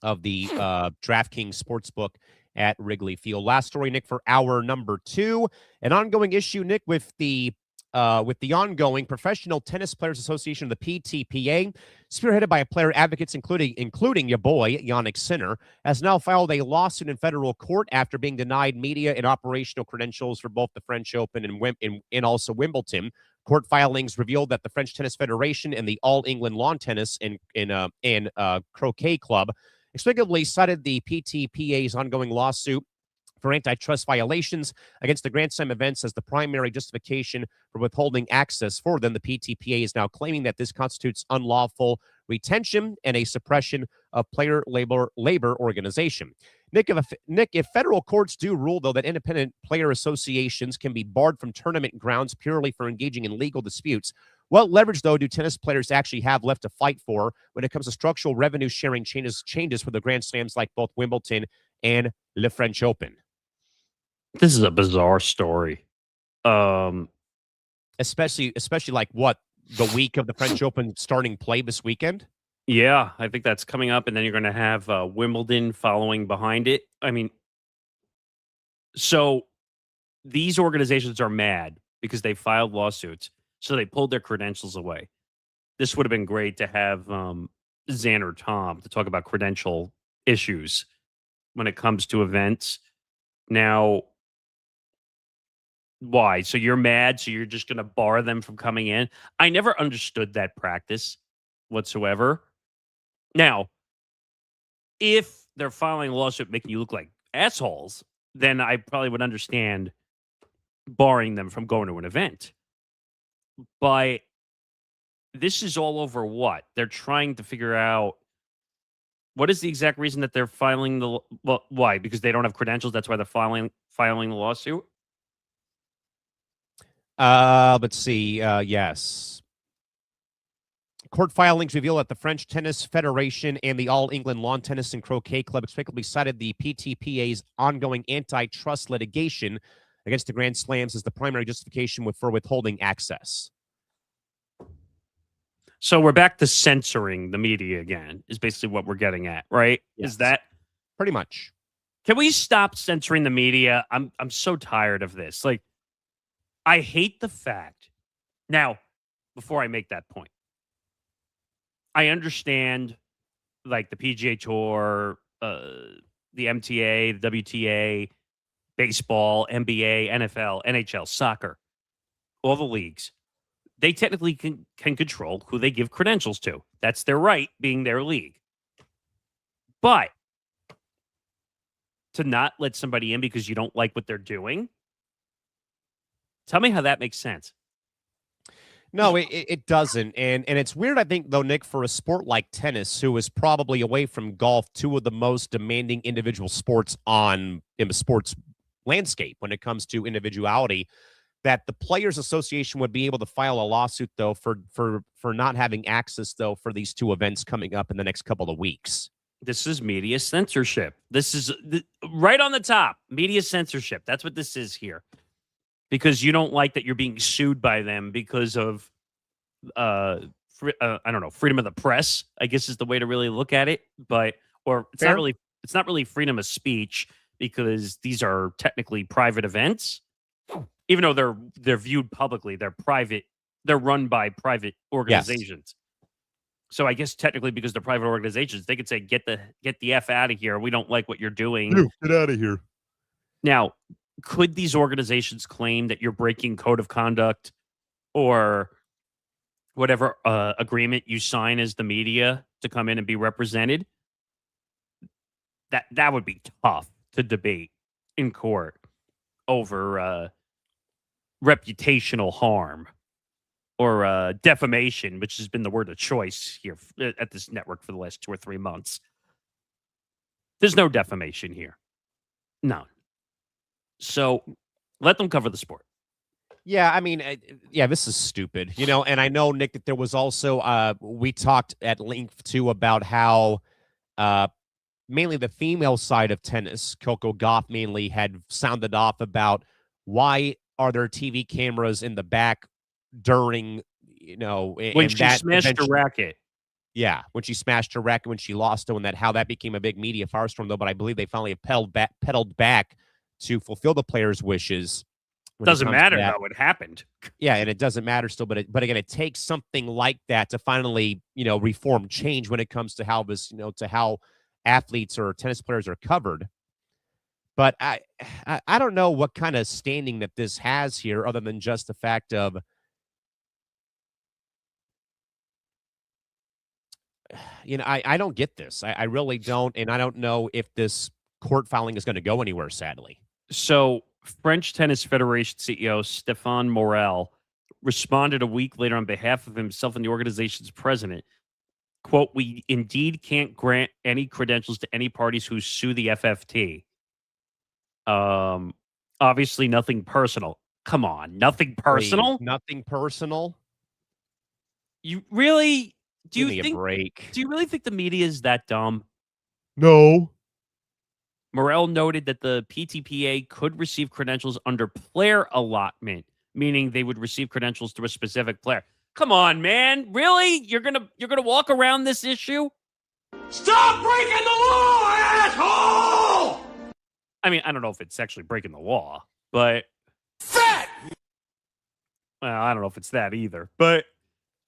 of the DraftKings Sportsbook at Wrigley Field. Last story, Nick, for hour number 2. An ongoing issue, Nick, with the ongoing Professional Tennis Players Association, the PTPA, spearheaded by player advocates, including your boy, Yannick Sinner, has now filed a lawsuit in federal court after being denied media and operational credentials for both the French Open and also Wimbledon. Court filings revealed that the French Tennis Federation and the All England Lawn Tennis and Croquet Club explicitly cited the PTPA's ongoing lawsuit for antitrust violations against the Grand Slam events as the primary justification for withholding access for them. The PTPA is now claiming that this constitutes unlawful retention and a suppression of player labor organization. Nick, if federal courts do rule, though, that independent player associations can be barred from tournament grounds purely for engaging in legal disputes, what leverage, though, do tennis players actually have left to fight for when it comes to structural revenue sharing changes for the Grand Slams like both Wimbledon and the French Open? This is a bizarre story. Especially like what, the week of the French Open starting play this weekend? Yeah, I think that's coming up, and then you're going to have Wimbledon following behind it. I mean, so these organizations are mad because they filed lawsuits, so they pulled their credentials away. This would have been great to have Zan or Tom to talk about credential issues when it comes to events. Now, why? So you're mad, so you're just going to bar them from coming in? I never understood that practice whatsoever. Now, if they're filing a lawsuit making you look like assholes, then I probably would understand barring them from going to an event. But this is all over what? They're trying to figure out what is the exact reason that they're filing the why? Because they don't have credentials. That's why they're filing the lawsuit. Let's see. Yes. Court filings reveal that the French Tennis Federation and the All England Lawn Tennis and Croquet Club explicitly cited the PTPA's ongoing antitrust litigation against the Grand Slams as the primary justification for withholding access. So we're back to censoring the media again, is basically what we're getting at, right? Yes. Is that pretty much? Can we stop censoring the media? I'm so tired of this. Like, I hate the fact. Now, before I make that point, I understand like the PGA Tour, the MTA, the WTA, baseball, NBA, NFL, NHL, soccer, all the leagues. They technically can control who they give credentials to. That's their right, being their league. But to not let somebody in because you don't like what they're doing, tell me how that makes sense. No, it doesn't. And it's weird, I think, though, Nick, for a sport like tennis, who is probably away from golf, two of the most demanding individual sports in the sports landscape when it comes to individuality, that the Players Association would be able to file a lawsuit, though, for not having access, though, for these two events coming up in the next couple of weeks. This is media censorship. This is right on the top. Media censorship. That's what this is here. Because you don't like that you're being sued by them because of, I don't know, freedom of the press, I guess is the way to really look at it. But, or it's Fair. not really freedom of speech because these are technically private events. Even though they're viewed publicly, they're private. They're run by private organizations. Yes. So I guess technically, because they're private organizations, they could say, "Get the F out of here. We don't like what you're doing. Get out of here." Now, could these organizations claim that you're breaking code of conduct or whatever agreement you sign as the media to come in and be represented? That would be tough to debate in court over reputational harm or defamation, which has been the word of choice here at this network for the last 2 or 3 months. There's no defamation here. No. So let them cover the sport. Yeah, I mean, this is stupid, and I know, Nick, that there was also, we talked at length, too, about how mainly the female side of tennis, Coco Gauff mainly, had sounded off about why are there TV cameras in the back during, when she smashed her racket. Yeah, when she smashed her racket, when she lost it, and how that became a big media firestorm, though. But I believe they finally have pedaled back to fulfill the players' wishes. Doesn't matter how it happened. Yeah, and it doesn't matter still. But again, it takes something like that to finally, reform change when it comes to how this, to how athletes or tennis players are covered. But I don't know what kind of standing that this has here, other than just the fact of, I don't get this. I really don't, and I don't know if this court filing is going to go anywhere, sadly. So French Tennis Federation CEO Stéphane Morel responded a week later on behalf of himself and the organization's president. Quote, "We indeed can't grant any credentials to any parties who sue the FFT. Obviously nothing personal." Come on, nothing personal? Please, nothing personal? You really Give me a break. Do you really think the media is that dumb? No. Morel noted that the PTPA could receive credentials under player allotment, meaning they would receive credentials through a specific player. Come on, man. Really? You're gonna walk around this issue? Stop breaking the law, asshole! I mean, I don't know if it's actually breaking the law, but Fat! Well, I don't know if it's that either. But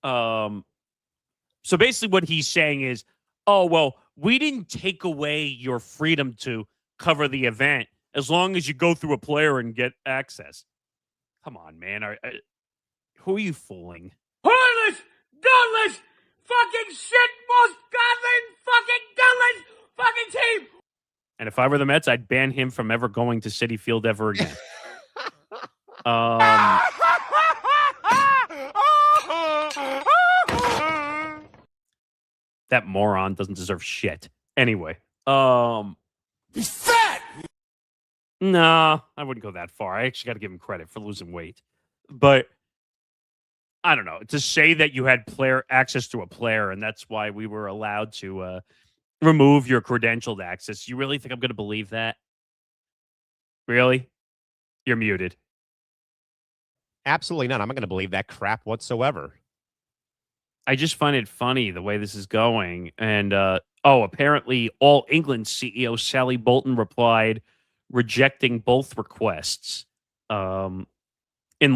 so basically what he's saying is, oh, well, we didn't take away your freedom to cover the event as long as you go through a player and get access. Come on, man. Who are you fooling? Heartless, gutless, fucking shit, most godless, fucking gutless, fucking team! And if I were the Mets, I'd ban him from ever going to Citi Field ever again. That moron doesn't deserve shit. Anyway, He's fat! nah, I wouldn't go that far. I actually got to give him credit for losing weight. But I don't know. To say that you had player access to a player and that's why we were allowed to remove your credentialed access, you really think I'm going to believe that? Really? You're muted. Absolutely not. I'm not going to believe that crap whatsoever. I just find it funny the way this is going. And, apparently All England CEO Sally Bolton replied, rejecting both requests. In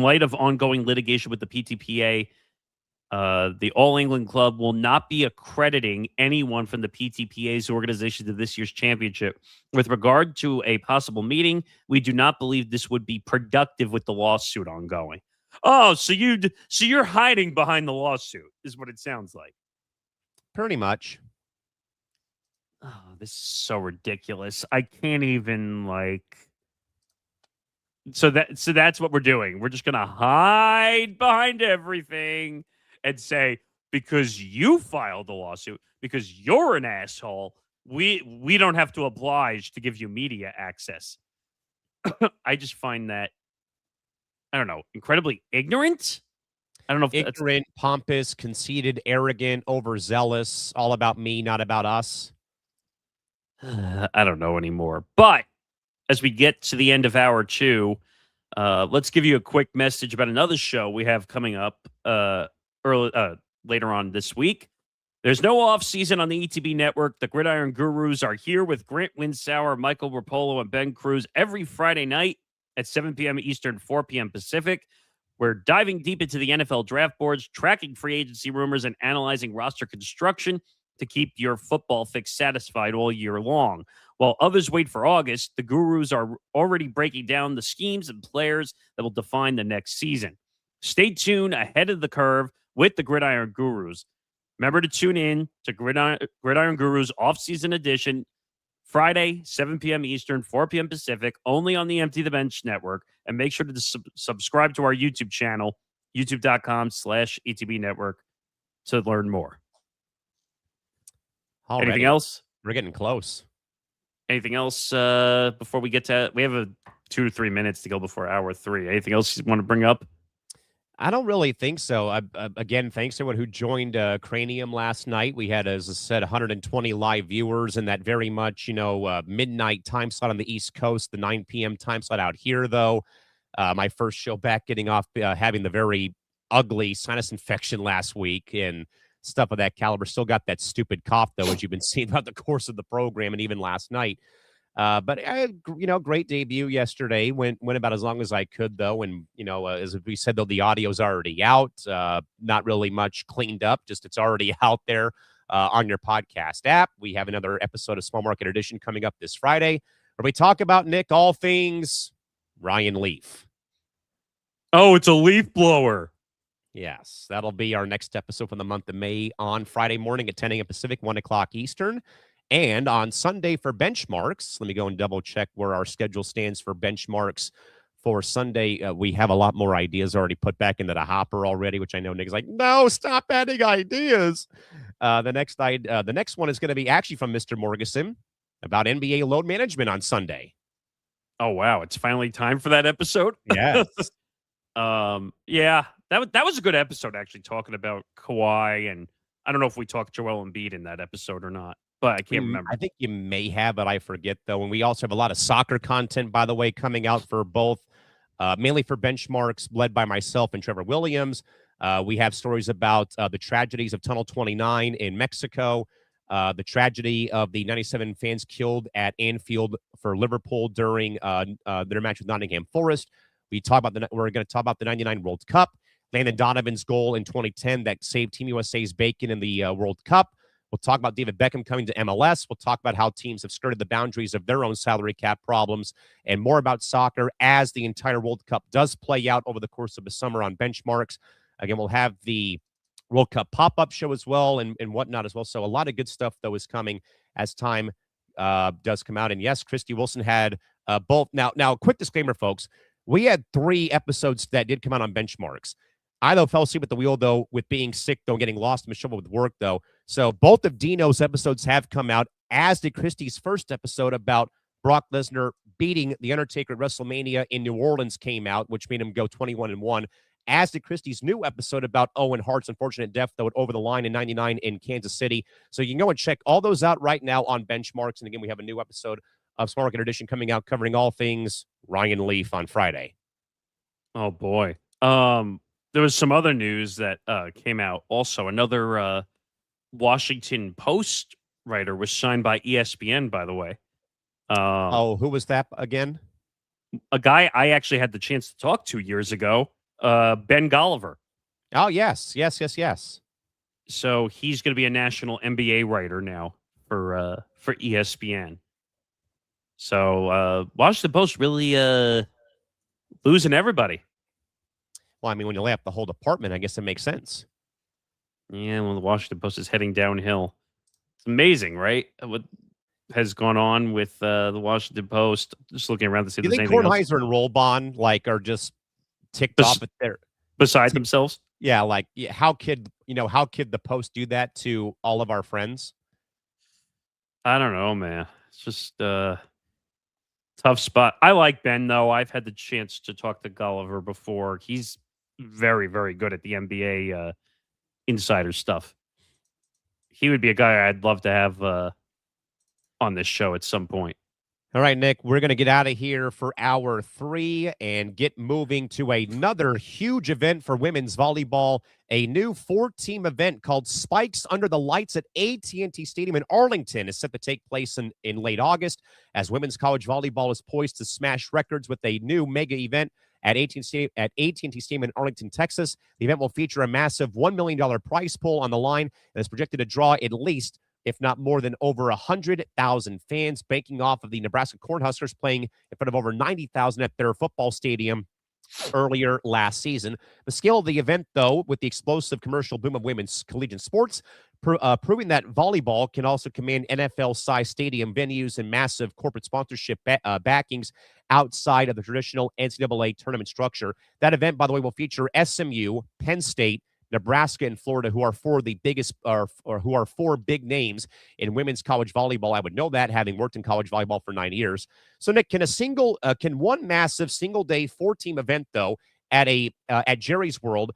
light of ongoing litigation with the PTPA, the All England Club will not be accrediting anyone from the PTPA's organization to this year's championship. With regard to a possible meeting, we do not believe this would be productive with the lawsuit ongoing. Oh, so you're hiding behind the lawsuit, is what it sounds like. Pretty much. Oh, this is so ridiculous. I can't even So that's what we're doing. We're just gonna hide behind everything and say, because you filed the lawsuit, because you're an asshole, we don't have to oblige to give you media access. I just find that, I don't know, incredibly ignorant. I don't know if ignorant, pompous, conceited, arrogant, overzealous, all about me, not about us. I don't know anymore. But as we get to the end of hour 2, let's give you a quick message about another show we have coming up later on this week. There's no off season on the ETB network. The Gridiron Gurus are here with Grant Winsauer, Michael Rapolo, and Ben Cruz every Friday night at 7 p.m. Eastern, 4 p.m. Pacific. We're diving deep into the NFL draft boards, tracking free agency rumors, and analyzing roster construction to keep your football fix satisfied all year long. While others wait for August, the Gurus are already breaking down the schemes and players that will define the next season. Stay tuned ahead of the curve with the Gridiron Gurus. Remember to tune in to Gridiron Gurus off-season edition, Friday, 7 p.m. Eastern, 4 p.m. Pacific, only on the Empty the Bench network. And make sure to subscribe to our YouTube channel, youtube.com/ETB network, to learn more. Already. Anything else? We're getting close. Anything else before we get to... We have 2 to 3 minutes to go before hour 3. Anything else you want to bring up? I don't really think so. Again, thanks to everyone who joined Cranium last night. We had, as I said, 120 live viewers in that very much, midnight time slot on the East Coast, the 9 p.m. time slot out here, though. My first show back, getting off having the very ugly sinus infection last week and stuff of that caliber. Still got that stupid cough, though, as you've been seeing throughout the course of the program and even last night. But I had, great debut yesterday. Went about as long as I could, though. And, as we said, though, the audio's already out. Not really much cleaned up. Just it's already out there on your podcast app. We have another episode of Small Market Edition coming up this Friday, where we talk about, Nick, all things Ryan Leaf. Oh, it's a leaf blower. Yes, that'll be our next episode for the month of May on Friday morning at 10 a.m. Pacific, 1 o'clock Eastern. And on Sunday for benchmarks, let me go and double check where our schedule stands for benchmarks for Sunday. We have a lot more ideas already put back into the hopper already, which I know Nick's like, no, stop adding ideas. The next one is going to be actually from Mr. Morgasen about NBA load management on Sunday. Oh, wow. It's finally time for that episode. Yes. Yeah, that was a good episode, actually, talking about Kawhi. And I don't know if we talked Joel Embiid in that episode or not. But I can't remember. I think you may have, but I forget, though. And we also have a lot of soccer content, by the way, coming out for both, mainly for benchmarks, led by myself and Trevor Williams. We have stories about the tragedies of Tunnel 29 in Mexico, the tragedy of the 97 fans killed at Anfield for Liverpool during their match with Nottingham Forest. We're going to talk about the 99 World Cup, Landon Donovan's goal in 2010 that saved Team USA's bacon in the World Cup. We'll talk about David Beckham coming to MLS. We'll talk about how teams have skirted the boundaries of their own salary cap problems and more about soccer as the entire World Cup does play out over the course of the summer on benchmarks. Again, we'll have the World Cup pop-up show as well and whatnot as well. So a lot of good stuff, though, is coming as time does come out. And yes, Christy Wilson had both. Now, quick disclaimer, folks. We had 3 episodes that did come out on benchmarks. I, though, fell asleep at the wheel, though, with being sick, though, getting lost in the shovel with work, though. So both of Dino's episodes have come out, as did Christie's first episode about Brock Lesnar beating The Undertaker at WrestleMania in New Orleans came out, which made him go 21-1. As did Christie's new episode about Owen Hart's unfortunate death, though, Over the Line in 99 in Kansas City. So you can go and check all those out right now on Benchmarks. And again, we have a new episode of Smart Market Edition coming out covering all things Ryan Leaf on Friday. Oh, boy. There was some other news that came out also. Another Washington Post writer was signed by ESPN, by the way. Who was that again? A guy I actually had the chance to talk to years ago, Ben Golliver. Oh, yes. So he's going to be a national NBA writer now for ESPN. So Washington Post really losing everybody. Well, I mean, when you lay up the whole department, I guess it makes sense. Yeah, well, the Washington Post is heading downhill. It's amazing, right? What has gone on with the Washington Post? Just looking around to see if You there's think anything else. Kornheiser and Rollbon are just ticked off at their Beside themselves? Yeah, how could the Post do that to all of our friends? I don't know, man. It's just tough spot. I like Ben, though. I've had the chance to talk to Golliver before. He's very, very good at the NBA insider stuff. He would be a guy I'd love to have on this show at some point. All right, Nick, we're going to get out of here for hour 3 and get moving to another huge event for women's volleyball, a new 4-team event called Spikes Under the Lights at AT&T Stadium in Arlington is set to take place in late August as women's college volleyball is poised to smash records with a new mega event at AT&T Stadium in Arlington, Texas. The event will feature a massive $1 million prize pool on the line and is projected to draw at least, if not more than, over 100,000 fans, banking off of the Nebraska Cornhuskers playing in front of over 90,000 at their football stadium earlier last season. The scale of the event, though, with the explosive commercial boom of women's collegiate sports, proving that volleyball can also command NFL-sized stadium venues and massive corporate sponsorship backings outside of the traditional NCAA tournament structure. That event, by the way, will feature SMU, Penn State, Nebraska, and Florida, who are four big names in women's college volleyball. I would know that, having worked in college volleyball for 9 years. So, Nick, can one massive single-day 4-team event, though, at Jerry's World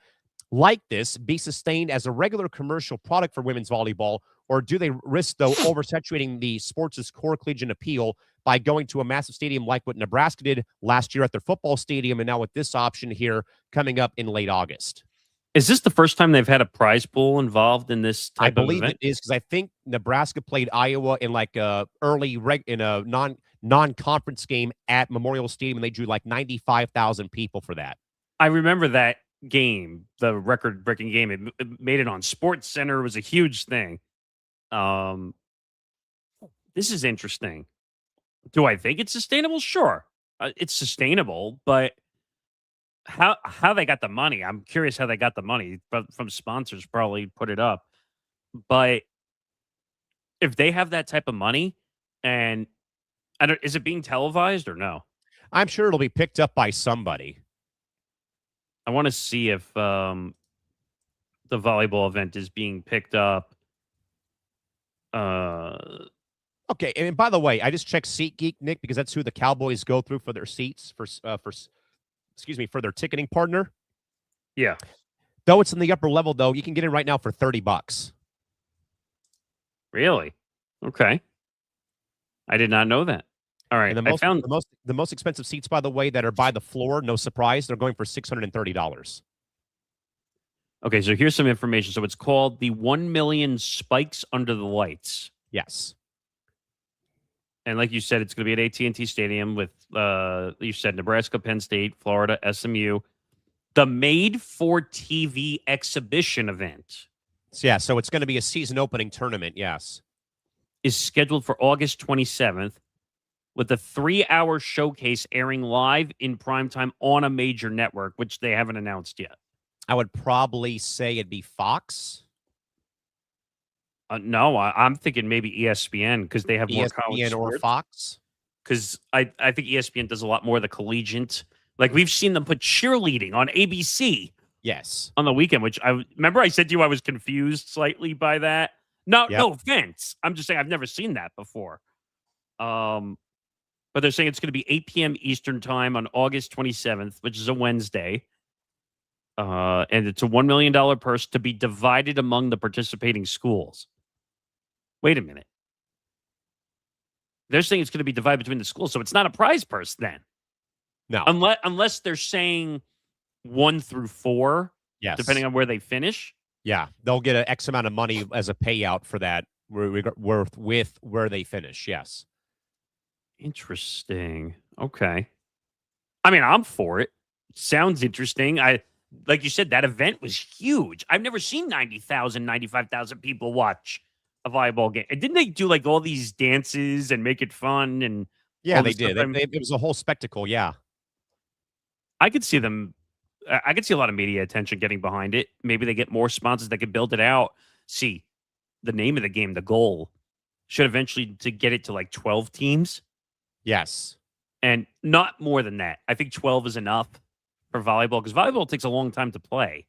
like this be sustained as a regular commercial product for women's volleyball, or do they risk, though, oversaturating the sports' core collegiate appeal by going to a massive stadium like what Nebraska did last year at their football stadium, and now with this option here coming up in late August? Is this the first time they've had a prize pool involved in this type of event? I believe it is, because I think Nebraska played Iowa in in a non-conference game at Memorial Stadium, and they drew 95,000 people for that. I remember that game, the record-breaking game. It made it on Sports Center. It was a huge thing. This is interesting. Do I think it's sustainable? Sure, it's sustainable, but how they got the money? I'm curious how they got the money from sponsors. Probably put it up, but if they have that type of money, and is it being televised or no? I'm sure it'll be picked up by somebody. I want to see if the volleyball event is being picked up. Okay, and by the way, I just checked SeatGeek, Nick, because that's who the Cowboys go through for their seats for their ticketing partner. Yeah. Though it's in the upper level, though, you can get in right now for $30. Really? Okay. I did not know that. All right. And the most expensive seats, by the way, that are by the floor, no surprise, they're going for $630. Okay, so here's some information. So it's called the 1 million Spikes Under the Lights. Yes. And like you said, it's going to be at AT&T Stadium with, you said, Nebraska, Penn State, Florida, SMU. The made-for-TV exhibition event. So it's going to be a season opening tournament, yes. Is scheduled for August 27th with a 3-hour showcase airing live in primetime on a major network, which they haven't announced yet. I would probably say it'd be Fox. No, I'm thinking maybe ESPN, because they have more college ESPN or Fox. Because I think ESPN does a lot more of the collegiate. Like, we've seen them put cheerleading on ABC Yes. on the weekend, which I remember I said to you I was confused slightly by that. No, Yep. no offense. I'm just saying I've never seen that before. But they're saying it's going to be 8 p.m. Eastern time on August 27th, which is a Wednesday. And it's a $1 million purse to be divided among the participating schools. Wait a minute. They're saying it's going to be divided between the schools, so it's not a prize purse then. No. Unless they're saying 1 through 4, Yes. depending on where they finish. Yeah, they'll get an X amount of money as a payout for that with where they finish. Yes. Interesting. Okay. I mean, I'm for it. Sounds interesting. Like you said, that event was huge. I've never seen 90,000, 95,000 people watch a volleyball game. And didn't they do like all these dances and make it fun? And Yeah, all they this did. stuff? It was a whole spectacle. Yeah. I could see them. I could see a lot of media attention getting behind it. Maybe they get more sponsors that could build it out. See, the name of the game, the goal, should eventually to get it to like 12 teams. Yes. And not more than that. I think 12 is enough for volleyball because volleyball takes a long time to play.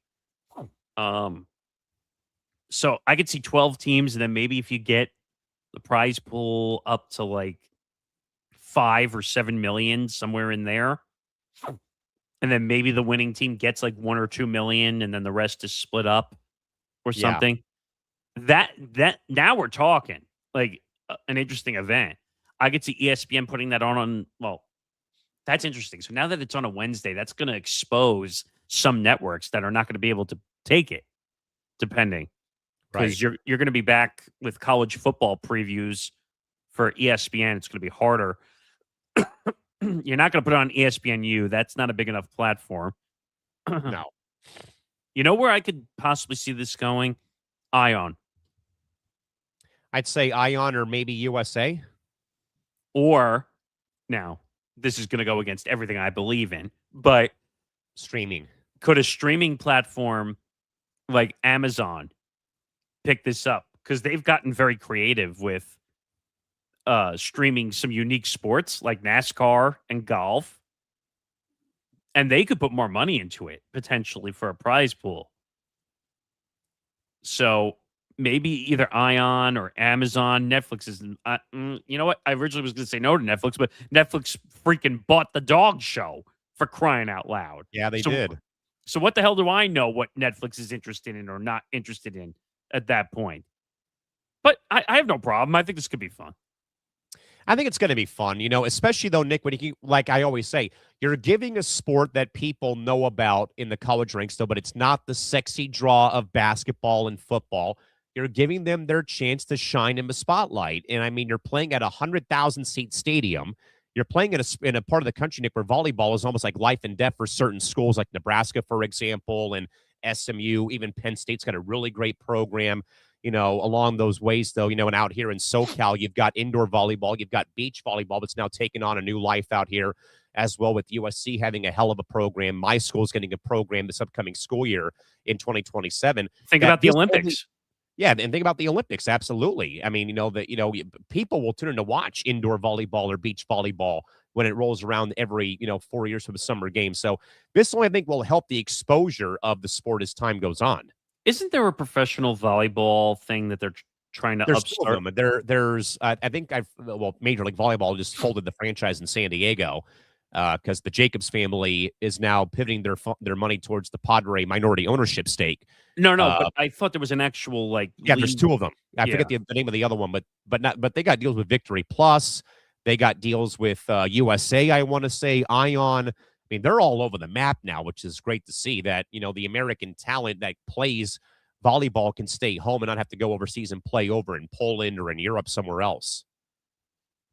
So I could see 12 teams, and then maybe if you get the prize pool up to like 5 or 7 million, somewhere in there, and then maybe the winning team gets like 1 or 2 million, and then the rest is split up or Yeah. something. That now we're talking like an interesting event. I could see ESPN putting that on. Well, that's interesting. So now that it's on a Wednesday, that's going to expose some networks that are not going to be able to take it, depending. Because Right. you're going to be back with college football previews for ESPN. It's going to be harder. You're not going to put it on ESPNU. That's not a big enough platform. No. You know where I could possibly see this going? Ion. I'd say Ion or maybe USA. Or now, this is going to go against everything I believe in, but Streaming. could a streaming platform like Amazon pick this up? Because they've gotten very creative with streaming some unique sports like NASCAR and golf. And they could put more money into it potentially for a prize pool. So maybe either Ion or Amazon. Netflix is, you know what? I originally was going to say no to Netflix, but Netflix freaking bought the dog show for crying out loud. Yeah, they did. So what the hell do I know what Netflix is interested in or not interested in at that point? But I have no problem. I think this could be fun. I think it's going to be fun, especially though, Nick, when like I always say, you're giving a sport that people know about in the college ranks, though, but it's not the sexy draw of basketball and football. You're giving them their chance to shine in the spotlight. And I mean, you're playing at a 100,000 seat stadium. You're playing in a part of the country, Nick, where volleyball is almost like life and death for certain schools, like Nebraska, for example, and SMU. Even Penn State's got a really great program. Along those ways, though, and out here in SoCal, you've got indoor volleyball, you've got beach volleyball that's now taken on a new life out here as well, with USC having a hell of a program. My school's getting a program this upcoming school year in 2027. Think about the Olympics. Yeah, and think about the Olympics. Absolutely. I mean, people will tune in to watch indoor volleyball or beach volleyball when it rolls around every, 4 years for the summer games. So this only, I think, will help the exposure of the sport as time goes on. Isn't there a professional volleyball thing that they're trying to There's upstart? two of them. There's I think Major League Volleyball just folded the franchise in San Diego because the Jacobs family is now pivoting their money towards the Padre minority ownership stake. No, but I thought there was an actual yeah, there's two of them. I forget the name of the other one, but they got deals with Victory Plus. They got deals with USA. I want to say Ion. I mean, they're all over the map now, which is great to see that, the American talent that plays volleyball can stay home and not have to go overseas and play over in Poland or in Europe somewhere else.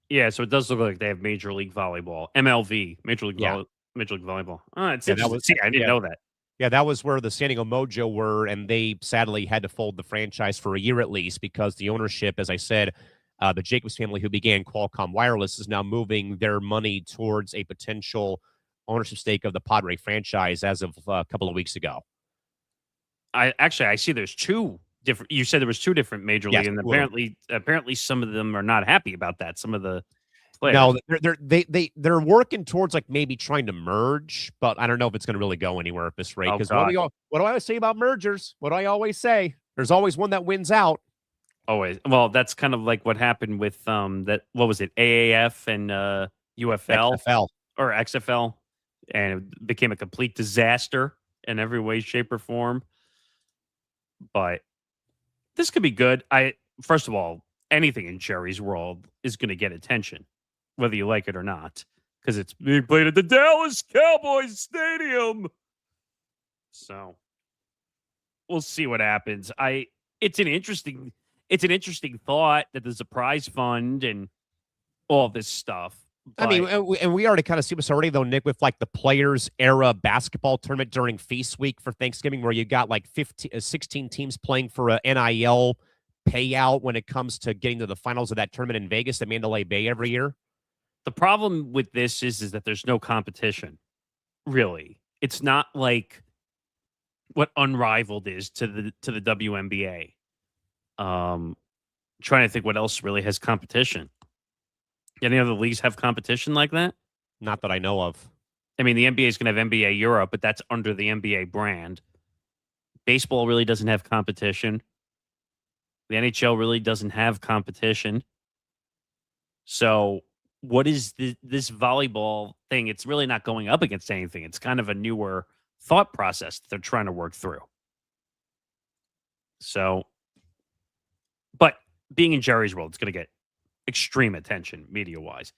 Yeah, so it does look like they have Major League Volleyball, MLV, Major League Volleyball. It's interesting. I didn't know that. Yeah, that was where the San Diego Mojo were, and they sadly had to fold the franchise for a year at least because the ownership, as I said, the Jacobs family, who began Qualcomm Wireless, is now moving their money towards a potential ownership stake of the Padre franchise as of a couple of weeks ago. I see there's two different. You said there was two different Major League, and apparently some of them are not happy about that. Some of the players. No, they're working towards like maybe trying to merge, but I don't know if it's going to really go anywhere at this rate. Oh, Because God. what do I always say about mergers? What do I always say? There's always one that wins out. Always. Well, that's kind of like what happened with that. What was it? AAF and UFL XFL. or XFL, and it became a complete disaster in every way, shape, or form. But this could be good. First of all, anything in Jerry's world is going to get attention, whether you like it or not, because it's being played at the Dallas Cowboys Stadium. So we'll see what happens. It's an interesting thought that there's a prize fund and all this stuff. I mean, and we already kind of see this already, though, Nick, with like the Players Era basketball tournament during Feast Week for Thanksgiving, where you got like 16 teams playing for a NIL payout when it comes to getting to the finals of that tournament in Vegas at Mandalay Bay every year. The problem with this is that there's no competition, really. It's not like what Unrivaled is to the WNBA. Trying to think what else really has competition. Any other leagues have competition like that? Not that I know of. I mean, the NBA is going to have NBA Europe, but that's under the NBA brand. Baseball really doesn't have competition. The NHL really doesn't have competition. So what is this volleyball thing? It's really not going up against anything. It's kind of a newer thought process that they're trying to work through. So, but being in Jerry's world, it's going to get extreme attention media-wise.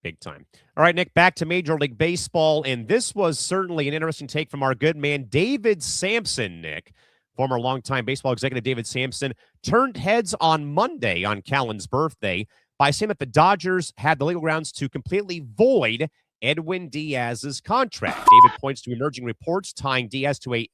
Big time. All right, Nick, back to Major League Baseball. And this was certainly an interesting take from our good man, David Sampson, Nick. Former longtime baseball executive David Sampson turned heads on Monday on Callan's birthday by saying that the Dodgers had the legal grounds to completely void Edwin Diaz's contract. David points to emerging reports tying Diaz to a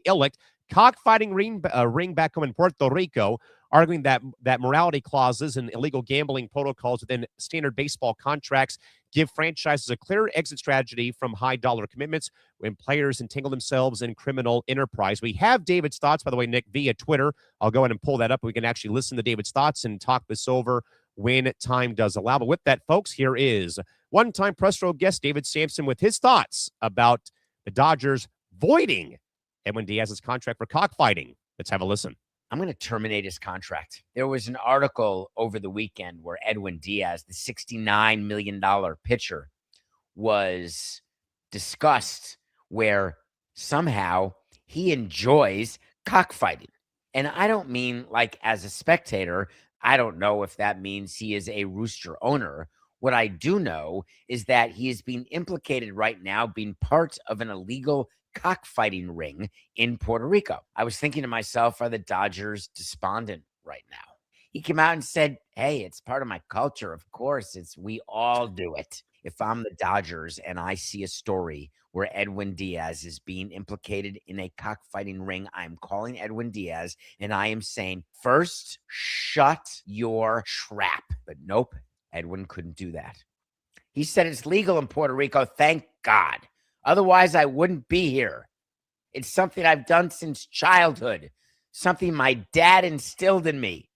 illicit cockfighting ring back home in Puerto Rico, arguing that morality clauses and illegal gambling protocols within standard baseball contracts give franchises a clear exit strategy from high-dollar commitments when players entangle themselves in criminal enterprise. We have David's thoughts, by the way, Nick, via Twitter. I'll go ahead and pull that up. We can actually listen to David's thoughts and talk this over when time does allow. But with that, folks, here is one-time press row guest David Sampson with his thoughts about the Dodgers voiding Edwin Diaz's contract for cockfighting. Let's have a listen. I'm going to terminate his contract. There was an article over the weekend where Edwin Diaz, the $69 million pitcher, was discussed, where somehow he enjoys cockfighting. And I don't mean like as a spectator. I don't know if that means he is a Rooster owner. What I do know is that he is being implicated right now, being part of an illegal cockfighting ring in Puerto Rico. I was thinking to myself, are the Dodgers despondent right now? He came out and said, hey, it's part of my culture. Of course, we all do it. If I'm the Dodgers and I see a story where Edwin Diaz is being implicated in a cockfighting ring, I'm calling Edwin Diaz and I am saying, first, shut your trap. But nope, Edwin couldn't do that. He said it's legal in Puerto Rico. Thank God. Otherwise, I wouldn't be here. It's something I've done since childhood, something my dad instilled in me.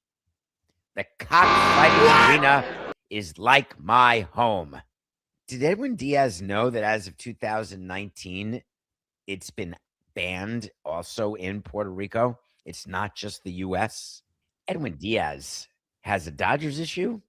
The cockfighting arena is like my home. Did Edwin Diaz know that as of 2019, it's been banned also in Puerto Rico? It's not just the U.S. Edwin Diaz has a Dodgers issue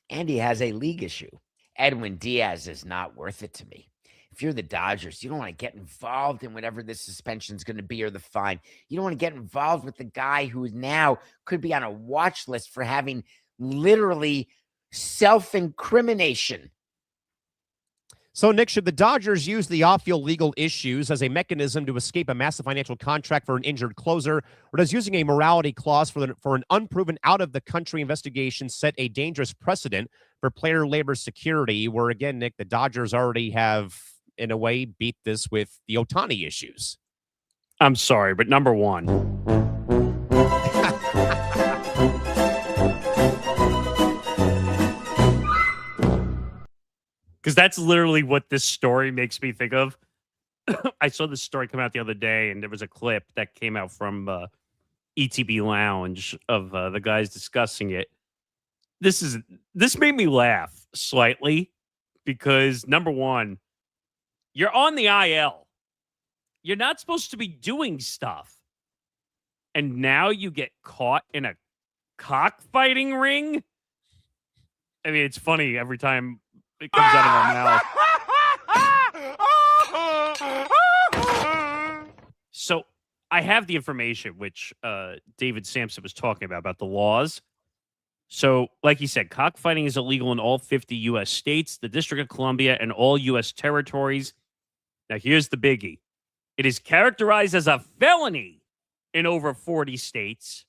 and he has a league issue. Edwin Diaz is not worth it to me. If you're the Dodgers, you don't want to get involved in whatever the suspension is going to be or the fine. You don't want to get involved with the guy who now could be on a watch list for having literally self-incrimination. So, Nick, should the Dodgers use the off-field legal issues as a mechanism to escape a massive financial contract for an injured closer, or does using a morality clause for an unproven out-of-the-country investigation set a dangerous precedent for player labor security, where, again, Nick, the Dodgers already have, in a way, beat this with the Ohtani issues? I'm sorry, but number one. Because that's literally what this story makes me think of. I saw this story come out the other day, and there was a clip that came out from ETB Lounge of the guys discussing it. This made me laugh slightly because, number one, you're on the IL. You're not supposed to be doing stuff. And now you get caught in a cockfighting ring? I mean, it's funny every time it comes out of our mouth. So I have the information which David Sampson was talking about the laws. So, like he said, cockfighting is illegal in all 50 U.S. states, the District of Columbia, and all U.S. territories. Now, here's the biggie. It is characterized as a felony in over 40 states.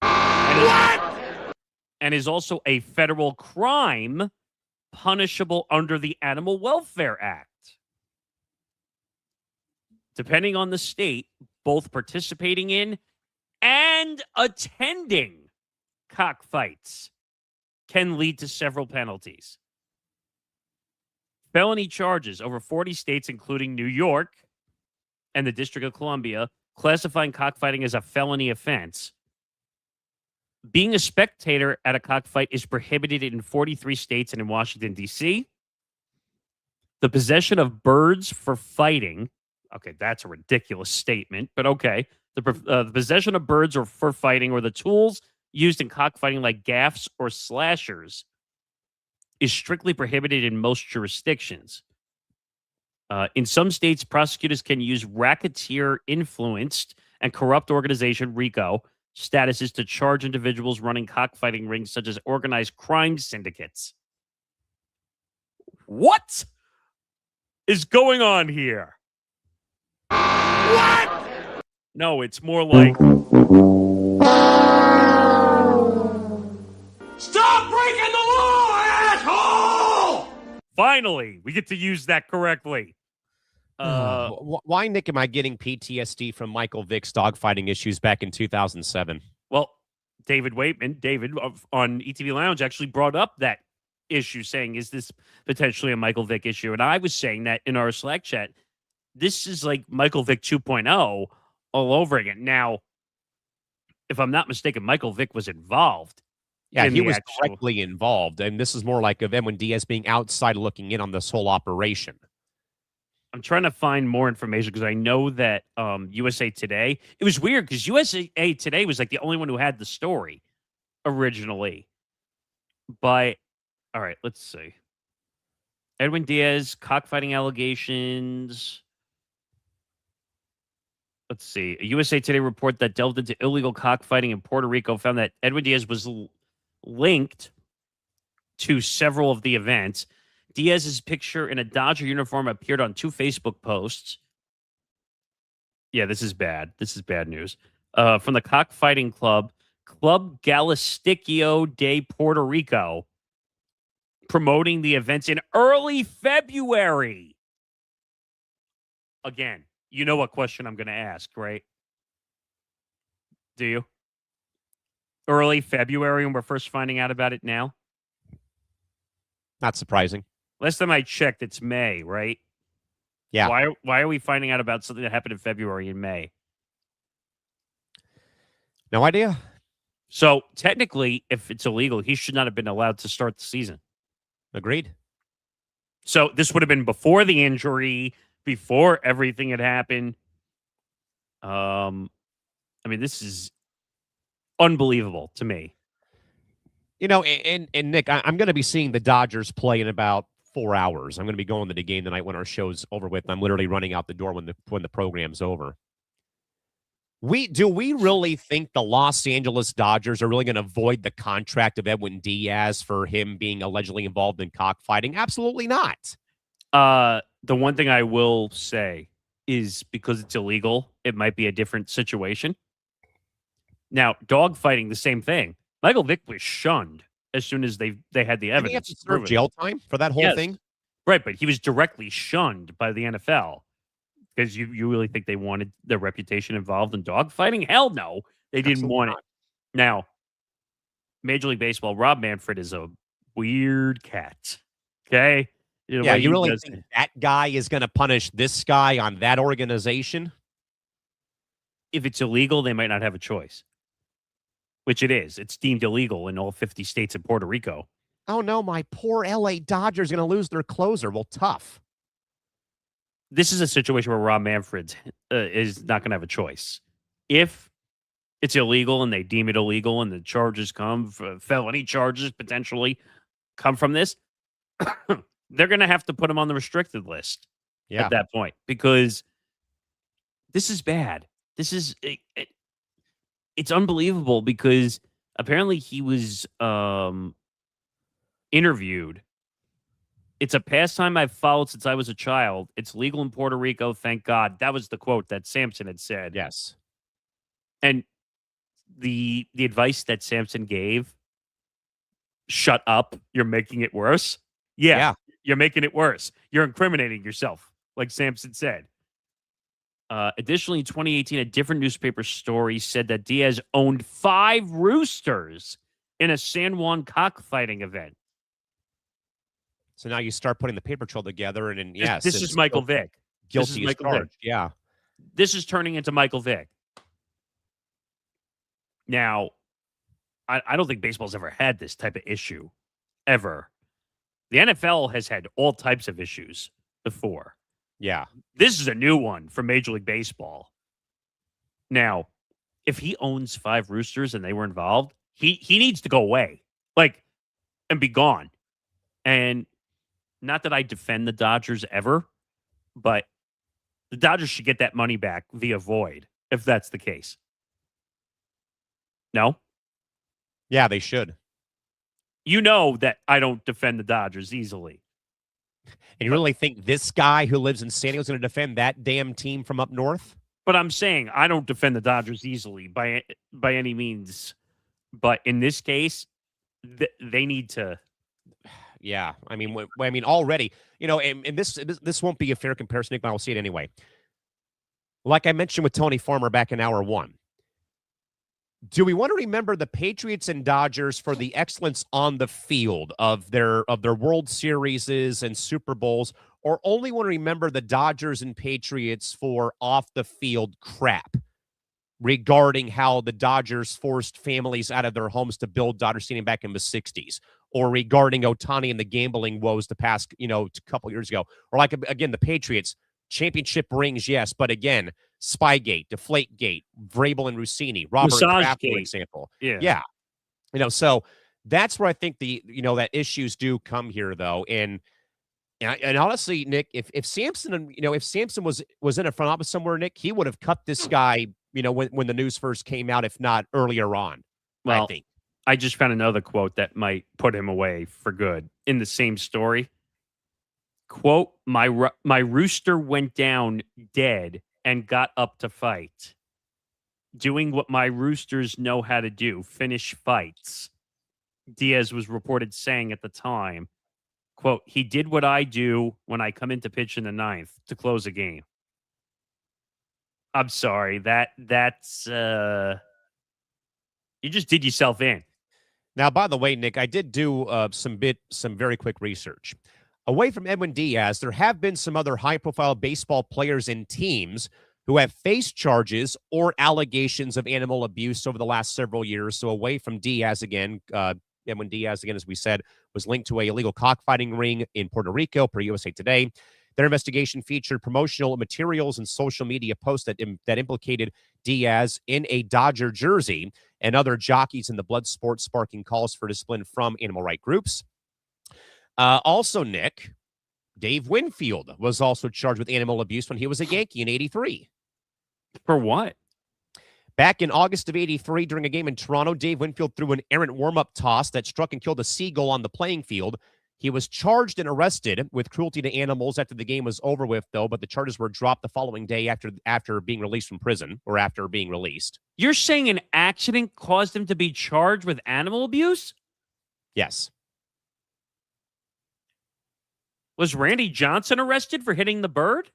And is also a federal crime punishable under the Animal Welfare Act. Depending on the state, both participating in and attending cockfights can lead to several penalties. Felony charges over 40 states, including New York and the District of Columbia, classifying cockfighting as a felony offense. Being a spectator at a cockfight is prohibited in 43 states and in Washington, D.C. The possession of birds for fighting. Okay, that's a ridiculous statement, but okay. The possession of birds or for fighting or the tools used in cockfighting like gaffs or slashers is strictly prohibited in most jurisdictions. In some states, prosecutors can use racketeer-influenced and corrupt organization, RICO, statuses to charge individuals running cockfighting rings such as organized crime syndicates. What is going on here? What? No, it's more like... Stop breaking the law, asshole! Finally, we get to use that correctly. Why, Nick, am I getting PTSD from Michael Vick's dogfighting issues back in 2007? Well, David on ETV Lounge actually brought up that issue, saying, is this potentially a Michael Vick issue? And I was saying that in our Slack chat, this is like Michael Vick 2.0 all over again. Now, if I'm not mistaken, Michael Vick was involved. Yeah, he was directly involved. And this is more like of Edwin Diaz being outside looking in on this whole operation. I'm trying to find more information because I know that USA Today, it was weird because USA Today was like the only one who had the story originally. But, all right, let's see. Edwin Diaz, cockfighting allegations. Let's see. A USA Today report that delved into illegal cockfighting in Puerto Rico found that Edwin Diaz was linked to several of the events. Diaz's picture in a Dodger uniform appeared on 2 Facebook posts. Yeah, this is bad. This is bad news. From the cockfighting club, Club Gallisticchio de Puerto Rico, promoting the events in early February. Again, you know what question I'm going to ask, right? Do you? Early February, and we're first finding out about it now? Not surprising. Last time I checked, it's May, right? Yeah. Why are we finding out about something that happened in February and May? No idea. So technically, if it's illegal, he should not have been allowed to start the season. Agreed. So this would have been before the injury, before everything had happened. I mean, this is unbelievable to me. You know, and Nick, I'm going to be seeing the Dodgers play in about 4 hours. I'm going to be going to the game tonight when our show's over with. I'm literally running out the door when the program's over. Do we really think the Los Angeles Dodgers are really going to void the contract of Edwin Diaz for him being allegedly involved in cockfighting? Absolutely not. The one thing I will say is because it's illegal, it might be a different situation. Now, dogfighting, the same thing. Michael Vick was shunned as soon as they had the evidence. Did he have to serve jail time for that whole thing? Right, but he was directly shunned by the NFL. Because you really think they wanted their reputation involved in dogfighting? Hell no. They didn't want it. Now, Major League Baseball, Rob Manfred is a weird cat. Okay? Yeah, you really think that guy is going to punish this guy on that organization? If it's illegal, they might not have a choice. Which it is. It's deemed illegal in all 50 states and Puerto Rico. oh no, my poor LA Dodgers going to lose their closer. Well, tough. This is a situation where Rob Manfred is not going to have a choice. If it's illegal and they deem it illegal and the charges come, felony charges potentially come from this, they're going to have to put him on the restricted list at that point, because this is bad. This is it's unbelievable, because apparently he was interviewed. It's a pastime I've followed since I was a child. It's legal in Puerto Rico, thank God. That was the quote that Sampson had said. Yes. And the advice that Sampson gave, shut up, you're making it worse. Yeah, you're making it worse. You're incriminating yourself, like Sampson said. Additionally, in 2018, a different newspaper story said that Diaz owned 5 roosters in a San Juan cockfighting event. So now you start putting the paper trail together, and yes, this is Michael Vick. Guilty as charged. Yeah. This is turning into Michael Vick. Now, I don't think baseball's ever had this type of issue, ever. The NFL has had all types of issues before. Yeah. This is a new one for Major League Baseball. Now, if he owns 5 roosters and they were involved, he needs to go away, and be gone. And not that I defend the Dodgers ever, but the Dodgers should get that money back via void, if that's the case. No? Yeah, they should. You know that I don't defend the Dodgers easily. And you really think this guy who lives in San Diego is going to defend that damn team from up north? But I'm saying I don't defend the Dodgers easily by any means. But in this case, they need to. Yeah, I mean, already, and this won't be a fair comparison, Nick, but I'll see it anyway. Like I mentioned with Tony Farmer back in hour 1, do we want to remember the Patriots and Dodgers for the excellence on the field of their World Series and Super Bowls, or only want to remember the Dodgers and Patriots for off the field crap regarding how the Dodgers forced families out of their homes to build Dodger Stadium back in the 60s? Or regarding Ohtani and the gambling woes the past, a couple years ago. Or again, the Patriots, championship rings, yes. But again, Spygate, Deflategate, Vrabel and Russini, Robert Kraft, for example. Yeah. So that's where I think that issues do come here, though. And honestly, Nick, if Sampson, if Sampson was in a front office somewhere, Nick, he would have cut this guy, when the news first came out, if not earlier on, I think. I just found another quote that might put him away for good in the same story. Quote, my rooster went down dead and got up to fight. Doing what my roosters know how to do, finish fights. Diaz was reported saying at the time, quote, he did what I do when I come in to pitch in the 9th to close a game. I'm sorry. That's you just did yourself in. Now, by the way, Nick, I did do some very quick research. Away from Edwin Diaz, there have been some other high-profile baseball players and teams who have faced charges or allegations of animal abuse over the last several years. So away from Diaz again, Edwin Diaz, again, as we said, was linked to a illegal cockfighting ring in Puerto Rico, per USA Today. Their investigation featured promotional materials and social media posts that implicated Diaz in a Dodger jersey and other jockeys in the blood sport, sparking calls for discipline from animal rights groups. Also, Nick, Dave Winfield was also charged with animal abuse when he was a Yankee in '83. For what? Back in August of '83, during a game in Toronto, Dave Winfield threw an errant warm-up toss that struck and killed a seagull on the playing field. He was charged and arrested with cruelty to animals after the game was over with, though, but the charges were dropped the following day after being released from prison, or after being released. You're saying an accident caused him to be charged with animal abuse? Yes. Was Randy Johnson arrested for hitting the bird?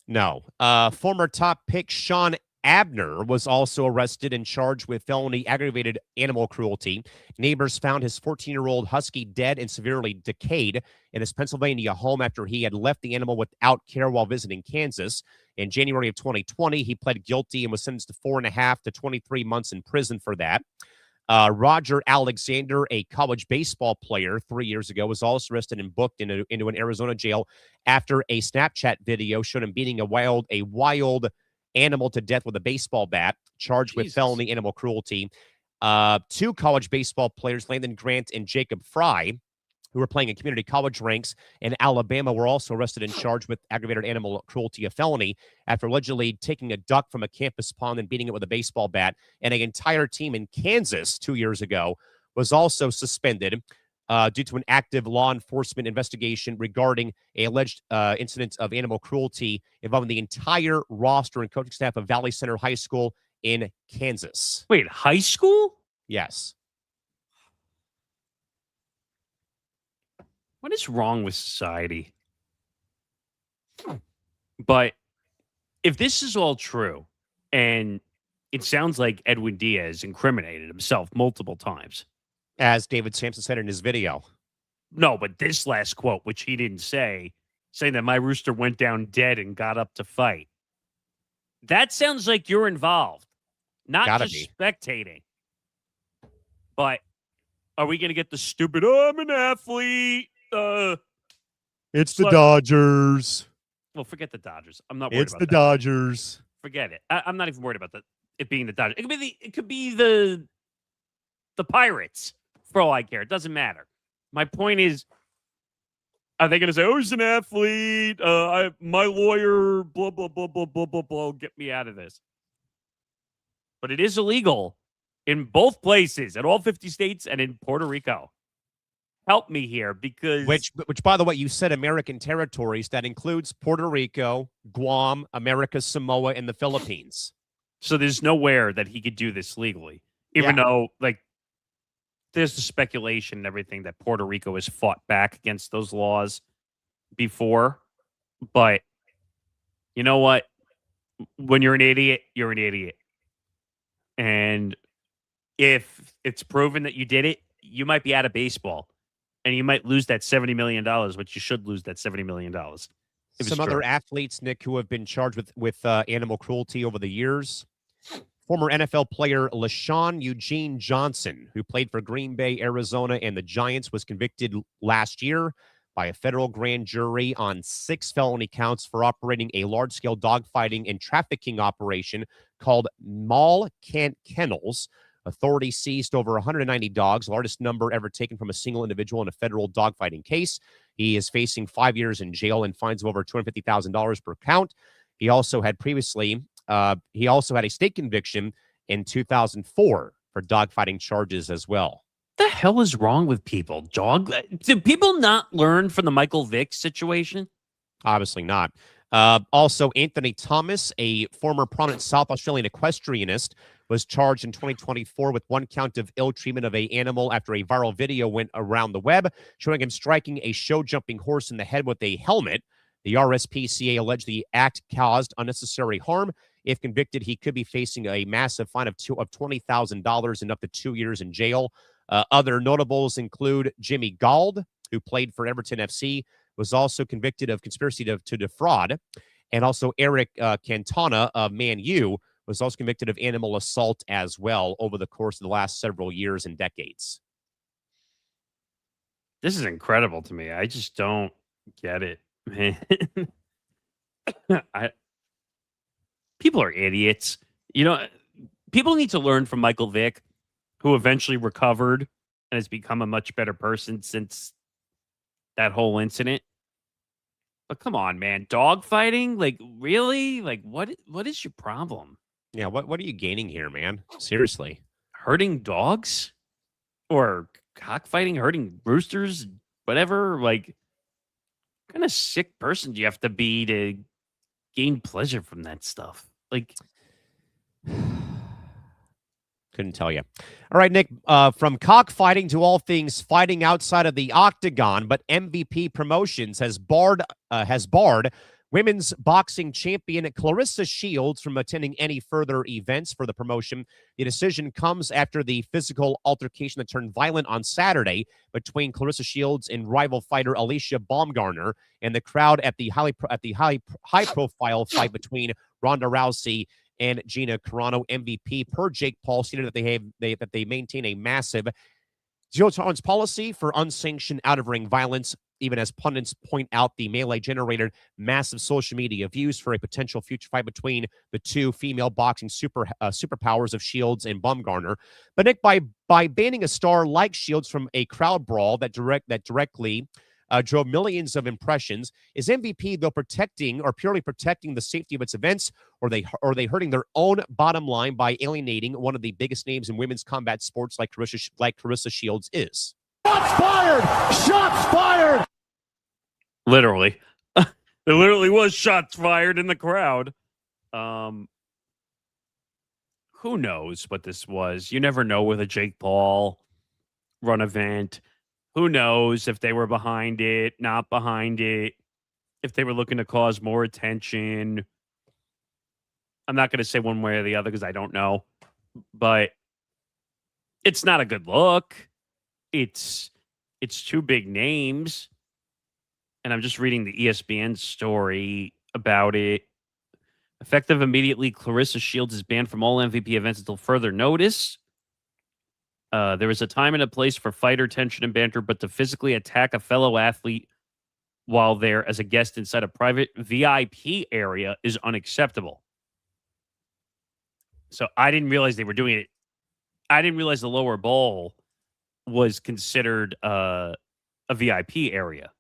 No. Former top pick Sean Abner was also arrested and charged with felony aggravated animal cruelty. Neighbors found his 14-year-old husky dead and severely decayed in his Pennsylvania home after he had left the animal without care while visiting Kansas. In January of 2020, he pled guilty and was sentenced to 4.5 to 23 months in prison for that. Roger Alexander, a college baseball player 3 years ago, was also arrested and booked into an Arizona jail after a Snapchat video showed him beating a wild animal to death with a baseball bat, charged with felony animal cruelty. 2 college baseball players, Landon Grant and Jacob Fry, who were playing in community college ranks in Alabama, were also arrested and charged with aggravated animal cruelty, a felony, after allegedly taking a duck from a campus pond and beating it with a baseball bat. And an entire team in Kansas 2 years ago was also suspended due to an active law enforcement investigation regarding an alleged incident of animal cruelty involving the entire roster and coaching staff of Valley Center High School in Kansas. Wait, high school? Yes. What is wrong with society? But if this is all true, and it sounds like Edwin Diaz incriminated himself multiple times. As David Sampson said in his video. No, but this last quote, which he didn't say, saying that my rooster went down dead and got up to fight. That sounds like you're involved, not Gotta just be. spectating. But are we going to get the stupid, oh, I'm an athlete? It's the Dodgers. Well, forget the Dodgers. I'm not worried It's about the that. Dodgers. Forget it. I'm not even worried about it being the Dodgers. It could be the Pirates, for all I care. It doesn't matter. My point is, are they going to say, oh, he's an athlete, my lawyer, blah, blah, blah, blah, blah, blah, blah, get me out of this. But it is illegal in both places, in all 50 states and in Puerto Rico. Help me here, because... Which, by the way, you said American territories. That includes Puerto Rico, Guam, America, Samoa, and the Philippines. So there's nowhere that he could do this legally, even though, like, there's the speculation and everything that Puerto Rico has fought back against those laws before. But you know what? When you're an idiot, you're an idiot. And if it's proven that you did it, you might be out of baseball. And you might lose that $70 million, which you should lose that $70 million. Some other athletes, Nick, who have been charged with animal cruelty over the years. Former NFL player LaShawn Eugene Johnson, who played for Green Bay, Arizona, and the Giants, was convicted last year by a federal grand jury on 6 felony counts for operating a large-scale dogfighting and trafficking operation called Mall Kennels. Authorities seized over 190 dogs, largest number ever taken from a single individual in a federal dogfighting case. He is facing 5 years in jail and fines of over $250,000 per count. He also had a state conviction in 2004 for dogfighting charges as well. What the hell is wrong with people? Do people not learn from the Michael Vick situation? Obviously not. Also, Anthony Thomas, a former prominent South Australian equestrianist, was charged in 2024 with 1 count of ill treatment of an animal after a viral video went around the web showing him striking a show-jumping horse in the head with a helmet. The RSPCA alleged the act caused unnecessary harm. If convicted, he could be facing a massive fine of $20,000 and up to 2 years in jail. Other notables include Jimmy Gauld, who played for Everton FC, was also convicted of conspiracy to defraud. And also Eric Cantona of Man U was also convicted of animal assault as well over the course of the last several years and decades. This is incredible to me. I just don't get it, man. People are idiots. You know, people need to learn from Michael Vick, who eventually recovered and has become a much better person since that whole incident. But come on, man. Dog fighting? Like, really? Like, what is your problem? Yeah, what are you gaining here, man? Seriously. Hurting dogs? Or cockfighting, hurting roosters, whatever? Like, what kind of sick person do you have to be to gain pleasure from that stuff? Like, couldn't tell you. All right, Nick, from cockfighting to all things fighting outside of the octagon, but MVP Promotions has barred women's boxing champion Clarissa Shields from attending any further events for the promotion. The decision comes after the physical altercation that turned violent on Saturday between Clarissa Shields and rival fighter Alicia Baumgartner and the crowd at the high-profile fight between Ronda Rousey and Gina Carano, MVP per Jake Paul, stated that they maintain a massive zero tolerance policy for unsanctioned out-of-ring violence, even as pundits point out the melee generated massive social media views for a potential future fight between the two female boxing superpowers of Shields and Bumgarner. But Nick, by banning a star like Shields from a crowd brawl that directly drove millions of impressions, is MVP though purely protecting the safety of its events, or are they hurting their own bottom line by alienating one of the biggest names in women's combat sports like Carissa Shields is? Shots fired! Shots fired! Literally. There literally was shots fired in the crowd. Who knows what this was? You never know with a Jake Paul run event. Who knows if they were behind it, not behind it, if they were looking to cause more attention. I'm not going to say one way or the other because I don't know. But it's not a good look. It's two big names. And I'm just reading the ESPN story about it. Effective immediately, Clarissa Shields is banned from all MVP events until further notice. There is a time and a place for fighter tension and banter, but to physically attack a fellow athlete while there as a guest inside a private VIP area is unacceptable. So I didn't realize they were doing it. I didn't realize the lower bowl was considered a VIP area.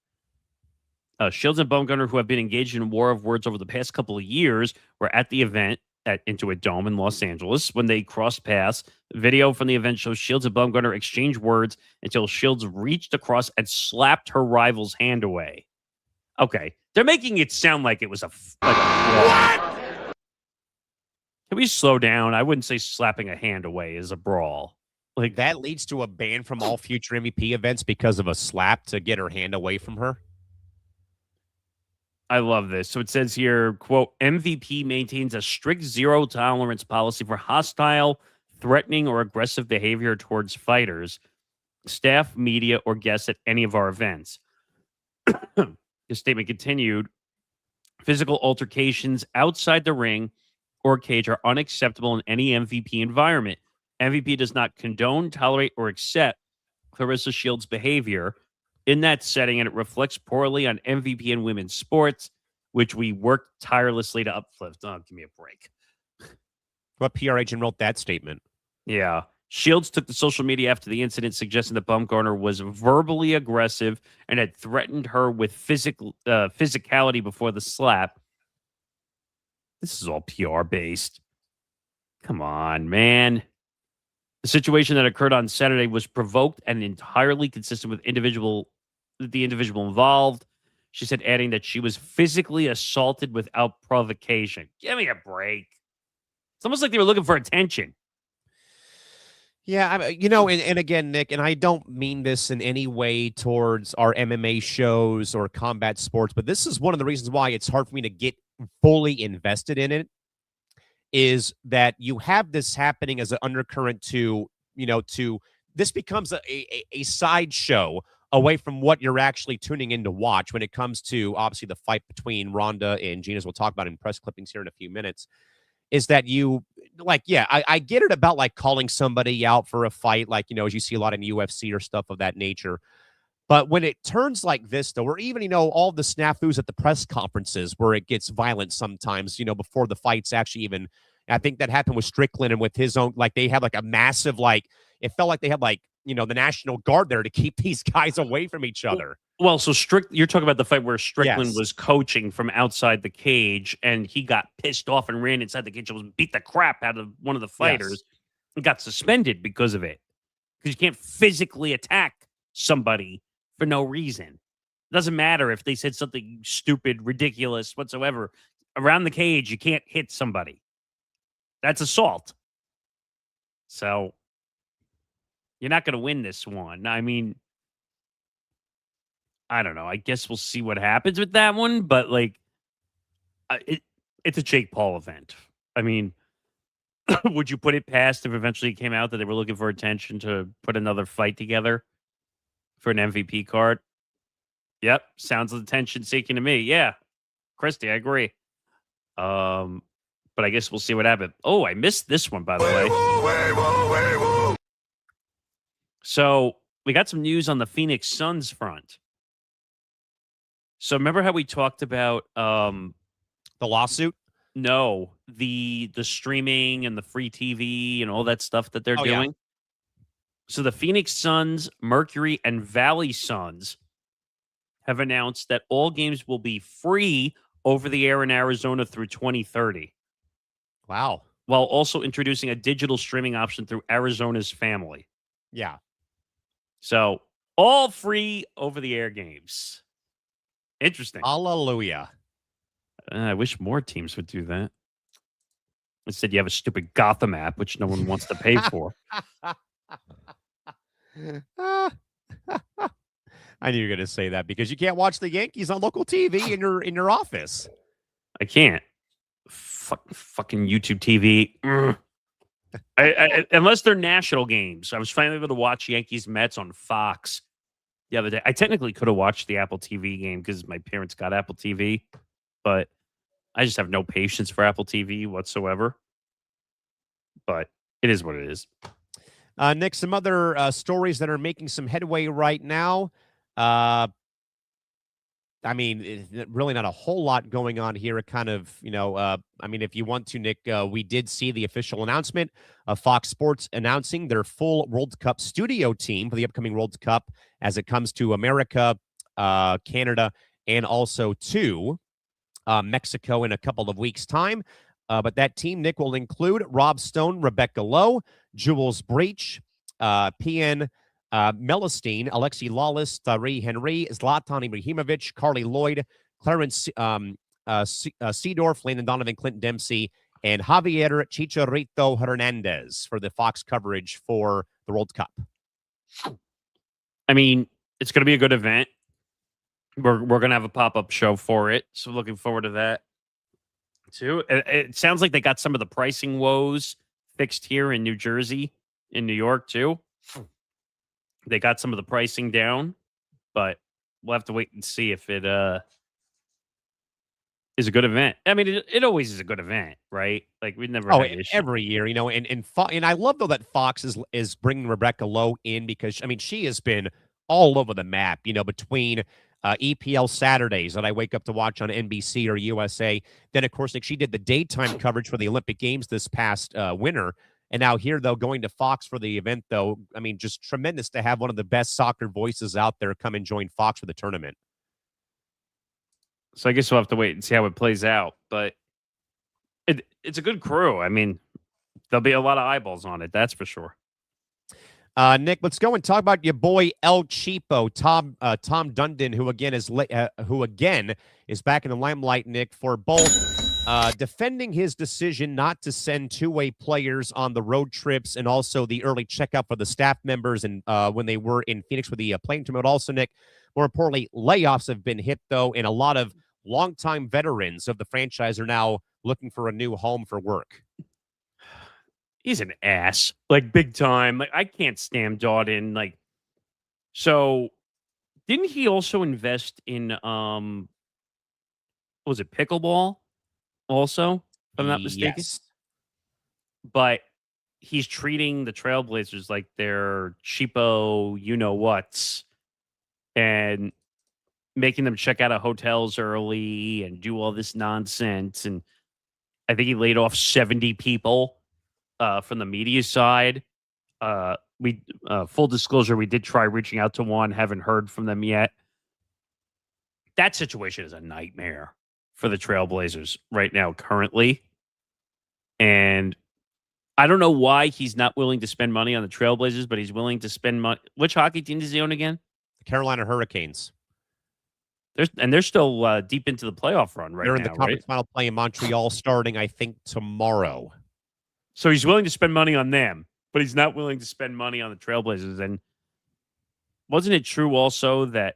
Shields and Bumgarner, who have been engaged in a war of words over the past couple of years, were at the event at Intuit Dome in Los Angeles when they crossed paths. Video from the event shows Shields and Bumgarner exchange words until Shields reached across and slapped her rival's hand away. Okay, they're making it sound like it was a brawl. Can we slow down? I wouldn't say slapping a hand away is a brawl. Like that leads to a ban from all future MVP events because of a slap to get her hand away from her. I love this. So it says here, quote, MVP maintains a strict zero tolerance policy for hostile, threatening, or aggressive behavior towards fighters, staff, media, or guests at any of our events. The statement continued, physical altercations outside the ring or cage are unacceptable in any MVP environment. MVP does not condone, tolerate, or accept Clarissa Shields' behavior in that setting, and it reflects poorly on MVP in women's sports, which we work tirelessly to uplift. Oh, give me a break. What PR agent wrote that statement? Yeah. Shields took to social media after the incident, suggesting that Bumgarner was verbally aggressive and had threatened her with physicality before the slap. This is all PR based. Come on, man. The situation that occurred on Saturday was provoked and entirely consistent with the individual involved. She said, adding that she was physically assaulted without provocation. Give me a break. It's almost like they were looking for attention. Yeah, and again, Nick, and I don't mean this in any way towards our MMA shows or combat sports, but this is one of the reasons why it's hard for me to get fully invested in it, is that you have this happening as an undercurrent to this becomes a sideshow away from what you're actually tuning in to watch when it comes to, obviously, the fight between Ronda and Gina, as we'll talk about in press clippings here in a few minutes, is that I get it about like calling somebody out for a fight, like, as you see a lot in UFC or stuff of that nature. But when it turns like this, though, or even, all the snafus at the press conferences where it gets violent sometimes, before the fights actually even, I think that happened with Strickland and with his own, like they had like a massive, it felt like they had like, the National Guard there to keep these guys away from each other. Well, so you're talking about the fight where Strickland was coaching from outside the cage and he got pissed off and ran inside the cage and beat the crap out of one of the fighters and got suspended because of it. Because you can't physically attack somebody for no reason. It doesn't matter if they said something stupid, ridiculous, whatsoever. Around the cage, you can't hit somebody. That's assault. So you're not going to win this one. I mean, I don't know. I guess we'll see what happens with that one. But, it's a Jake Paul event. I mean, would you put it past if eventually it came out that they were looking for attention to put another fight together for an MVP card? Yep. Sounds attention seeking to me. Yeah. Christy, I agree. But but I guess we'll see what happens. Oh, I missed this one, by the way. So we got some news on the Phoenix Suns front. So remember how we talked about The lawsuit? no, the streaming and the free TV and all that stuff that they're Oh, yeah. doing? So the Phoenix Suns, Mercury, and Valley Suns have announced that all games will be free over the air in Arizona through 2030, Wow. while also introducing a digital streaming option through Arizona's Family. Yeah. So all free over the air games. Interesting. Hallelujah. I wish more teams would do that. Instead, you have a stupid Gotham app, which no one wants to pay for. I knew you were going to say that because you can't watch the Yankees on local TV in your office. I can't. Fucking YouTube TV. Unless they're national games. I was finally able to watch Yankees-Mets on Fox the other day. I technically could have watched the Apple TV game because my parents got Apple TV, but I just have no patience for Apple TV whatsoever. But it is what it is. Nick, some other stories that are making some headway right now. I mean, really not a whole lot going on here. It kind of, I mean, if you want to, Nick, we did see the official announcement of Fox Sports announcing their full World Cup studio team for the upcoming World Cup as it comes to America, Canada, and also to Mexico in a couple of weeks' time. But that team, Nick, will include Rob Stone, Rebecca Lowe, Jules Breach, PN Melestein, Alexi Lawless, Thierry Henry, Zlatan Ibrahimovic, Carly Lloyd, Clarence Seedorf, Landon Donovan, Clinton Dempsey, and Javier Chicharito Hernandez for the Fox coverage for the World Cup. I mean, it's going to be a good event. We're going to have a pop-up show for it, so looking forward to that too. It sounds like they got some of the pricing woes fixed here in New Jersey, in New York too. They got some of the pricing down, but we'll have to wait and see if it is a good event. I mean, it always is a good event, right? Like we've never had issue. Every year, and I love though that Fox is bringing Rebecca Lowe in because I mean she has been all over the map, between EPL Saturdays that I wake up to watch on NBC or USA. Then of course, like she did the daytime coverage for the Olympic Games this past winter. And now here, though, going to Fox for the event, though, I mean, just tremendous to have one of the best soccer voices out there come and join Fox for the tournament. So I guess we'll have to wait and see how it plays out. But it's a good crew. I mean, there'll be a lot of eyeballs on it. That's for sure. Nick, let's go and talk about your boy El Cheapo, Tom Dundon, who again is back in the limelight, Nick, for both defending his decision not to send two-way players on the road trips and also the early checkup for the staff members and when they were in Phoenix with the playing tournament. Also, Nick, more importantly, layoffs have been hit, though, and a lot of longtime veterans of the franchise are now looking for a new home for work. He's an ass, like big time. Like I can't stand Dawden. Like, so didn't he also invest in was it pickleball? Also, if I'm not mistaken. Yes. But he's treating the Trailblazers like they're cheapo, you-know-whats, and making them check out of hotels early and do all this nonsense. And I think he laid off 70 people from the media side. We full disclosure, we did try reaching out to one, haven't heard from them yet. That situation is a nightmare for the Trailblazers right now, currently. And I don't know why he's not willing to spend money on the Trailblazers, but he's willing to spend money. Which hockey team does he own again? The Carolina Hurricanes. They're still deep into the playoff run right now. They're in the conference final play in Montreal starting, I think, tomorrow. So he's willing to spend money on them, but he's not willing to spend money on the Trailblazers. And wasn't it true also that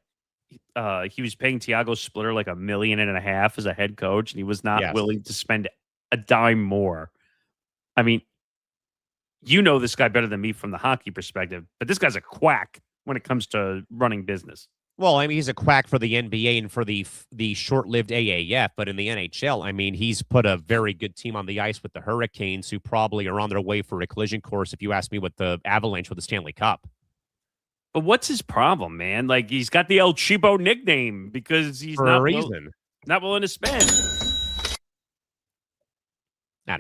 he was paying Thiago Splitter like $1.5 million as a head coach, and he was not willing to spend a dime more? I mean, you know this guy better than me from the hockey perspective, but this guy's a quack when it comes to running business. Well, I mean, he's a quack for the NBA and for the short-lived AAF, but in the NHL, I mean, he's put a very good team on the ice with the Hurricanes, who probably are on their way for a collision course, if you ask me, with the Avalanche with the Stanley Cup. But what's his problem, man? Like, he's got the El Cheapo nickname because he's For a reason. not willing to spend.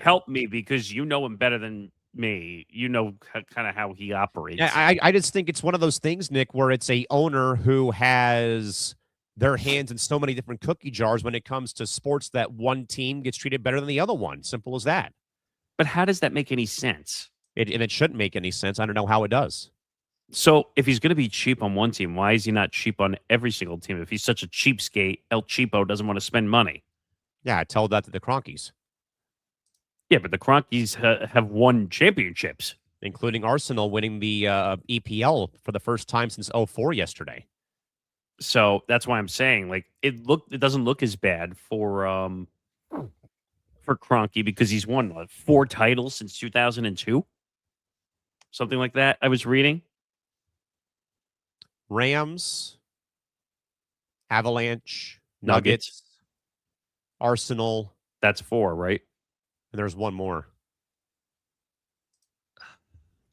Help me, because you know him better than me. You know kind of how he operates. Yeah, I just think it's one of those things, Nick, where it's a owner who has their hands in so many different cookie jars when it comes to sports that one team gets treated better than the other one. Simple as that. But how does that make any sense? And it shouldn't make any sense. I don't know how it does. So if he's going to be cheap on one team, why is he not cheap on every single team? If he's such a cheapskate, El Cheapo doesn't want to spend money. Yeah, I tell that to the Cronkies. Yeah, but the Cronkies have won championships. Including Arsenal winning the EPL for the first time since 2004 yesterday. So that's why I'm saying, like, it doesn't look as bad for Kroenke, because he's won 4 titles since 2002. Something like that, I was reading. Rams, Avalanche, Nuggets, Arsenal. That's 4, right? And there's one more.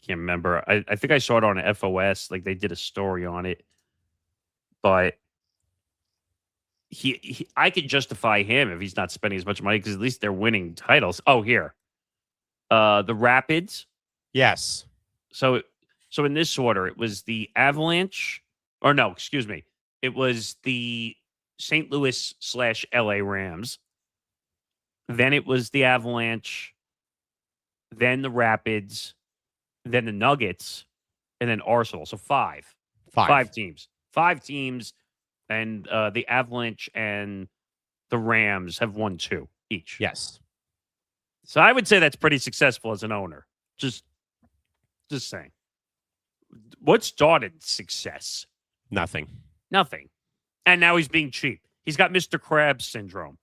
Can't remember. I think I saw it on FOS. Like, they did a story on it. But I could justify him if he's not spending as much money, because at least they're winning titles. Oh, here. The Rapids. Yes. So in this order, it was the Avalanche. Or no, excuse me. It was the St. Louis/LA Rams. Then it was the Avalanche. Then the Rapids. Then the Nuggets. And then Arsenal. So 5. 5 teams. 5 teams. And the Avalanche and the Rams have won 2 each. Yes. So I would say that's pretty successful as an owner. Just saying. What started success? Nothing. And now he's being cheap. He's got Mr. Krabs syndrome.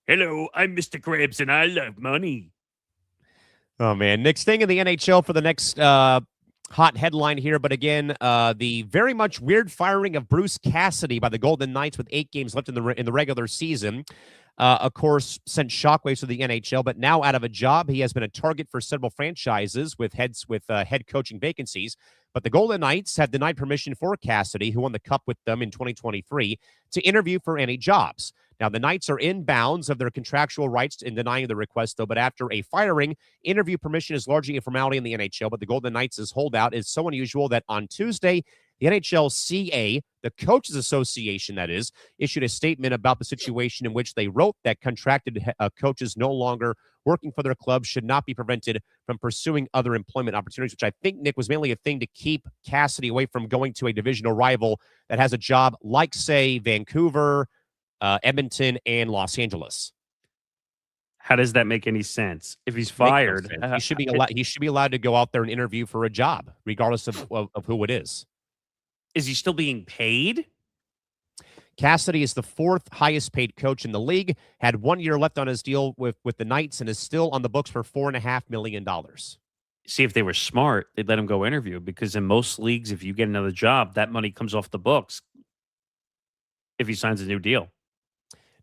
Hello, I'm Mr. Krabs and I love money. Oh, man. Nick, staying in the NHL for the next hot headline here. But again, the very much weird firing of Bruce Cassidy by the Golden Knights with 8 games left in the regular season. Of course, sent shockwaves to the NHL, but now out of a job, he has been a target for several franchises with head coaching vacancies. But the Golden Knights have denied permission for Cassidy, who won the Cup with them in 2023, to interview for any jobs. Now, the Knights are in bounds of their contractual rights in denying the request, though, but after a firing, interview permission is largely a formality in the NHL, but the Golden Knights' holdout is so unusual that on Tuesday, the NHLCA, the Coaches Association, that is, issued a statement about the situation in which they wrote that contracted coaches no longer working for their club should not be prevented from pursuing other employment opportunities, which I think, Nick, was mainly a thing to keep Cassidy away from going to a divisional rival that has a job like, say, Vancouver, Edmonton, and Los Angeles. How does that make any sense? If he's fired, he should be allowed to go out there and interview for a job, regardless of who it is. Is he still being paid? Cassidy is the 4th highest paid coach in the league, had 1 year left on his deal with the Knights, and is still on the books for $4.5 million. See, if they were smart, they'd let him go interview, because in most leagues, if you get another job, that money comes off the books if he signs a new deal.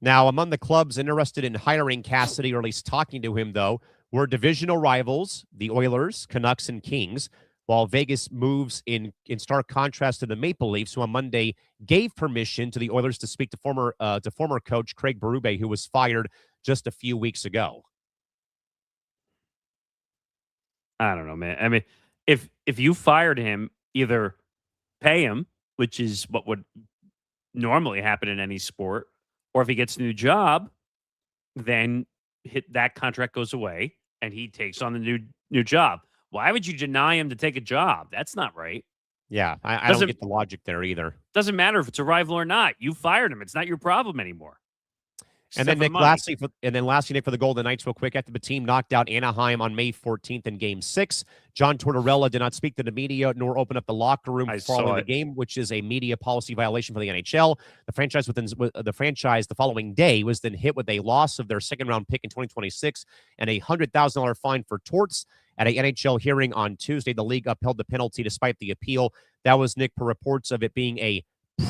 Now, among the clubs interested in hiring Cassidy, or at least talking to him, though, were divisional rivals, the Oilers, Canucks, and Kings, while Vegas moves in stark contrast to the Maple Leafs, who on Monday gave permission to the Oilers to speak to former coach Craig Berube, who was fired just a few weeks ago. I don't know, man. I mean, if you fired him, either pay him, which is what would normally happen in any sport, or if he gets a new job, then that contract goes away and he takes on the new job. Why would you deny him to take a job? That's not right. Yeah, I don't get the logic there either. Doesn't matter if it's a rival or not. You fired him. It's not your problem anymore. And then, Nick, lastly, Nick, for the Golden Knights, real quick, after the team knocked out Anaheim on May 14th in Game 6, John Tortorella did not speak to the media nor open up the locker room following the game, which is a media policy violation for the NHL. The franchise the following day was then hit with a loss of their second-round pick in 2026 and a $100,000 fine for torts. At an NHL hearing on Tuesday, the league upheld the penalty despite the appeal. That was, Nick, per reports of it being a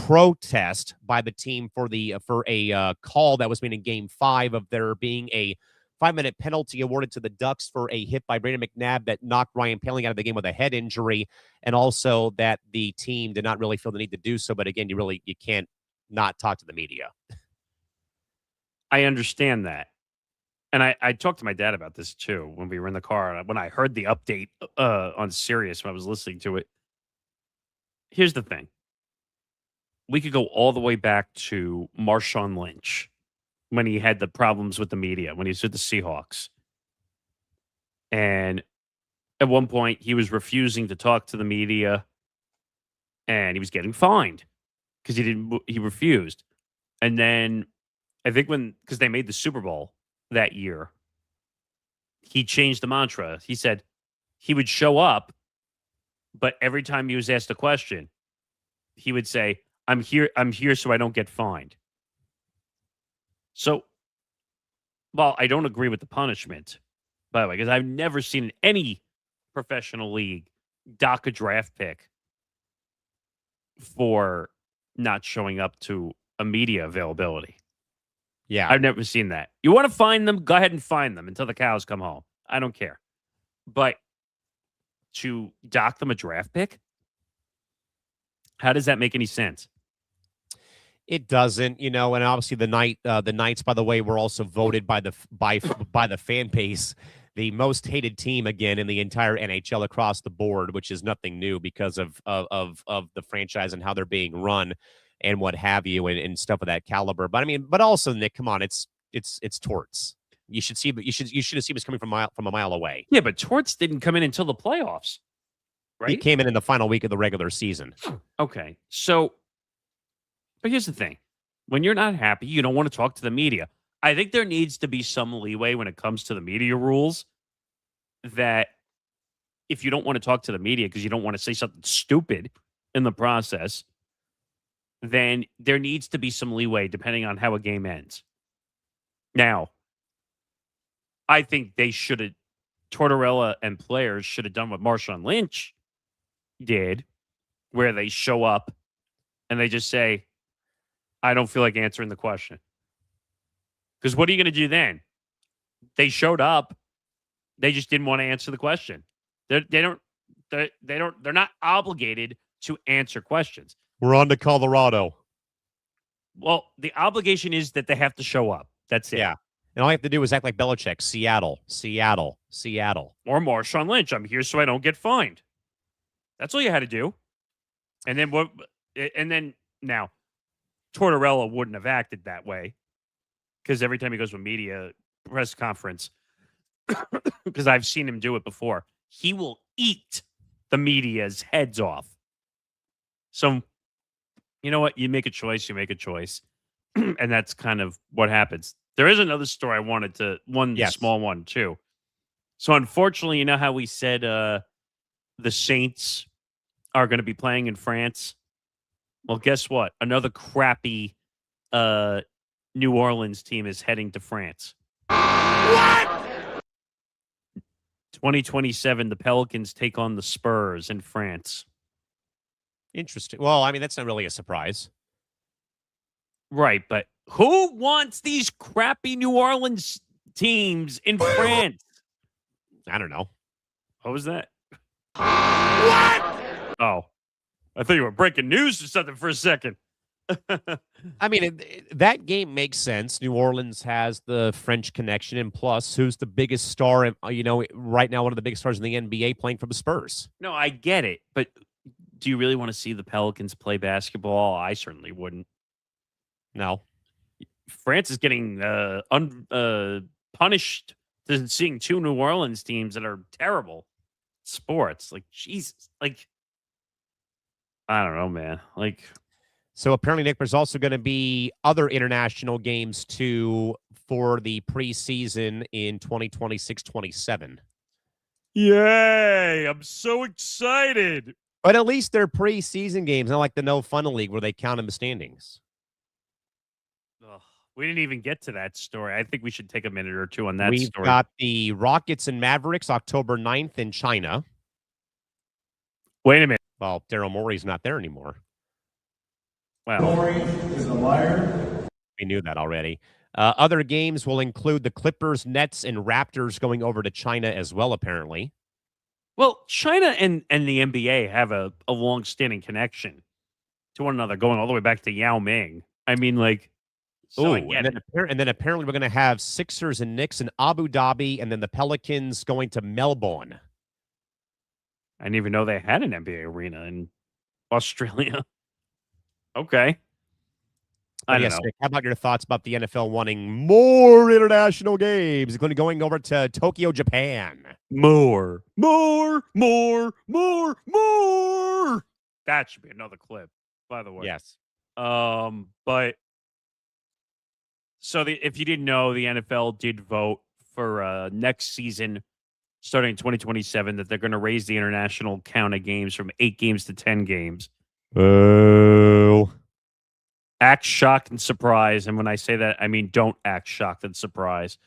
protest by the team for a call that was made in Game 5 of there being a 5-minute penalty awarded to the Ducks for a hit by Brandon McNabb that knocked Ryan Poehling out of the game with a head injury, and also that the team did not really feel the need to do so. But again, you can't not talk to the media. I understand that. And I talked to my dad about this too when we were in the car. When I heard the update on Sirius when I was listening to it. Here's the thing. We could go all the way back to Marshawn Lynch when he had the problems with the media, when he was with the Seahawks. And at one point, he was refusing to talk to the media, and he was getting fined because he refused. And then I think because they made the Super Bowl that year, he changed the mantra. He said he would show up, but every time he was asked a question, he would say, I'm here so I don't get fined. So, well, I don't agree with the punishment, by the way, because I've never seen in any professional league dock a draft pick for not showing up to a media availability. Yeah. I've never seen that. You want to find them? Go ahead and find them until the cows come home. I don't care. But to dock them a draft pick? How does that make any sense? It doesn't, and obviously the Knights, by the way, were also voted by the fan base the most hated team again in the entire NHL across the board, which is nothing new because of the franchise and how they're being run and what have you and stuff of that caliber. But also, Nick, come on, it's Torts. You should have seen this coming from a mile away. Yeah, but Torts didn't come in until the playoffs, right? He came in the final week of the regular season. Okay, so. But here's the thing. When you're not happy, you don't want to talk to the media. I think there needs to be some leeway when it comes to the media rules that if you don't want to talk to the media because you don't want to say something stupid in the process, then there needs to be some leeway depending on how a game ends. Now, I think Tortorella and players should have done what Marshawn Lynch did, where they show up and they just say, I don't feel like answering the question. Because what are you going to do then? They showed up. They just didn't want to answer the question. They're not obligated to answer questions. We're on to Colorado. Well, the obligation is that they have to show up. That's it. Yeah. And all you have to do is act like Belichick. Seattle. Or Marshawn Lynch. I'm here so I don't get fined. That's all you had to do. And then what? And then now, Tortorella wouldn't have acted that way because every time he goes to a media press conference, because I've seen him do it before, he will eat the media's heads off. So, you know what? You make a choice, and that's kind of what happens. There is another story I wanted to, small one too. So, unfortunately, you know how we said the Saints are going to be playing in France? Well, guess what? Another crappy New Orleans team is heading to France. What? 2027, the Pelicans take on the Spurs in France. Interesting. Well, that's not really a surprise. Right, but who wants these crappy New Orleans teams in France? I don't know. What was that? What? Oh. I thought you were breaking news or something for a second. That game makes sense. New Orleans has the French connection, and plus, who's the biggest star? Right now, one of the biggest stars in the NBA playing for the Spurs. No, I get it, but do you really want to see the Pelicans play basketball? I certainly wouldn't. No, France is getting punished to seeing two New Orleans teams that are terrible sports. Like Jesus, like. I don't know, man. So apparently, Nick, there's also going to be other international games too for the preseason in 2026-27. Yay! I'm so excited. But at least they're preseason games, not like the No Fun League where they count in the standings. Ugh, We didn't even get to that story. I think we should take a minute or two on that We've story. got the Rockets and Mavericks October 9th in China. Wait a minute. Well, Daryl Morey's not there anymore. Wow. Morey is a liar. We knew that already. Other games will include the Clippers, Nets, and Raptors going over to China as well, apparently. Well, China and the NBA have a long-standing connection to one another, going all the way back to Yao Ming. I mean, like, so and then apparently we're going to have Sixers and Knicks in Abu Dhabi, and then the Pelicans going to Melbourne. I didn't even know they had an NBA arena in Australia. Okay. I don't know. Nick, how about your thoughts about the NFL wanting more international games, including going over to Tokyo, Japan? More. That should be another clip, by the way. Yes. But so if you didn't know, the NFL did vote for next season, starting in 2027, that they're going to raise the international count of games from 8 games to 10 games. Oh. Act shocked and surprised, and when I say that, I mean don't act shocked and surprised.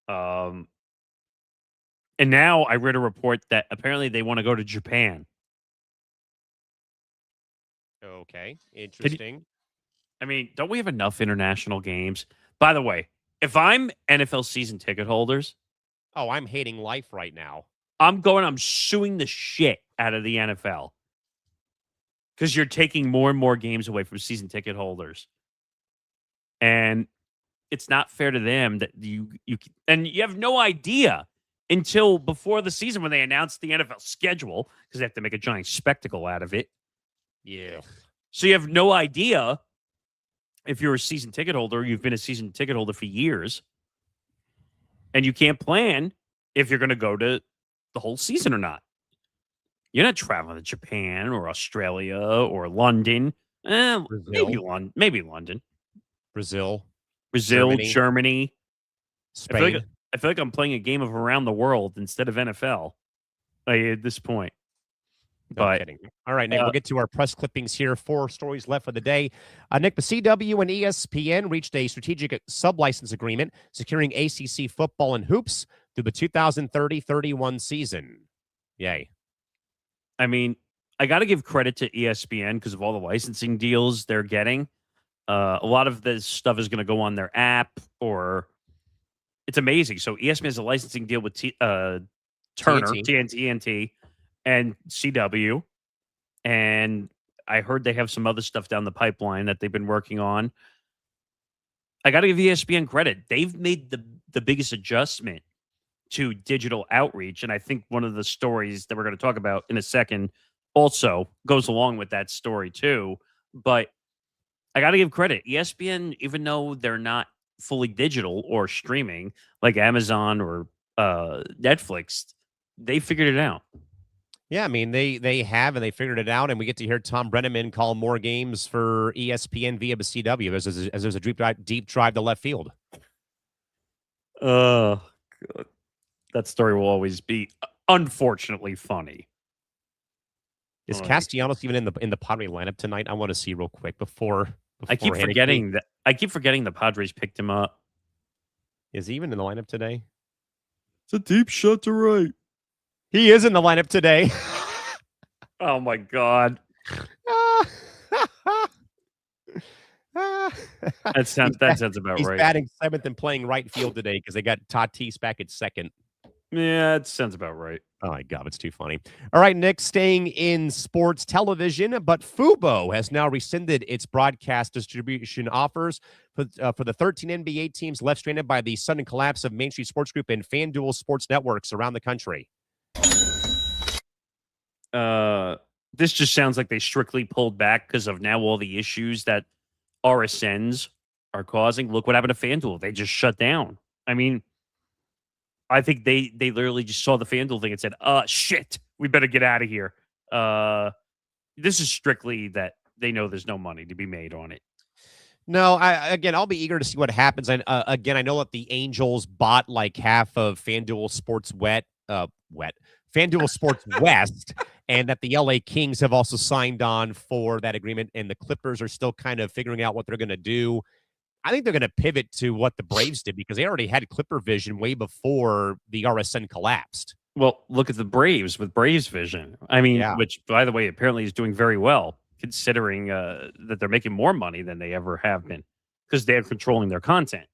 And now I read a report that apparently they want to go to Japan. Okay, interesting. I mean, don't we have enough international games? By the way, if I'm NFL season ticket holders, Oh, I'm hating life right now. I'm suing the shit out of the NFL. Because you're taking more and more games away from season ticket holders. And it's not fair to them that you have no idea until before the season when they announced the NFL schedule, because they have to make a giant spectacle out of it. Yeah. So you have no idea if you're a season ticket holder, you've been a season ticket holder for years, and you can't plan if you're going to go to the whole season or not. You're not traveling to Japan or Australia or London. Maybe London. Brazil. Germany. Spain. I feel like I'm playing a game of around the world instead of NFL at this point. No kidding. All right, Nick, we'll get to our press clippings here. 4 stories left for the day. Nick, the CW and ESPN reached a strategic sub-license agreement securing ACC football and hoops through the 2030-31 season. Yay. I mean, I got to give credit to ESPN because of all the licensing deals they're getting. A lot of this stuff is going to go on their app, or it's amazing. So ESPN has a licensing deal with Turner, TNT, and CW. And I heard they have some other stuff down the pipeline that they've been working on. I got to give ESPN credit. They've made the biggest adjustment to digital outreach. And I think one of the stories that we're going to talk about in a second also goes along with that story too. But I got to give credit. ESPN, even though they're not fully digital or streaming like Amazon or Netflix, they figured it out. Yeah, I mean, they have, and they figured it out, and we get to hear Tom Brenneman call more games for ESPN via the CW as there's a deep drive to left field. God. That story will always be, unfortunately, funny. Is Castellanos even in the Padre lineup tonight? I want to see real quick before I keep forgetting that. I keep forgetting the Padres picked him up. Is he even in the lineup today? It's a deep shot to right. He is in the lineup today. Oh my God. That sounds about he's right. He's batting 7th and playing right field today because they got Tatis back at 2nd. Yeah, it sounds about right. Oh, my God, it's too funny. All right, Nick, staying in sports television, but Fubo has now rescinded its broadcast distribution offers for the 13 NBA teams left stranded by the sudden collapse of Main Street Sports Group and FanDuel sports networks around the country. This just sounds like they strictly pulled back because of now all the issues that RSNs are causing. Look what happened to FanDuel. They just shut down. I mean, I think they literally just saw the FanDuel thing and said, shit, we better get out of here. This is strictly that they know there's no money to be made on it. No, I'll be eager to see what happens. And again, I know that the Angels bought like half of FanDuel Sports FanDuel Sports West, and that the LA Kings have also signed on for that agreement, and the Clippers are still kind of figuring out what they're going to do. I think they're going to pivot to what the Braves did because they already had Clipper Vision way before the RSN collapsed. Well, look at the Braves with Braves Vision. I mean, Yeah. which, by the way, apparently is doing very well, considering that they're making more money than they ever have been because they're controlling their content.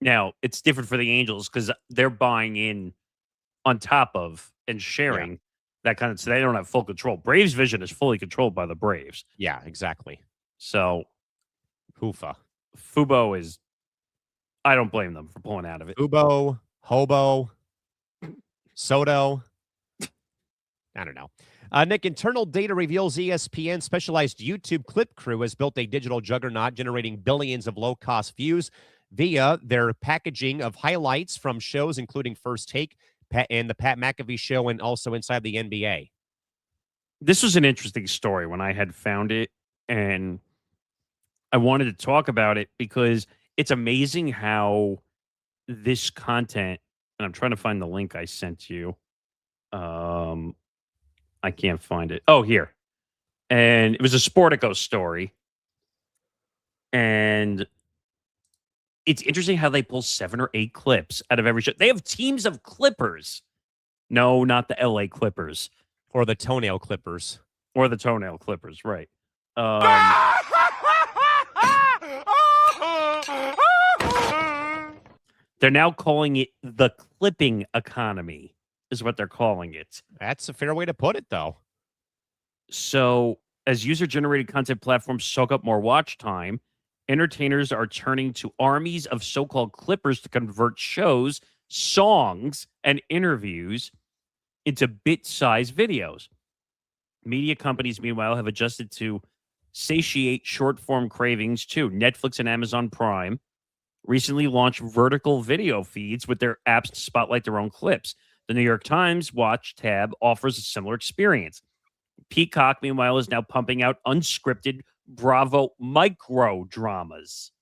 Now, it's different for the Angels because they're buying in on top of and sharing that kind of, so they don't have full control. Braves Vision is fully controlled by the Braves. Yeah, exactly. So, Fubo is, I don't blame them for pulling out of it. Fubo, Hobo, Soto. I don't know. Nick, internal data reveals ESPN specialized YouTube clip crew has built a digital juggernaut generating billions of low-cost views via their packaging of highlights from shows including First Take and the Pat McAfee Show and also Inside the NBA. This was an interesting story when I had found it, and I wanted to talk about it because it's amazing how this content, and I'm trying to find the link I sent you. I can't find it. Oh, here. And it was a Sportico story. And it's interesting how they pull 7 or 8 clips out of every show. They have teams of Clippers. No, not the LA Clippers. Or the Toenail Clippers. Or the Toenail Clippers, right. They're now calling it the clipping economy, is what they're calling it. That's a fair way to put it, though. So, as user-generated content platforms soak up more watch time, entertainers are turning to armies of so-called clippers to convert shows, songs, and interviews into bit-sized videos. Media companies, meanwhile, have adjusted to satiate short-form cravings, too. Netflix and Amazon Prime recently launched vertical video feeds with their apps to spotlight their own clips. The New York Times Watch tab offers a similar experience. Peacock, meanwhile, is now pumping out unscripted Bravo micro dramas.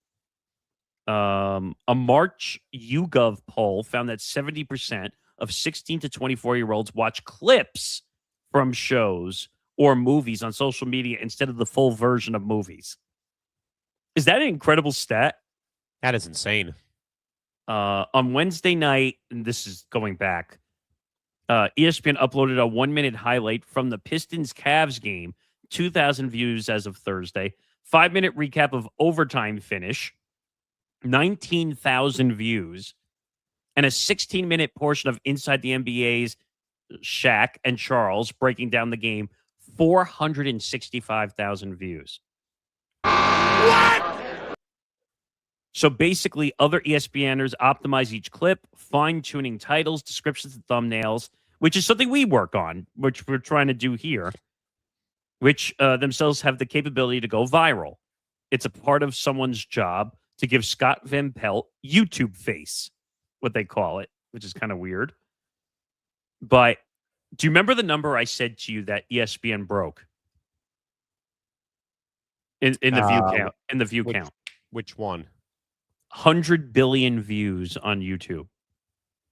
A March YouGov poll found that 70% of 16 to 24-year-olds watch clips from shows or movies on social media instead of the full version of movies. Is that an incredible stat? That is insane. On Wednesday night, and this is going back, ESPN uploaded a 1-minute highlight from the Pistons-Cavs game, 2,000 views as of Thursday. 5-minute recap of overtime finish, 19,000 views, and a 16-minute portion of Inside the NBA's Shaq and Charles breaking down the game, 465,000 views. What? So basically, other ESPNers optimize each clip, fine-tuning titles, descriptions, and thumbnails, which is something we work on, which we're trying to do here, which themselves have the capability to go viral. It's a part of someone's job to give Scott Van Pelt YouTube face, what they call it, which is kind of weird. But do you remember the number I said to you that ESPN broke? In the view count. In the view count. Which one? 100 billion views on YouTube.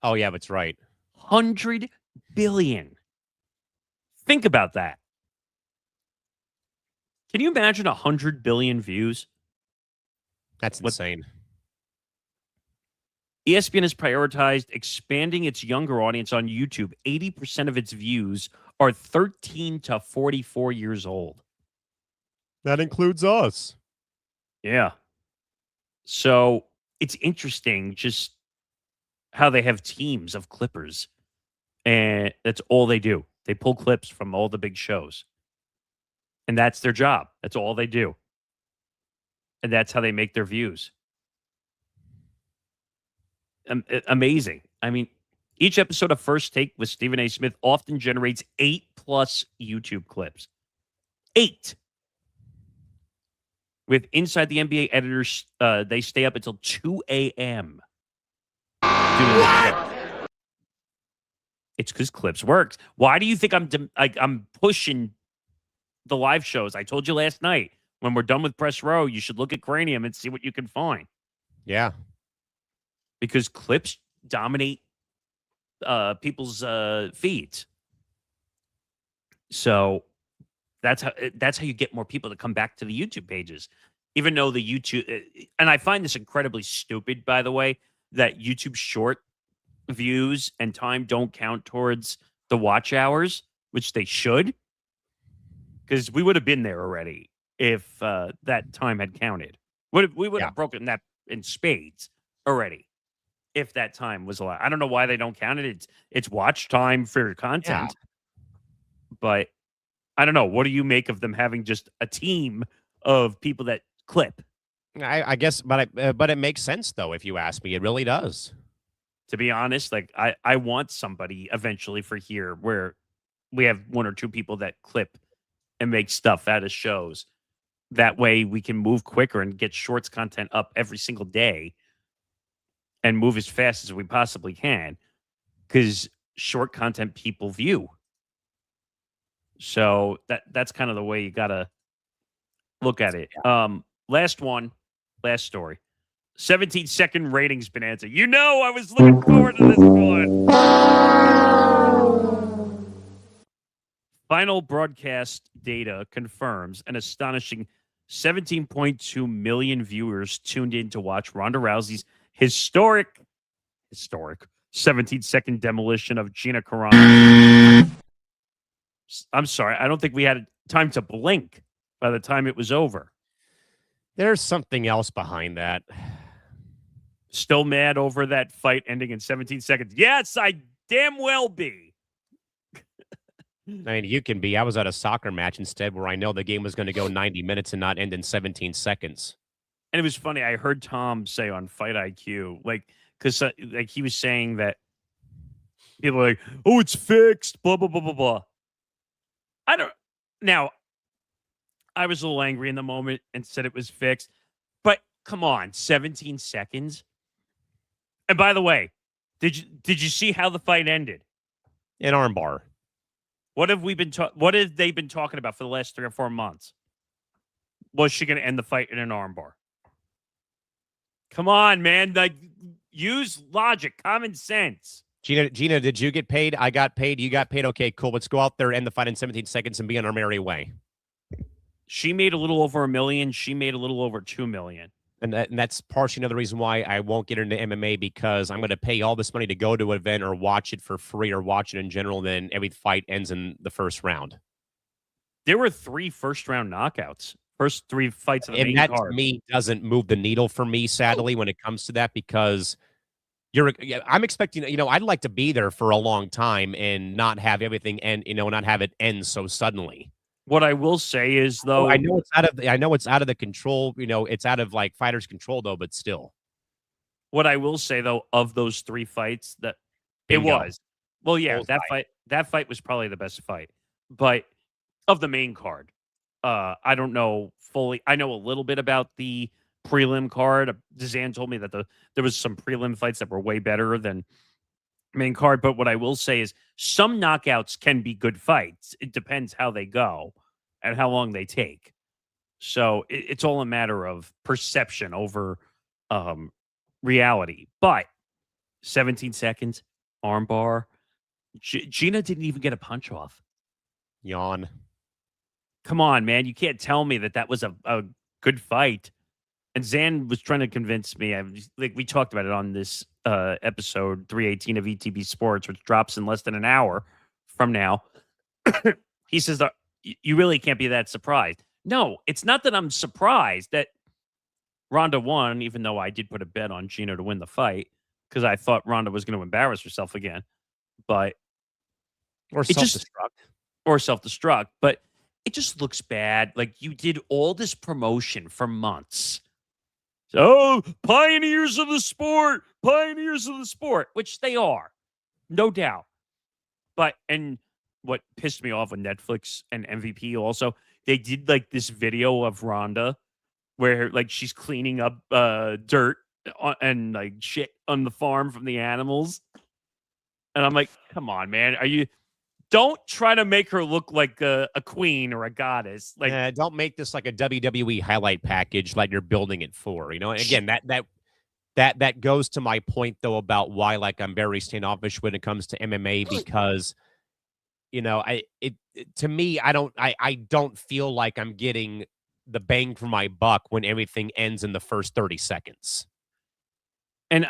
Oh, yeah, that's right. 100 billion. Think about that. Can you imagine 100 billion views? That's insane. ESPN has prioritized expanding its younger audience on YouTube. 80% of its views are 13 to 44 years old. That includes us. Yeah. So it's interesting just how they have teams of clippers. And that's all they do. They pull clips from all the big shows. And that's their job. That's all they do. And that's how they make their views. Amazing. I mean, each episode of First Take with Stephen A. Smith often generates 8+ YouTube clips. 8. With Inside the NBA editors, they stay up until 2 a.m. What? It's because clips works. Why do you think I'm pushing the live shows? I told you last night, when we're done with Press Row, you should look at Cranium and see what you can find. Yeah. Because clips dominate people's feeds. So that's how you get more people to come back to the YouTube pages. even though the YouTube, and I find this incredibly stupid, by the way, that YouTube short views and time don't count towards the watch hours, which they should, because we would have been there already if that time had counted. We would have broken that in spades already if that time was allowed. I don't know why they don't count it. It's watch time for your content, but I don't know. What do you make of them having just a team of people that clip? I guess, but it makes sense though. If you ask me, it really does. To be honest, like I want somebody eventually for here where we have one or two people that clip and make stuff out of shows. That way we can move quicker and get shorts content up every single day and move as fast as we possibly can, because short content people view. So that's kind of the way you got to look at it. Last story. 17-second ratings bonanza. You know, I was looking forward to this one. Final broadcast data confirms an astonishing 17.2 million viewers tuned in to watch Ronda Rousey's historic 17-second demolition of Gina Carano. I'm sorry, I don't think we had time to blink by the time it was over. There's something else behind that. Still mad over that fight ending in 17 seconds? Yes, I damn well be. I mean, you can be. I was at a soccer match instead where I know the game was going to go 90 minutes and not end in 17 seconds. And it was funny. I heard Tom say on Fight IQ, because he was saying that people are like, oh, it's fixed, blah, blah, blah, blah, blah. Now, I was a little angry in the moment and said it was fixed. But come on, 17 seconds. And by the way, did you see how the fight ended? An armbar. What have they been talking about for the last 3 or 4 months? Was she going to end the fight in an armbar? Come on, man. Use logic, common sense. Gina, did you get paid? I got paid. You got paid. Okay, cool. Let's go out there, end the fight in 17 seconds, and be on our merry way. She made a little over $1 million. She made a little over $2 million. And that's partially another reason why I won't get into MMA, because I'm going to pay all this money to go to an event or watch it for free or watch it in general. And then every fight ends in the first round. There were 3 first-round knockouts. First 3 fights of the main card. And that, to me, doesn't move the needle for me, sadly, when it comes to that, because I'm expecting, I'd like to be there for a long time and not have everything end, not have it end so suddenly. What I will say is, though, I know it's out of the control, it's out of like fighters' control, though, but still. What I will say, though, of those 3 fights, that Bingo. It was. Well, yeah, that fight was probably the best fight. But of the main card, I don't know fully. I know a little bit about the prelim card. Zan told me that there was some prelim fights that were way better than main card. But what I will say is some knockouts can be good fights. It depends how they go and how long they take. So it's all a matter of perception over reality. But 17 seconds, armbar. Gina didn't even get a punch off. Yawn. Come on, man. You can't tell me that was a good fight. And Zan was trying to convince me. We talked about it on this episode 318 of ETB Sports, which drops in less than an hour from now. He says that you really can't be that surprised. No, it's not that I'm surprised that Ronda won, even though I did put a bet on Gina to win the fight because I thought Ronda was going to embarrass herself again. But or self-destruct. But it just looks bad. Like you did all this promotion for months. So, pioneers of the sport, which they are, no doubt. But, and what pissed me off with Netflix and MVP also, they did like this video of Ronda where like she's cleaning up dirt and like shit on the farm from the animals. And I'm like, come on, man. Don't try to make her look like a queen or a goddess. Like, don't make this like a WWE highlight package like you're building it for. And again, that goes to my point though about why like I'm very standoffish when it comes to MMA because to me I don't feel like I'm getting the bang for my buck when everything ends in the first 30 seconds. And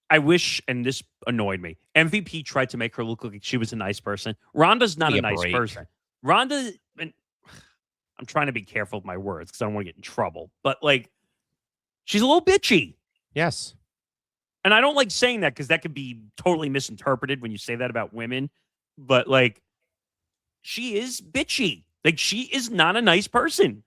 I wish, and this annoyed me, MVP tried to make her look like she was a nice person. Rhonda's not Give me a a nice break. person. Rhonda, and I'm trying to be careful with my words because I don't want to get in trouble, but like, she's a little bitchy. Yes. And I don't like saying that because that could be totally misinterpreted when you say that about women. But like, she is bitchy. Like, she is not a nice person.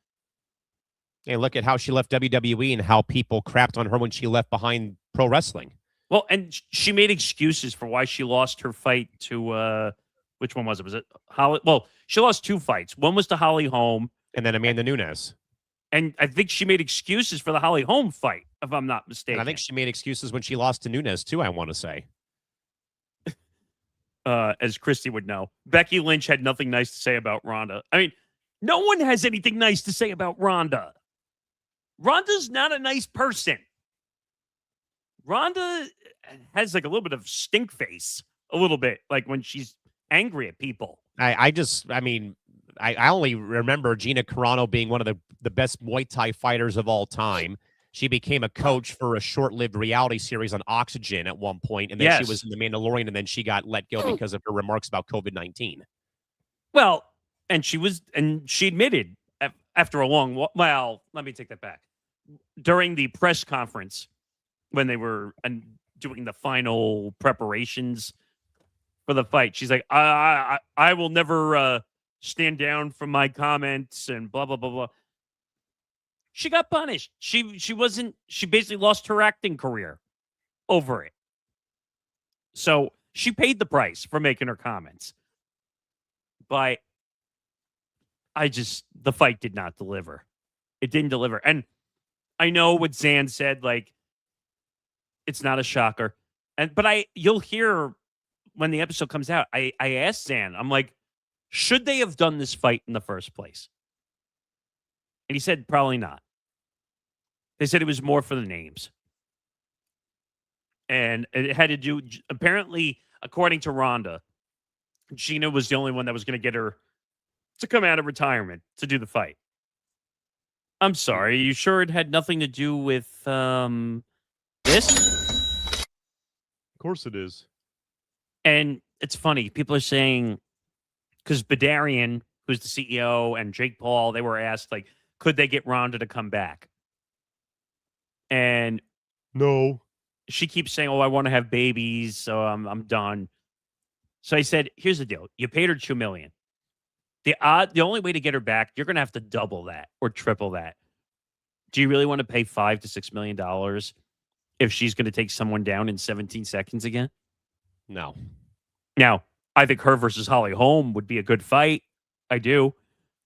Hey, look at how she left WWE and how people crapped on her when she left behind pro wrestling. Well, and she made excuses for why she lost her fight to, which one was it? Was it Holly? Well, she lost 2 fights. One was to Holly Holm. And then Amanda Nunes. And I think she made excuses for the Holly Holm fight, if I'm not mistaken. And I think she made excuses when she lost to Nunes, too, I want to say. As Christy would know, Becky Lynch had nothing nice to say about Ronda. I mean, no one has anything nice to say about Ronda. Ronda's not a nice person. Ronda has like a little bit of stink face, a little bit, like when she's angry at people. I only remember Gina Carano being one of the best Muay Thai fighters of all time. She became a coach for a short-lived reality series on Oxygen at one point, and then she was in The Mandalorian, and then she got let go because of her remarks about COVID-19. Well, and she admitted after a long, well, let me take that back. During the press conference, when they were doing the final preparations for the fight, she's like, I will never stand down from my comments and blah, blah, blah, blah. She got punished. She basically lost her acting career over it. So she paid the price for making her comments. But the fight did not deliver. It didn't deliver. And I know what Zan said, like, it's not a shocker. But you'll hear when the episode comes out, I asked Zan, I'm like, should they have done this fight in the first place? And he said, probably not. They said it was more for the names. And it had to do, apparently, according to Rhonda, Gina was the only one that was going to get her to come out of retirement to do the fight. I'm sorry. Are you sure it had nothing to do with this? Of course it is. And it's funny. People are saying, because Badarian, who's the CEO, and Jake Paul, they were asked, like, could they get Rhonda to come back? And no, she keeps saying, "Oh, I want to have babies, so I'm done." So I said, "Here's the deal: you paid her $2 million. The only way to get her back, you're going to have to double that or triple that. Do you really want to pay $5 to $6 million if she's going to take someone down in 17 seconds again?" No. Now, I think her versus Holly Holm would be a good fight. I do.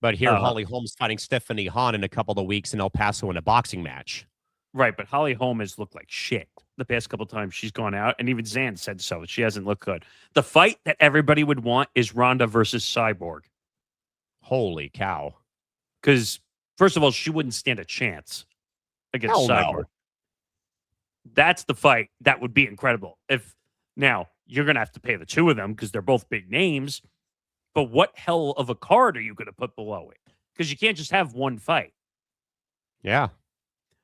But here, Holly Holm's fighting Stephanie Hahn in a couple of weeks in El Paso in a boxing match. Right, but Holly Holm has looked like shit the past couple times she's gone out, and even Zan said so. She hasn't looked good. The fight that everybody would want is Ronda versus Cyborg. Holy cow. Because, first of all, she wouldn't stand a chance against Cyborg. No. That's the fight. That would be incredible. Now, you're going to have to pay the two of them because they're both big names, but what hell of a card are you going to put below it? Because you can't just have one fight. Yeah.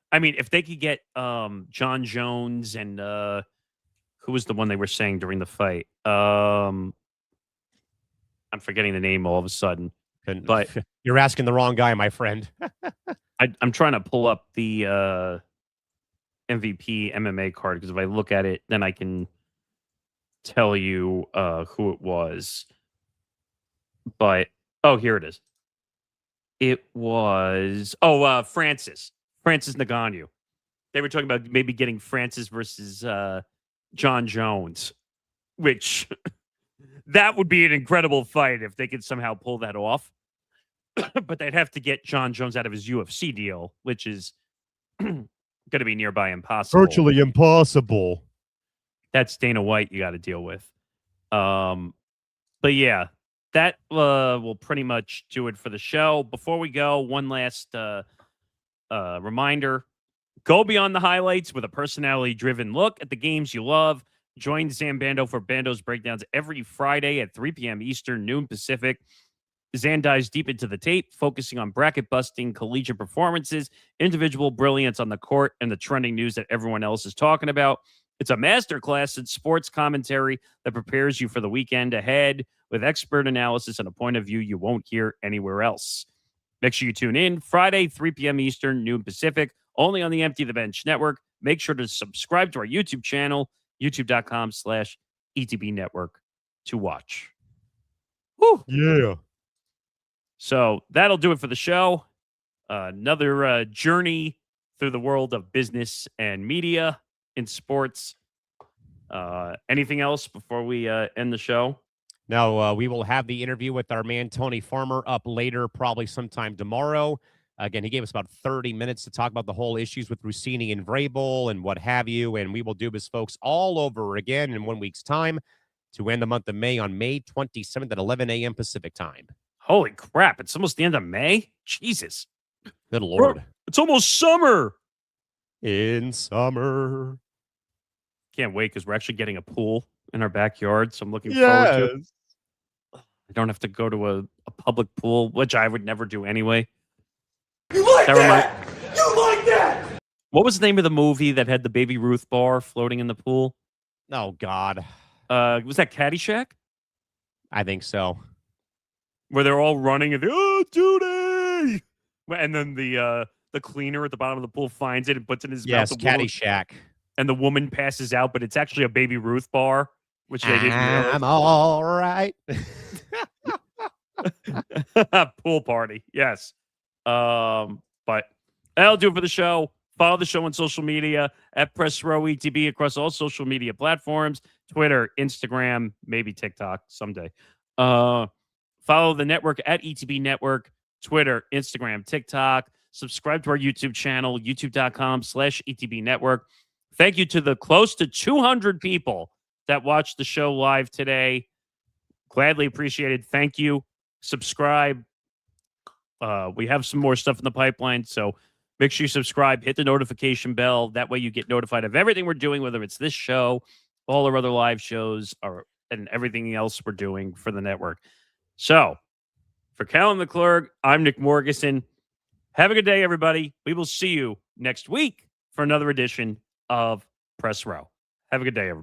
I mean, if they could get John Jones and who was the one they were saying during the fight? I'm forgetting the name all of a sudden. But you're asking the wrong guy, my friend. I'm trying to pull up the MVP MMA card because if I look at it, then I can tell you who it was. But here it is. It was Francis Ngannou. They were talking about maybe getting Francis versus John Jones, which that would be an incredible fight if they could somehow pull that off. But they'd have to get John Jones out of his UFC deal, which is going to be nearby impossible. Virtually impossible. That's Dana White you got to deal with. But yeah, that will pretty much do it for the show. Before we go, one last reminder. Go beyond the highlights with a personality-driven look at the games you love. Join Sam Bando for Bando's Breakdowns every Friday at 3 p.m. Eastern, noon Pacific. Zan dives deep into the tape, focusing on bracket-busting collegiate performances, individual brilliance on the court, and the trending news that everyone else is talking about. It's a masterclass in sports commentary that prepares you for the weekend ahead with expert analysis and a point of view you won't hear anywhere else. Make sure you tune in Friday, 3 p.m. Eastern, noon Pacific, only on the Empty the Bench Network. Make sure to subscribe to our YouTube channel, youtube.com/ETB Network, to watch. Whew. Yeah. So that'll do it for the show. Another journey through the world of business and media in sports. Anything else before we end the show? No, we will have the interview with our man Tony Farmer up later, probably sometime tomorrow. Again, he gave us about 30 minutes to talk about the whole issues with Russini and Vrabel and what have you. And we will do this, folks, all over again in 1 week's time to end the month of May on May 27th at 11 a.m. Pacific time. Holy crap. It's almost the end of May? Jesus. Good Lord. It's almost summer. In summer. Can't wait because we're actually getting a pool in our backyard. So I'm looking forward to it. I don't have to go to a public pool, which I would never do anyway. You like that? You like that? What was the name of the movie that had the Baby Ruth bar floating in the pool? Oh, God. Was that Caddyshack? I think so. Where they're all running and Judy! And then the cleaner at the bottom of the pool finds it and puts it in his mouth. Yes, Caddyshack. And the woman passes out, but it's actually a Baby Ruth bar, which they didn't realize. I'm all right. Pool party, yes. But that'll do it for the show. Follow the show on social media at Press Row ETB across all social media platforms, Twitter, Instagram, maybe TikTok someday. Follow the network at ETB Network, Twitter, Instagram, TikTok. Subscribe to our YouTube channel, youtube.com/ETB Network. Thank you to the close to 200 people that watched the show live today. Gladly appreciated. Thank you. Subscribe. We have some more stuff in the pipeline, so make sure you subscribe, hit the notification bell. That way you get notified of everything we're doing, whether it's this show, all our other live shows, and everything else we're doing for the network. So, for Callan McClurg, I'm Nick Morgasen. Have a good day, everybody. We will see you next week for another edition of Press Row. Have a good day, everybody.